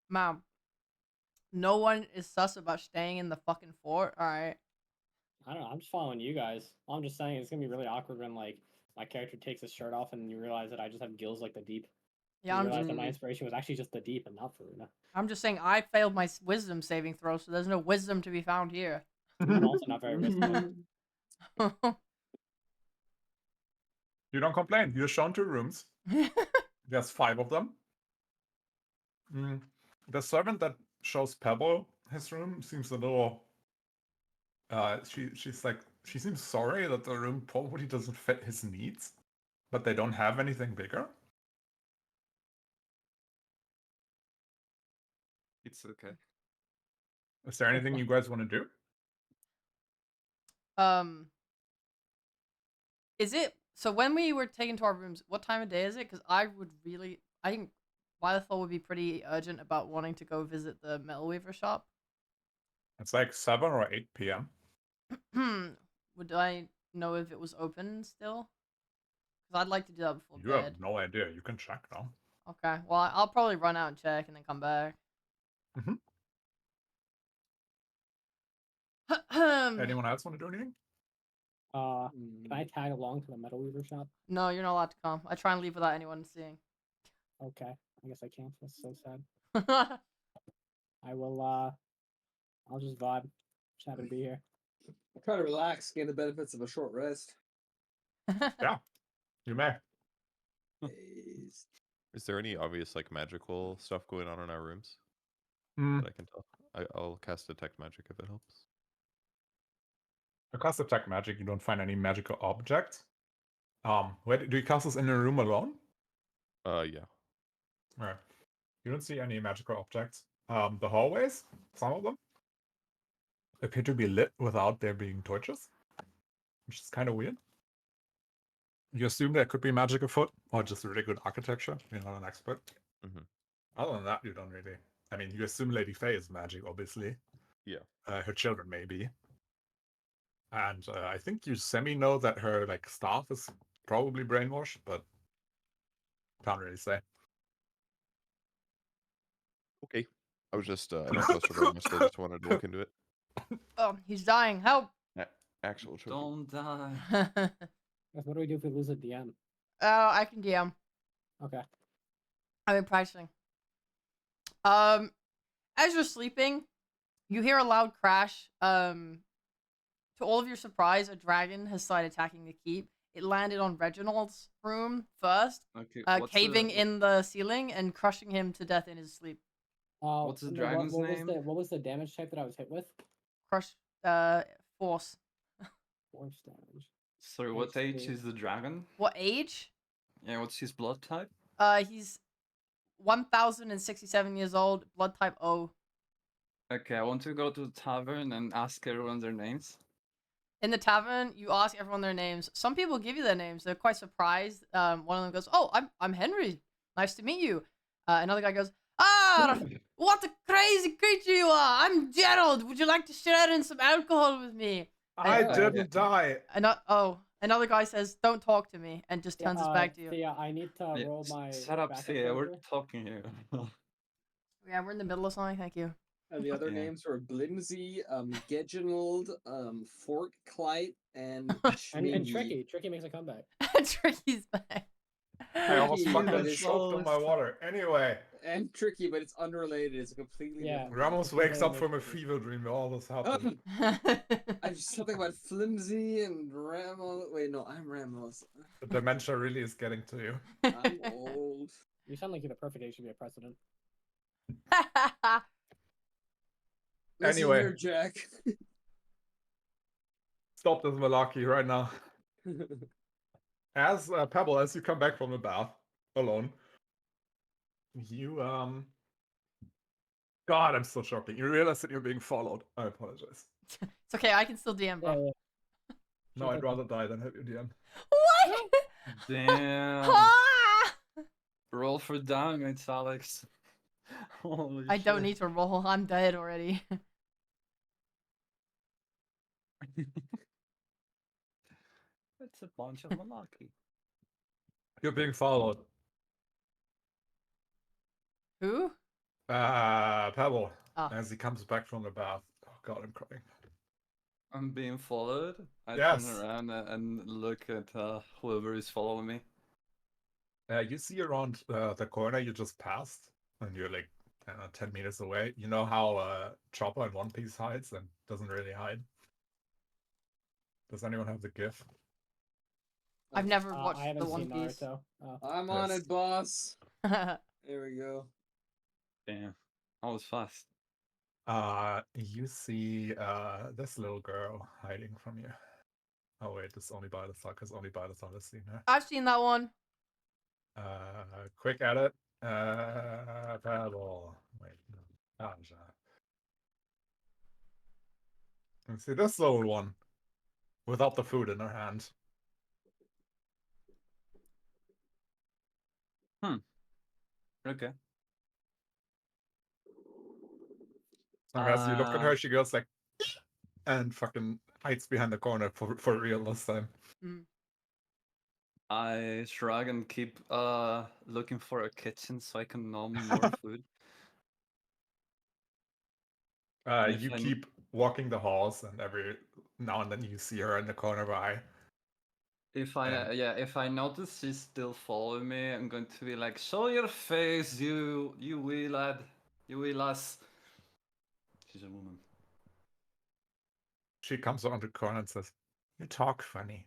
Mom, no one is sus about staying in the fucking fort. All right. I don't know. I'm just following you guys. I'm just saying it's gonna be really awkward when my character takes his shirt off and you realize that I just have gills like the deep. Yeah, you realize that my inspiration was actually just the deep and not Faruna. I'm just saying I failed my wisdom saving throw, so there's no wisdom to be found here. I'm also not very wisdom. You don't complain. You're shown 2 rooms. There's 5 of them. The servant that shows Pebble his room seems a little. She seems sorry that the room probably doesn't fit his needs, but they don't have anything bigger. It's okay. Is there anything you guys want to do? Is it so? When we were taken to our rooms, what time of day is it? Because I think Wylethor would be pretty urgent about wanting to go visit the metal weaver shop. It's 7 or 8 p.m. Would I know if it was open still? Because I'd like to do that before You bed. have no idea. You can check though. Okay. Well, I'll probably run out and check and then come back. Anyone else want to do anything? Can I tag along to the metal weaver shop? No, you're not allowed to come. I try and leave without anyone seeing. Okay, I guess I can't. That's so sad. I will. I'll just vibe. Just happy to be here. I'll try to relax, gain the benefits of a short rest. Yeah, you may. Is there any obvious magical stuff going on in our rooms Mm. that I can tell? I'll cast detect magic if it helps. You cast detect magic. You don't find any magical objects. Where do you cast this in a room alone? Yeah. Right. You don't see any magical objects. The hallways, some of them, appear to be lit without there being torches, which is kind of weird. You assume there could be magic afoot, or just really good architecture. You're not an expert. Other than that, you don't really. I mean, you assume Lady Faye is magic, obviously. Yeah. Her children, maybe. And I think you semi-know that her staff is probably brainwashed, but can't really say. Okay. I was just, I don't trust her very much, so I just wanted to look into it. Oh, he's dying. Help! Actual choke. Don't die. What do we do if we lose a DM? Oh, I can DM. Okay. I've been practicing. As you're sleeping, you hear a loud crash. To all of your surprise, a dragon has started attacking the keep. it landed on Reginald's room first, Okay, caving in the ceiling and crushing him to death in his sleep. What's the dragon's name? What was the damage type that I was hit with? Crush, force. Force damage. Sorry, what age HP. is the dragon? What age? Yeah, what's his blood type? He's 1,067 years old, blood type O. Okay, I want to go to the tavern and ask everyone their names. In the tavern, you ask everyone their names. Some people give you their names. They're quite surprised. One of them goes, "Oh, I'm Henry. Nice to meet you." Another guy goes, "Ah, what a crazy creature you are! I'm Gerald. Would you like to share in some alcohol with me?" I Oh, didn't die. Another guy says, "Don't talk to me," and just turns his back to you. Thea, I need to Yeah, roll my. shut up, backup Thea. We're character. talking here. Yeah, we're in the middle of something. Thank you. And the other Yeah. names were Blimsy, Gedgenald, Forkclite, and And Schmingy. Tricky. Tricky makes a comeback. Tricky's back. I almost Tricky, fucking but it's choked on my water. Anyway, and Tricky, but it's unrelated. It's a completely Yeah. different. Ramos it's wakes up related from a to- fever dream where all this happened. I just something about Flimsy and Ramos. Wait, no, I'm Ramos. The dementia really is getting to you. I'm old. You sound like you're the perfect age to be a president. Listen Anyway. here, Jack. Stop this malarkey right now. As Pebble, as you come back from the bath alone, you God, I'm so shocking. You realize that you're being followed. I apologize. It's okay. I can still DM, Yeah, bro. yeah. No, I'd rather die than have you DM. What? Damn. Ah! Roll for damage, Alex. Holy I don't shit. need to roll. I'm dead already. It's a bunch of malarkey. You're being followed. Who? Pebble, Ah. as he comes back from the bath. Oh God, I'm crying. I'm being followed. I Yes. turn around and look at whoever is following me. You see around the corner you just passed, and you're like, I don't know, 10 meters away. You know how Chopper in One Piece hides and doesn't really hide? Does anyone have the GIF? I've never watched I haven't the One seen Piece. Naruto. Oh. I'm on Yes. it, boss. There we go. Damn. I was fast. You see this little girl hiding from you. Oh wait, this only by the suckers, only by the sun has seen her. I've seen that one. Quick edit. Pebble. Wait, no. Aja. And see this little one without the food in her hand. Okay. And as you look at her, she goes like, and fucking hides behind the corner for real this time. Mm. I shrug and keep looking for a kitchen so I can nom more food. And if You I- keep walking the halls, and every now and then you see her in the corner by. If I if I notice she's still following me, I'm going to be like, "Show your face, you wee lad, you wee lass." She's a woman. She comes around the corner and says, "You talk funny."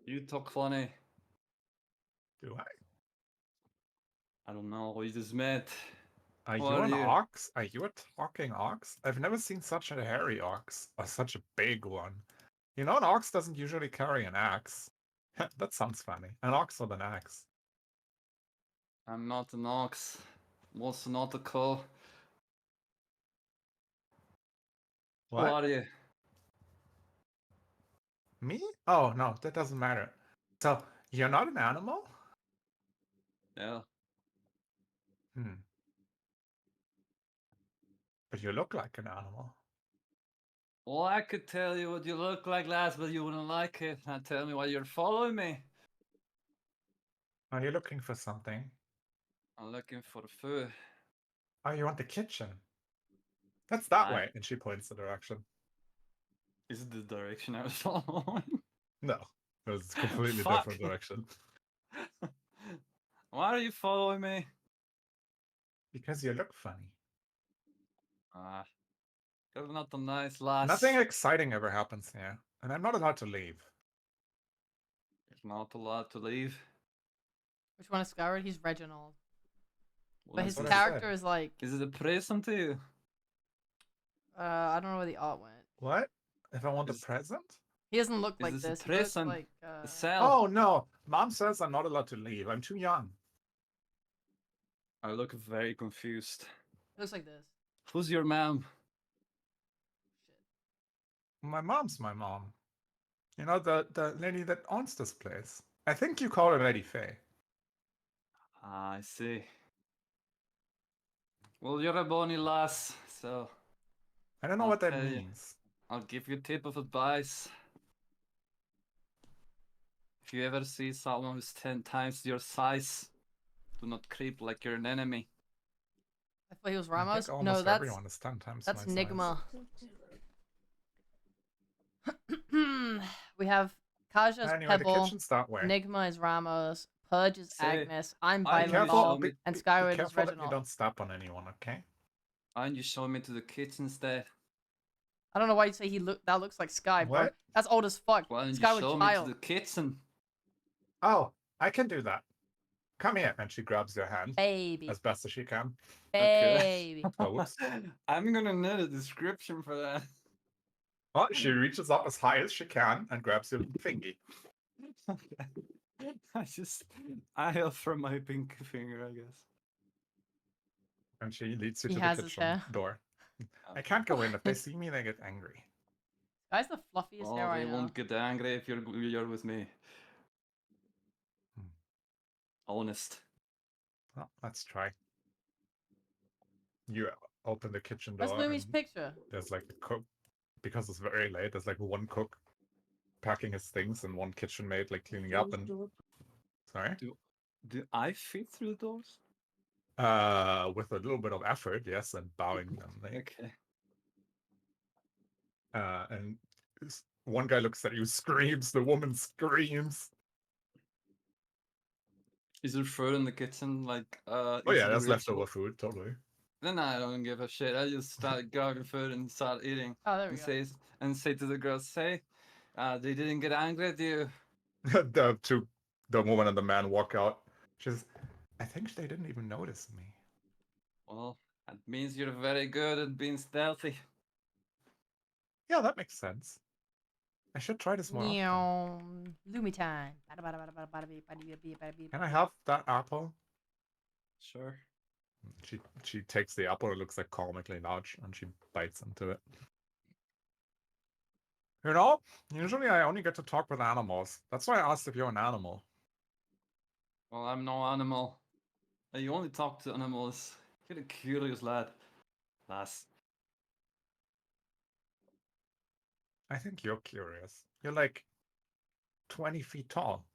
You talk funny. Do I? I don't know. We just met. Are Who you are an you? ox? Are you a talking ox? I've never seen such a hairy ox, or such a big one. You know, an ox doesn't usually carry an axe. That sounds funny. An ox with an axe. I'm not an ox. Most nautical. Who What? are you? Me? Oh, no, that doesn't matter. So, you're not an animal? Yeah. Hmm. But you look like an animal. Well, I could tell you what you look like, lads, but you wouldn't like it. Now tell me why you're following me. Are you looking for something? I'm looking for food. Oh, you want the kitchen? That's that I- way. And she points the direction. Is it the direction I was following? No, it was a completely Fuck. different direction. Why are you following me? Because you look funny. Ah, you're not a nice lass. Nothing exciting ever happens here, and I'm not allowed to leave. not allowed to leave. Which one is Skyward? He's Reginald. Well, But his what I character said. is like, Is it a present to you? I don't know where the art went. What? If I want a Is- present? He doesn't look Is like this a this. He looks present? like, A cell? Oh no, Mom says I'm not allowed to leave. I'm too young. I look very confused. he looks like this. Who's your mom? Shit. My mom's my mom. You know, the lady that owns this place. I think you call her Lady Faye. Ah, I see. Well, you're a bonny lass, so I don't know I'll what that tell you. means. I'll give you a tip of advice. If you ever see someone who's 10 times your size, do not creep like you're an enemy. I thought he was I Ramos. think No, almost everyone is 10 times that's my size. Nigma. We have Kaja's Anyway, the Pebble. kitchen's that way. Nigma is Ramos. Pudge is Say, Agnes. I'm why Be you Violet careful, show Ball. me- be, And be Skyward is careful that you Reginald. don't step on anyone, okay? Why don't you show me to the kitchen instead? I don't know why you say that looks like Sky, bro. What? That's old as fuck. Why don't you Skyward show child. me to the kitchen? Oh, I can do that. Come here. And she grabs your hand Baby. as best as she can. Baby. Oh, whoops. I'm gonna need a description for that. Oh, she reaches up as high as she can and grabs your thingy. I offer my pinky finger, I guess. And she leads you He to has the his kitchen hair. door. I can't go in. If they see me, they get angry. Guy's the fluffiest Oh, hair I they know. won't get angry if you're with me. Hmm. Honest. Well, let's try. You open the kitchen Where's door. Lumi's and picture? there's like a cook. Because it's very late, there's like one cook packing his things and one kitchen maid like cleaning up and. Sorry? Do I fit through the doors? With a little bit of effort, yes, and bowing them. Like, Okay. and one guy looks at you, screams. The woman screams. Is there food in the kitchen? Like, Oh is yeah, it that's ritual? leftover food, totally. Then I don't give a shit. I just start grabbing food and start eating. Oh, there we and go. say to the girls, say, they didn't get angry at you. The woman and the man walk out. She says, I think they didn't even notice me. Well, that means you're very good at being stealthy. Yeah, that makes sense. I should try this more often. Meow. Lumi time. Can I have that apple? Sure. She takes the apple. It looks like comically large, and she bites into it. You know, usually I only get to talk with animals. That's why I asked if you're an animal. Well, I'm no animal. You only talk to animals. You're a curious lad. Lass. I think you're curious. You're like 20 feet tall.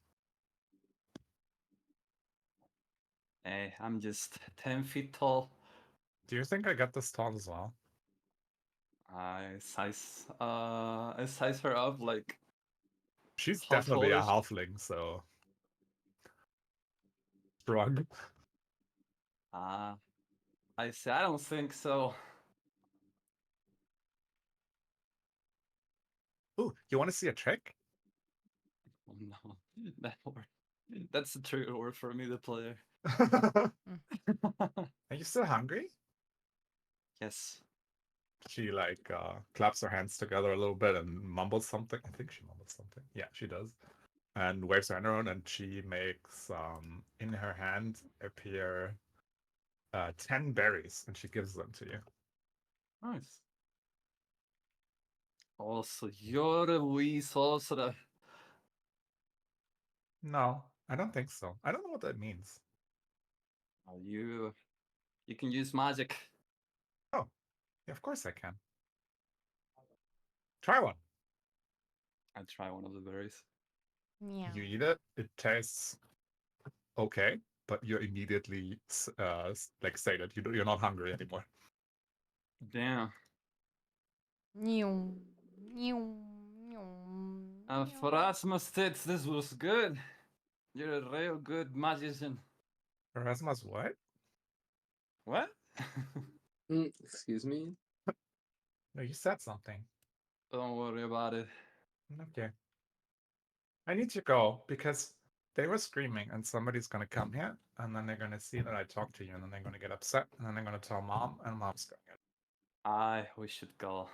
Hey, I'm just 10 feet tall. Do you think I get this tall as well? I size her up like She's how definitely a tall is halfling, so. Shrug. I say I don't think so. Ooh, you want to see a trick? Oh no, that's the trigger word for me, the player. Are you still hungry? Yes. She like claps her hands together a little bit and mumbles something. I think she mumbles something. Yeah, she does. And waves her hand around, and she makes in her hand appear 10 berries, and she gives them to you. Nice. Also, you're a wee sorcerer. No, I don't think so. I don't know what that means. You can use magic. Oh, yeah, of course I can. Try one. I try one of the berries. Meow. You eat it. It tastes okay, but you're immediately like sated. You're not hungry anymore. Damn. Meow. Meow. Meow. For Asmus tits, this was good. You're a real good magician. Erasmus, what? What? Excuse me? No, you said something. Don't worry about it. Okay. I need to go because they were screaming and somebody's gonna come here and then they're gonna see that I talk to you and then they're gonna get upset and then they're gonna tell mom and mom's gonna get We should go.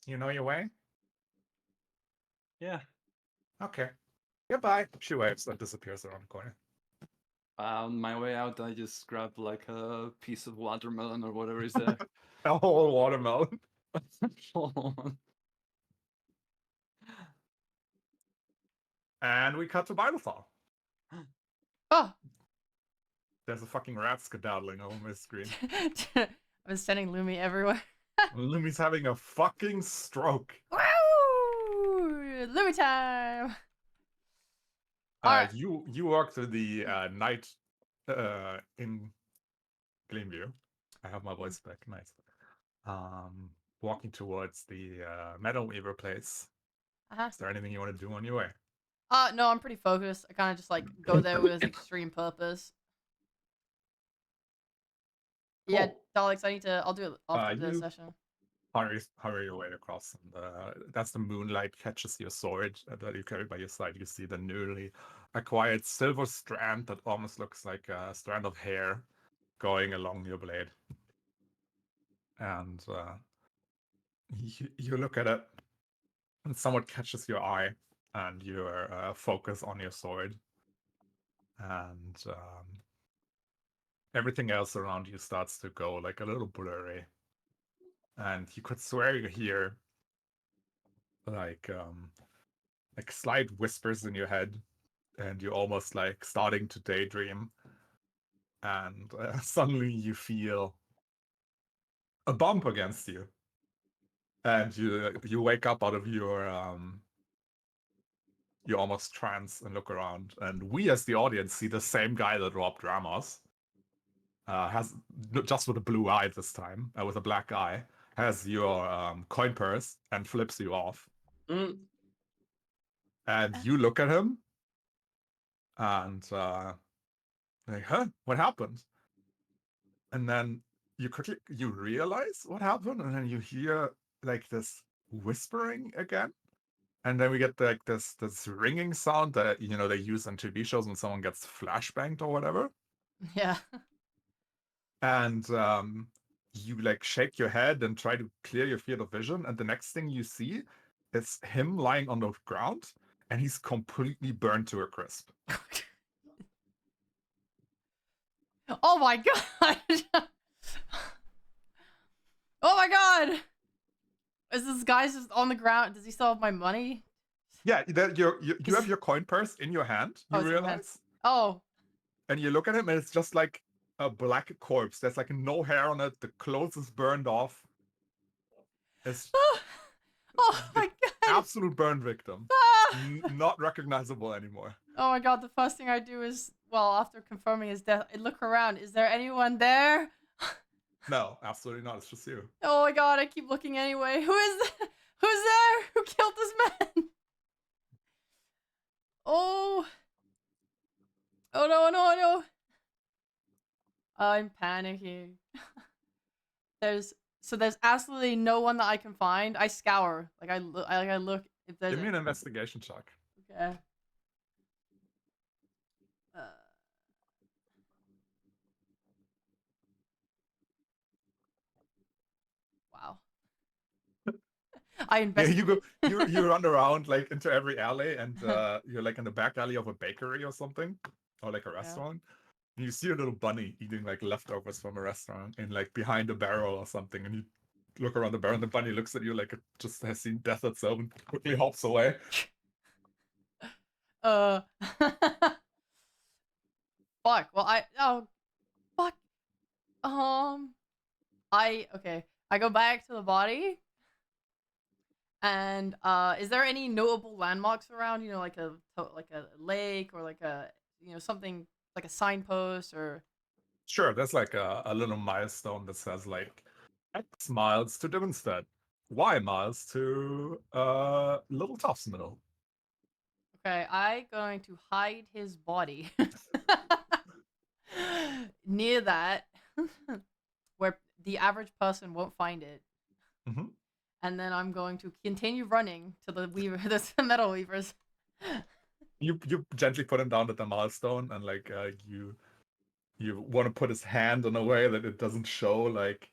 You know your way? Yeah. Okay. Goodbye. She waves and disappears around the corner. On my way out, I just grab like a piece of watermelon or whatever is there. A whole watermelon. And we cut to Bidefall. Oh, There's a fucking rat skedaddling over my screen. I was sending Lumi everywhere. Lumi's having a fucking stroke. Woo! Lumi time. Alright. You walk through the night in Gleamview. I have my voice back. Nice. Walking towards the Meadow Weaver place. Uh-huh. Is there anything you want to do on your way? No, I'm pretty focused. I kind of just like go there with extreme purpose. Yeah, Cool. Daleks, I'll do it after the you- session. Hurry your way across, and that's the moonlight catches your sword that you carry by your side. You see the newly acquired silver strand that almost looks like a strand of hair going along your blade. And you look at it, and somewhat catches your eye, and your focus on your sword. And everything else around you starts to go like a little blurry. And you could swear you hear like slight whispers in your head, and you're almost like starting to daydream. And suddenly you feel a bump against you, and you wake up out of your almost trance and look around, and we as the audience see the same guy that robbed Ramos. Has just with a blue eye this time, with a black eye, has your coin purse and flips you off. Mm. And you look at him, and like, huh? What happened? And then you realize what happened, and then you hear like this whispering again, and then we get like this ringing sound that they use on TV shows when someone gets flashbanged or whatever. Yeah. And you like shake your head and try to clear your field of vision, and the next thing you see is him lying on the ground, and he's completely burned to a crisp. Oh my god! Oh my god! Is this guy just on the ground? Does he still have my money? Yeah, you have your coin purse in your hand, you Oh, it's in my hand. realize? Oh. And you look at him, and it's just like a black corpse. There's like no hair on it. The clothes is burned off. It's Oh my god! absolute burn victim. Ah! Not recognizable anymore. Oh my god, the first thing I do is, well, after confirming his death, I look around. Is there anyone there? No, absolutely not. It's just you. Oh my god, I keep looking anyway. Who is there? Who's there? Who killed this man? Oh. Oh no, no, no. I'm panicking. There's absolutely no one that I can find. I scour. Like I look if there's Give me an investigation check. Okay. Wow. I Yeah, investigate. you run around like into every alley, and you're like in the back alley of a bakery or something, or like a restaurant. And you see a little bunny eating like leftovers from a restaurant in like behind a barrel or something, and you look around the barrel, and the bunny looks at you like it just has seen death itself and quickly hops away. Fuck. Well, fuck. Okay. I go back to the body. And is there any notable landmarks around? You know, like a lake or like a something like a signpost or. Sure, there's like a little milestone that says like X miles to Dimonstead, Y miles to Little Tufts Middle. Okay, I going to hide his body near that, where the average person won't find it. Mm-hmm. and then I'm going to continue running to the weaver, the metal weavers. You gently put him down at the milestone, and like you want to put his hand in a way that it doesn't show like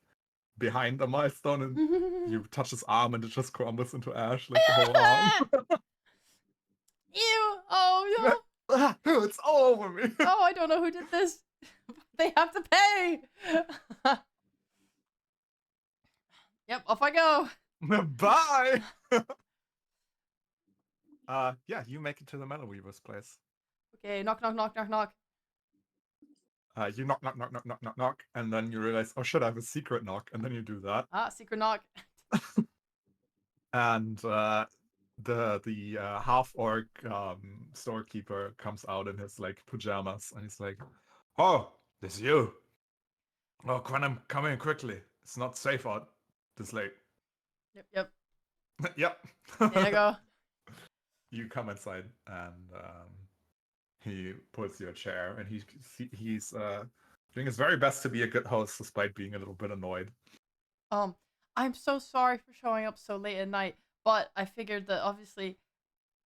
behind the milestone, and you touch his arm, and it just crumbles into ash, like the whole arm. Ew! Oh Ah, it's all over me. no! Oh, I don't know who did this. They have to pay. Yep, off I go. Bye. Yeah, you make it to the metal weaver's place. Okay, knock, knock, knock, knock, knock. You knock, knock, knock, knock, knock, knock, knock, and then you realize, oh shit, I have a secret knock, and then you do that, Ah, secret knock. and the half orc storekeeper comes out in his like pajamas, and he's like, "Oh, this you? Oh, come in quickly. It's not safe out this late." Yep, yep. Yep. There you go. You come inside, and he pulls you a chair, and he's doing his very best to be a good host, despite being a little bit annoyed. I'm so sorry for showing up so late at night, but I figured that obviously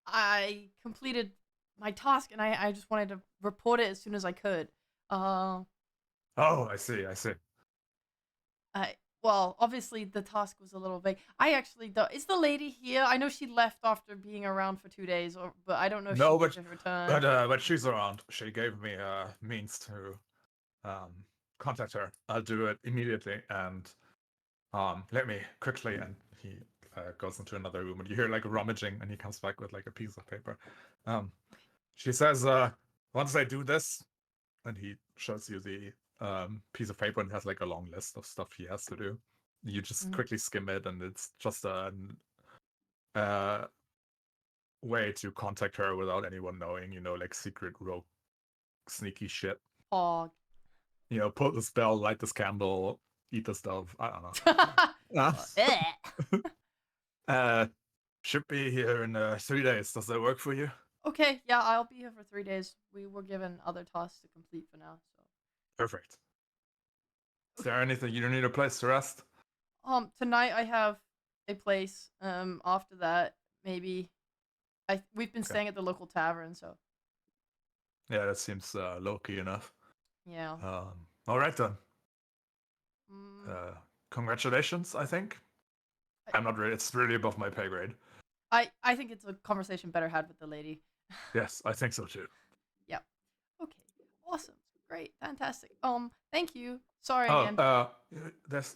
I completed my task and I just wanted to report it as soon as I could. Oh, I see. Well, obviously the task was a little vague. I actually don't. Is the lady here? I know she left after being around for 2 days, but I don't know if No, she did return. But she's around. She gave me means to contact her. I'll do it immediately, and let me quickly. And he goes into another room, and you hear like rummaging, and he comes back with like a piece of paper. She says, once I do this, and he shows you the piece of paper, and has like a long list of stuff he has to do. You just quickly skim it, and it's just a way to contact her without anyone knowing, like secret rogue sneaky shit. Fog. Put the spell, light this candle, eat the stuff. I don't know. Should be here in 3 days. Does that work for you? Okay, yeah, I'll be here for 3 days. We were given other tasks to complete for now, so. Perfect. Is there anything you need a place to rest? Tonight I have a place. After that, maybe we've been staying at the local tavern, so. Yeah, that seems low-key enough. Yeah. All right then. Mm, Congratulations, I think. I'm not really. It's really above my pay grade. I think it's a conversation better had with the lady. Yes, I think so too. Yeah. Okay. Awesome. Great. Fantastic. Thank you. Sorry Oh, again.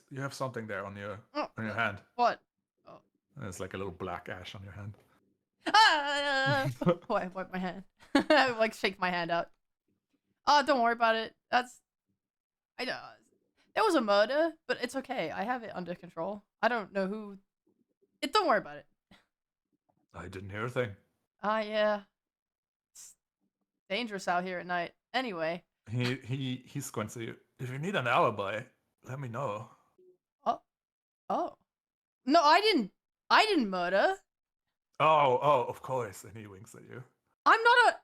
you have something there on your Oh, hand. what? Oh. There's like a little black ash on your hand. Ah! Wipe my hand. Like shake my hand out. Oh, don't worry about it. I know. There was a murder, but it's okay. I have it under control. I don't know who. Don't worry about it. I didn't hear a thing. Yeah. It's dangerous out here at night. Anyway. He squints at you. If you need an alibi, let me know. Oh. No, I didn't murder. Oh, of course. And he winks at you. I'm not a.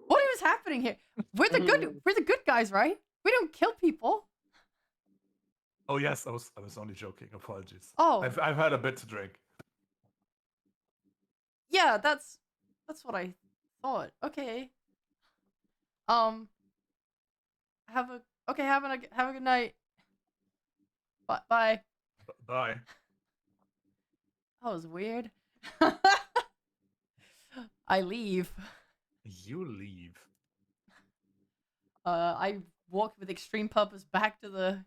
What is happening here? We're the good guys, right? We don't kill people. Oh yes, I was only joking. Apologies. Oh. I've had a bit to drink. Yeah, that's what I thought. Okay. Have a good night. Bye. Bye. That was weird. I leave. You leave. I walk with extreme purpose back to the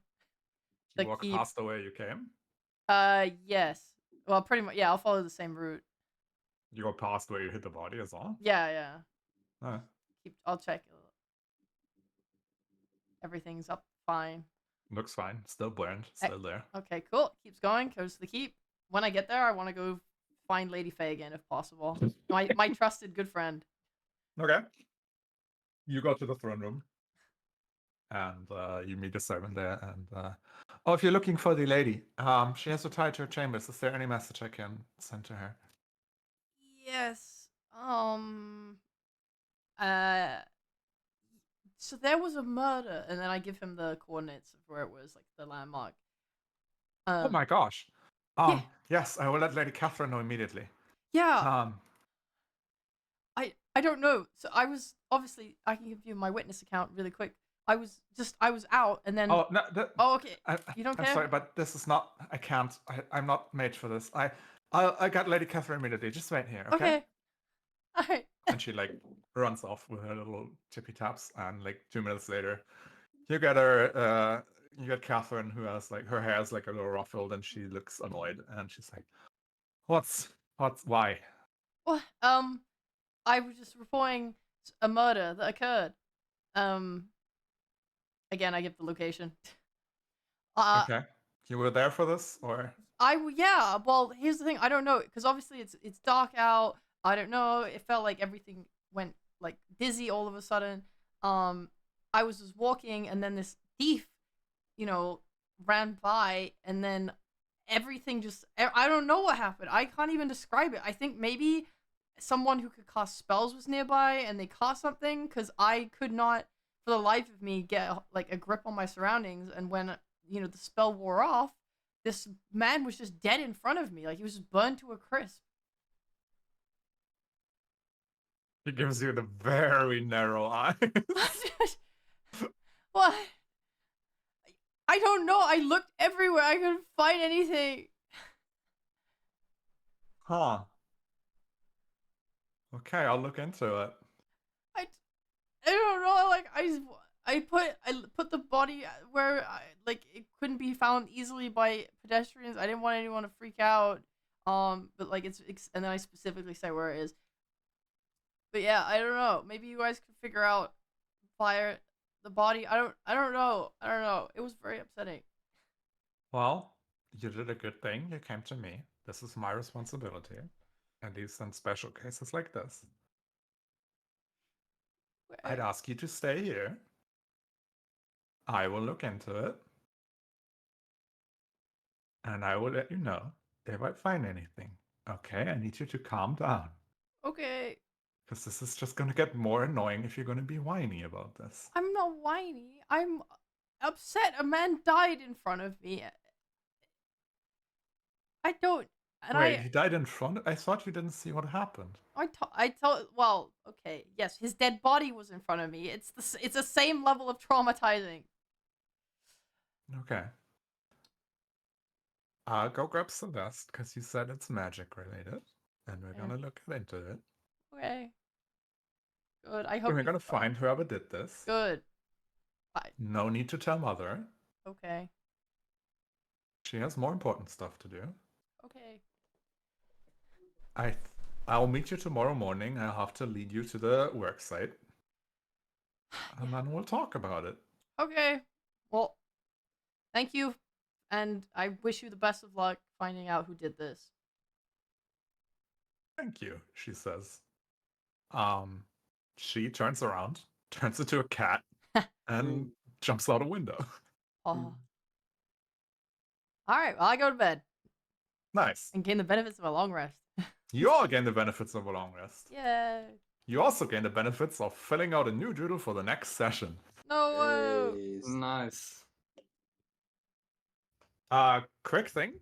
You walk keep. past the way you came? Yes. Well, pretty much. Yeah, I'll follow the same route. You go past where you hit the body as well? Yeah. Huh. I'll check. Everything's up fine. Looks fine. Still burned. Still there. Okay, cool. Keeps going. Goes to the keep. When I get there, I want to go find Lady Faye again, if possible. my trusted good friend. Okay. You go to the throne room. And you meet the servant there. And if you're looking for the lady, she has retired to her chambers. Is there any message I can send to her? Yes. So there was a murder, and then I give him the coordinates of where it was, like the landmark. Oh my gosh. Yes, I will let Lady Catherine know immediately. Yeah. Um, I don't know. So I was obviously I can give you my witness account really quick. I was out and then oh no, oh okay. I, You don't I'm care? sorry, but this is not. I can't. I'm not made for this. I got Lady Catherine immediately. Just wait here, okay? Okay. All right. And she like runs off with her little tippy taps, and like 2 minutes later, you get her. You get Catherine, who has like her hair is like a little ruffled, and she looks annoyed, and she's like, why?" Well, I was just reporting a murder that occurred. Um, again, I give the location. Okay, you were there for this, or Yeah. Well, here's the thing. I don't know because obviously it's dark out. I don't know. It felt like everything went like dizzy all of a sudden. I was just walking and then this thief, ran by and then everything just I don't know what happened. I can't even describe it. I think maybe someone who could cast spells was nearby and they cast something because I could not for the life of me get like a grip on my surroundings. And when the spell wore off, this man was just dead in front of me. Like he was just burned to a crisp. she gives you the very narrow eyes. What? I don't know. I looked everywhere. I couldn't find anything. Huh. Okay, I'll look into it. I don't know. Like I put the body where like it couldn't be found easily by pedestrians. I didn't want anyone to freak out. But like it's and then I specifically say where it is. But yeah, I don't know. Maybe you guys could figure out fire the body. I don't know. I don't know. It was very upsetting. Well, you did a good thing. You came to me. This is my responsibility. At least in special cases like this. I'd ask you to stay here. I will look into it. And I will let you know if I find anything. Okay, I need you to calm down. Okay. Because this is just gonna get more annoying if you're gonna be whiny about this. I'm not whiny. I'm upset. A man died in front of me. I don't. And Wait, he died in front? I thought you didn't see what happened. I told. Well, okay, yes, his dead body was in front of me. It's the same level of traumatizing. Okay. I'll go grab Celeste, because you said it's magic related. And we're Yeah. gonna look into it. Okay. Good. I hope And we're you gonna find whoever did this. Good. Bye. No need to tell Mother. Okay. She has more important stuff to do. Okay. I'll meet you tomorrow morning. I'll have to lead you to the work site. And then we'll talk about it. Okay. Well, thank you, and I wish you the best of luck finding out who did this. Thank you, she says. She turns around, turns into a cat, and jumps out a window. Oh. All right. Well, I go to bed Nice. and gain the benefits of a long rest. You all gain the benefits of a long rest. Yay. You also gain the benefits of filling out a new doodle for the next session. No. Hey, Nice. Quick thing.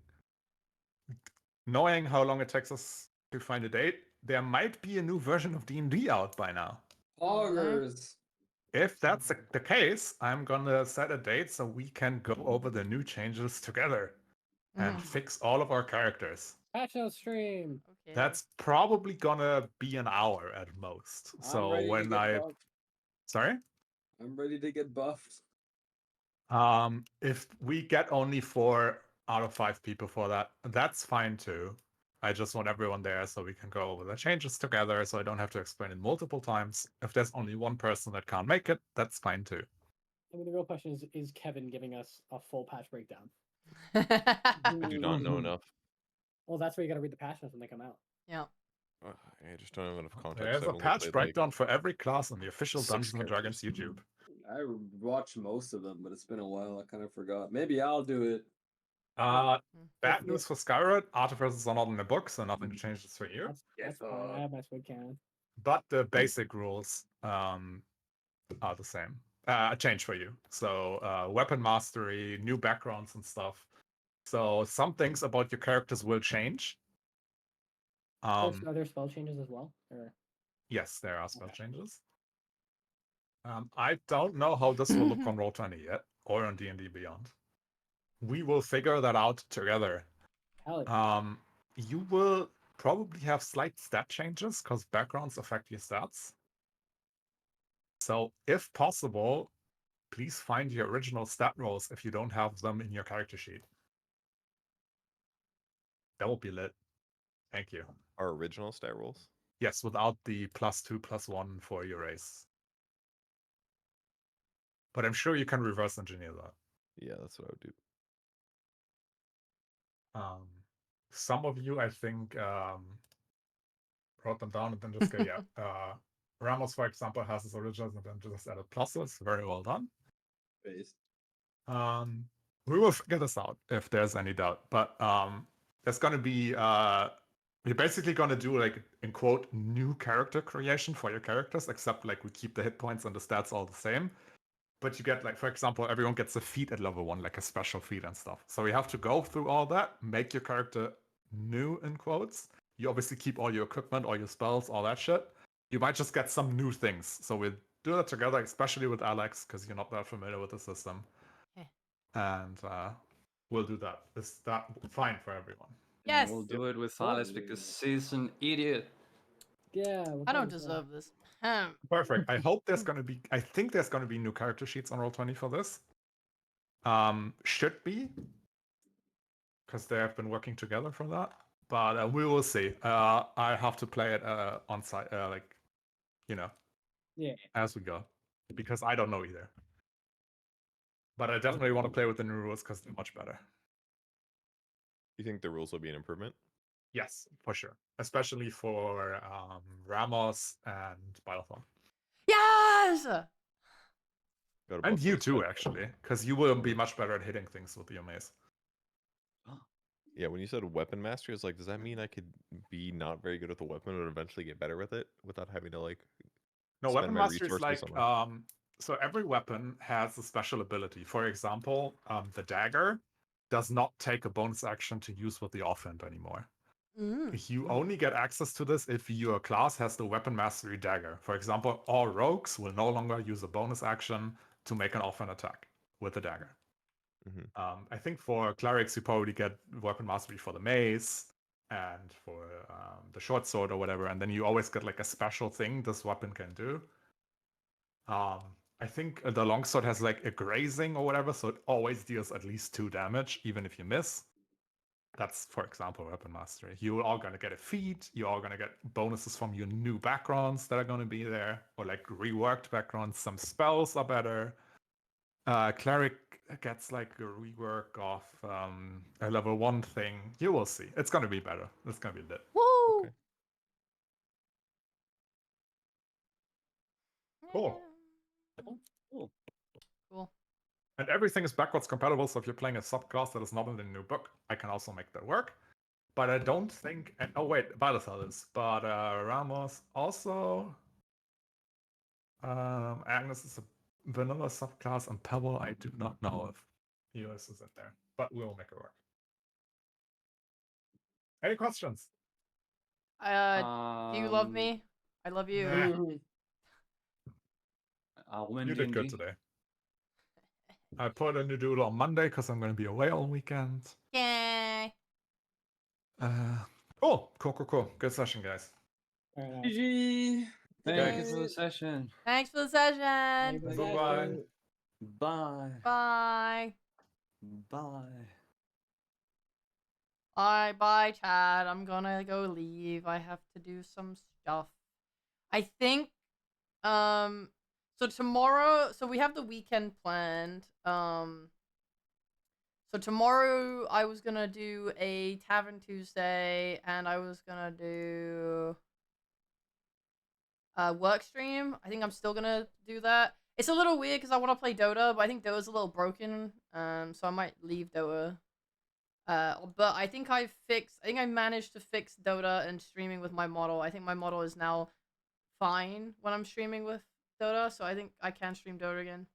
Knowing how long it takes us to find a date, there might be a new version of D&D out by now. Poggers. If that's the case, I'm gonna set a date so we can go over the new changes together and fix all of our characters. Patch note stream. Okay. That's probably gonna be an hour at most. So ready to when get I buffed. sorry? I'm ready to get buffed. If we get only 4 out of 5 people for that, that's fine too. I just want everyone there so we can go over the changes together so I don't have to explain it multiple times. If there's only one person that can't make it, that's fine too. I mean, the real question is Kevin giving us a full patch breakdown? I do not know enough. Well, that's where you got to read the patch notes when they come out. Yeah. I just don't have enough context. There's I've a only patch played, breakdown for every class on the official 6 Dungeons and Dragons characters. YouTube. I watched most of them, but it's been a while. I kind of forgot. Maybe I'll do it. Bad news for Skyrod, artificers are not in the book, so nothing changes for you. That's fine. I have my Squid Cannon. But the basic rules are the same. A change for you. So weapon mastery, new backgrounds and stuff. So some things about your characters will change. Are there spell changes as well? Or Yes, there are spell Okay. changes. I don't know how this will look on Roll20 yet, or on D&D Beyond. We will figure that out together. hell yeah. You will probably have slight stat changes because backgrounds affect your stats. So if possible, please find your original stat rolls if you don't have them in your character sheet. That would be lit. Thank you. Our original stat rolls. Yes, without the +2/+1 for your race. But I'm sure you can reverse engineer that. Yeah, that's what I would do. Some of you, I think, wrote them down and then just go, yeah. Ramos, for example, has his originals and then just added pluses. Very well done. Based. We will figure this out if there's any doubt. But there's going to be we're basically going to do like in quote new character creation for your characters, except like we keep the hit points and the stats all the same. But you get like, for example, everyone gets a feat at level 1, like a special feat and stuff. So you have to go through all that, make your character new in quotes. You obviously keep all your equipment, all your spells, all that shit. You might just get some new things. So we'll do that together, especially with Alex, because you're not that familiar with the system. And we'll do that. Is that fine for everyone? Yes. We'll do it with Cool. Alex because he's an idiot. Yeah. what I kind don't of stuff? deserve this. Perfect. I hope there's going to be, I think there's going to be new character sheets on Roll20 for this. Should be, because they have been working together for that. But we will see. I have to play it on site, like, you know, Yeah. as we go, because I don't know either. But I definitely want to play with the new rules because they're much better. You think the rules will be an improvement? Yes, for sure. Especially for Ramos and Biathon. Yes. Go to And both you those too, guys. actually, because you will be much better at hitting things with your mace. Yeah, when you said weapon mastery, I was like, does that mean I could be not very good with a weapon and eventually get better with it without having to like No, spend weapon my mastery is resources like on so every weapon has a special ability. For example, the dagger does not take a bonus action to use with the offhand anymore. You only get access to this if your class has the weapon mastery dagger. For example, all rogues will no longer use a bonus action to make an offhand attack with the dagger. I think for clerics, you probably get weapon mastery for the mace and for the short sword or whatever, and then you always get like a special thing this weapon can do. I think the longsword has like a grazing or whatever, so it always deals at least 2 damage, even if you miss. That's, for example, weapon mastery. You're all gonna get a feat. You're all gonna get bonuses from your new backgrounds that are gonna be there, or like reworked backgrounds. Some spells are better. Cleric gets like a rework of a level 1 thing. You will see. It's gonna be better. It's gonna be lit. Woo. Okay. Cool. Cool. Cool. And everything is backwards compatible, so if you're playing a subclass that is not in the new book, I can also make that work. But I don't think... oh wait, Balthazar is. But Ramos also... Agnes is a vanilla subclass, and Pebble I do not know if US is in there. But we'll make it work. Any questions? Do you love me? I love you. Nah, I'll win you did good D&D. today. I put a new doodle on Monday because I'm going to be away all weekend. Yay. Cool. Good session, guys. All right. GG. Thank you Guys. for the session. Thanks for the session. Bye-bye. Bye. Bye. Bye. Bye, Chad. I'm gonna go leave. I have to do some stuff. I think, so tomorrow, so we have the weekend planned. So tomorrow I was gonna do a Tavern Tuesday, and I was gonna do a work stream. I think I'm still gonna do that. It's a little weird because I want to play Dota, but I think Dota's a little broken. So I might leave Dota. But I think I managed to fix Dota and streaming with my model. I think my model is now fine when I'm streaming with Dota, so I think I can stream Dota again.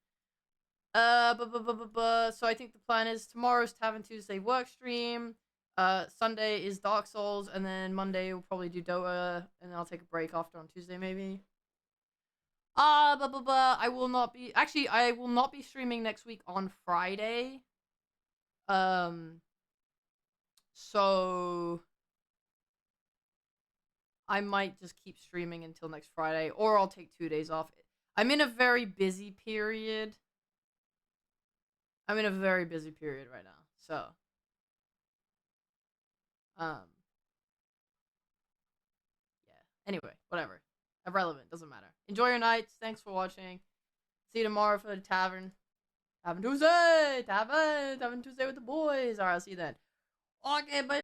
So I think the plan is tomorrow's Tavern Tuesday work stream. Sunday is Dark Souls, and then Monday we'll probably do Dota, and then I'll take a break after on Tuesday maybe. I will not be streaming next week on Friday. So I might just keep streaming until next Friday, or I'll take 2 days off. I'm in a very busy period. right now. So, yeah. Anyway, whatever. Irrelevant. Doesn't matter. Enjoy your nights. Thanks for watching. See you tomorrow for the Tavern. Tavern Tuesday with the boys. Alright, I'll see you then. Okay, bye.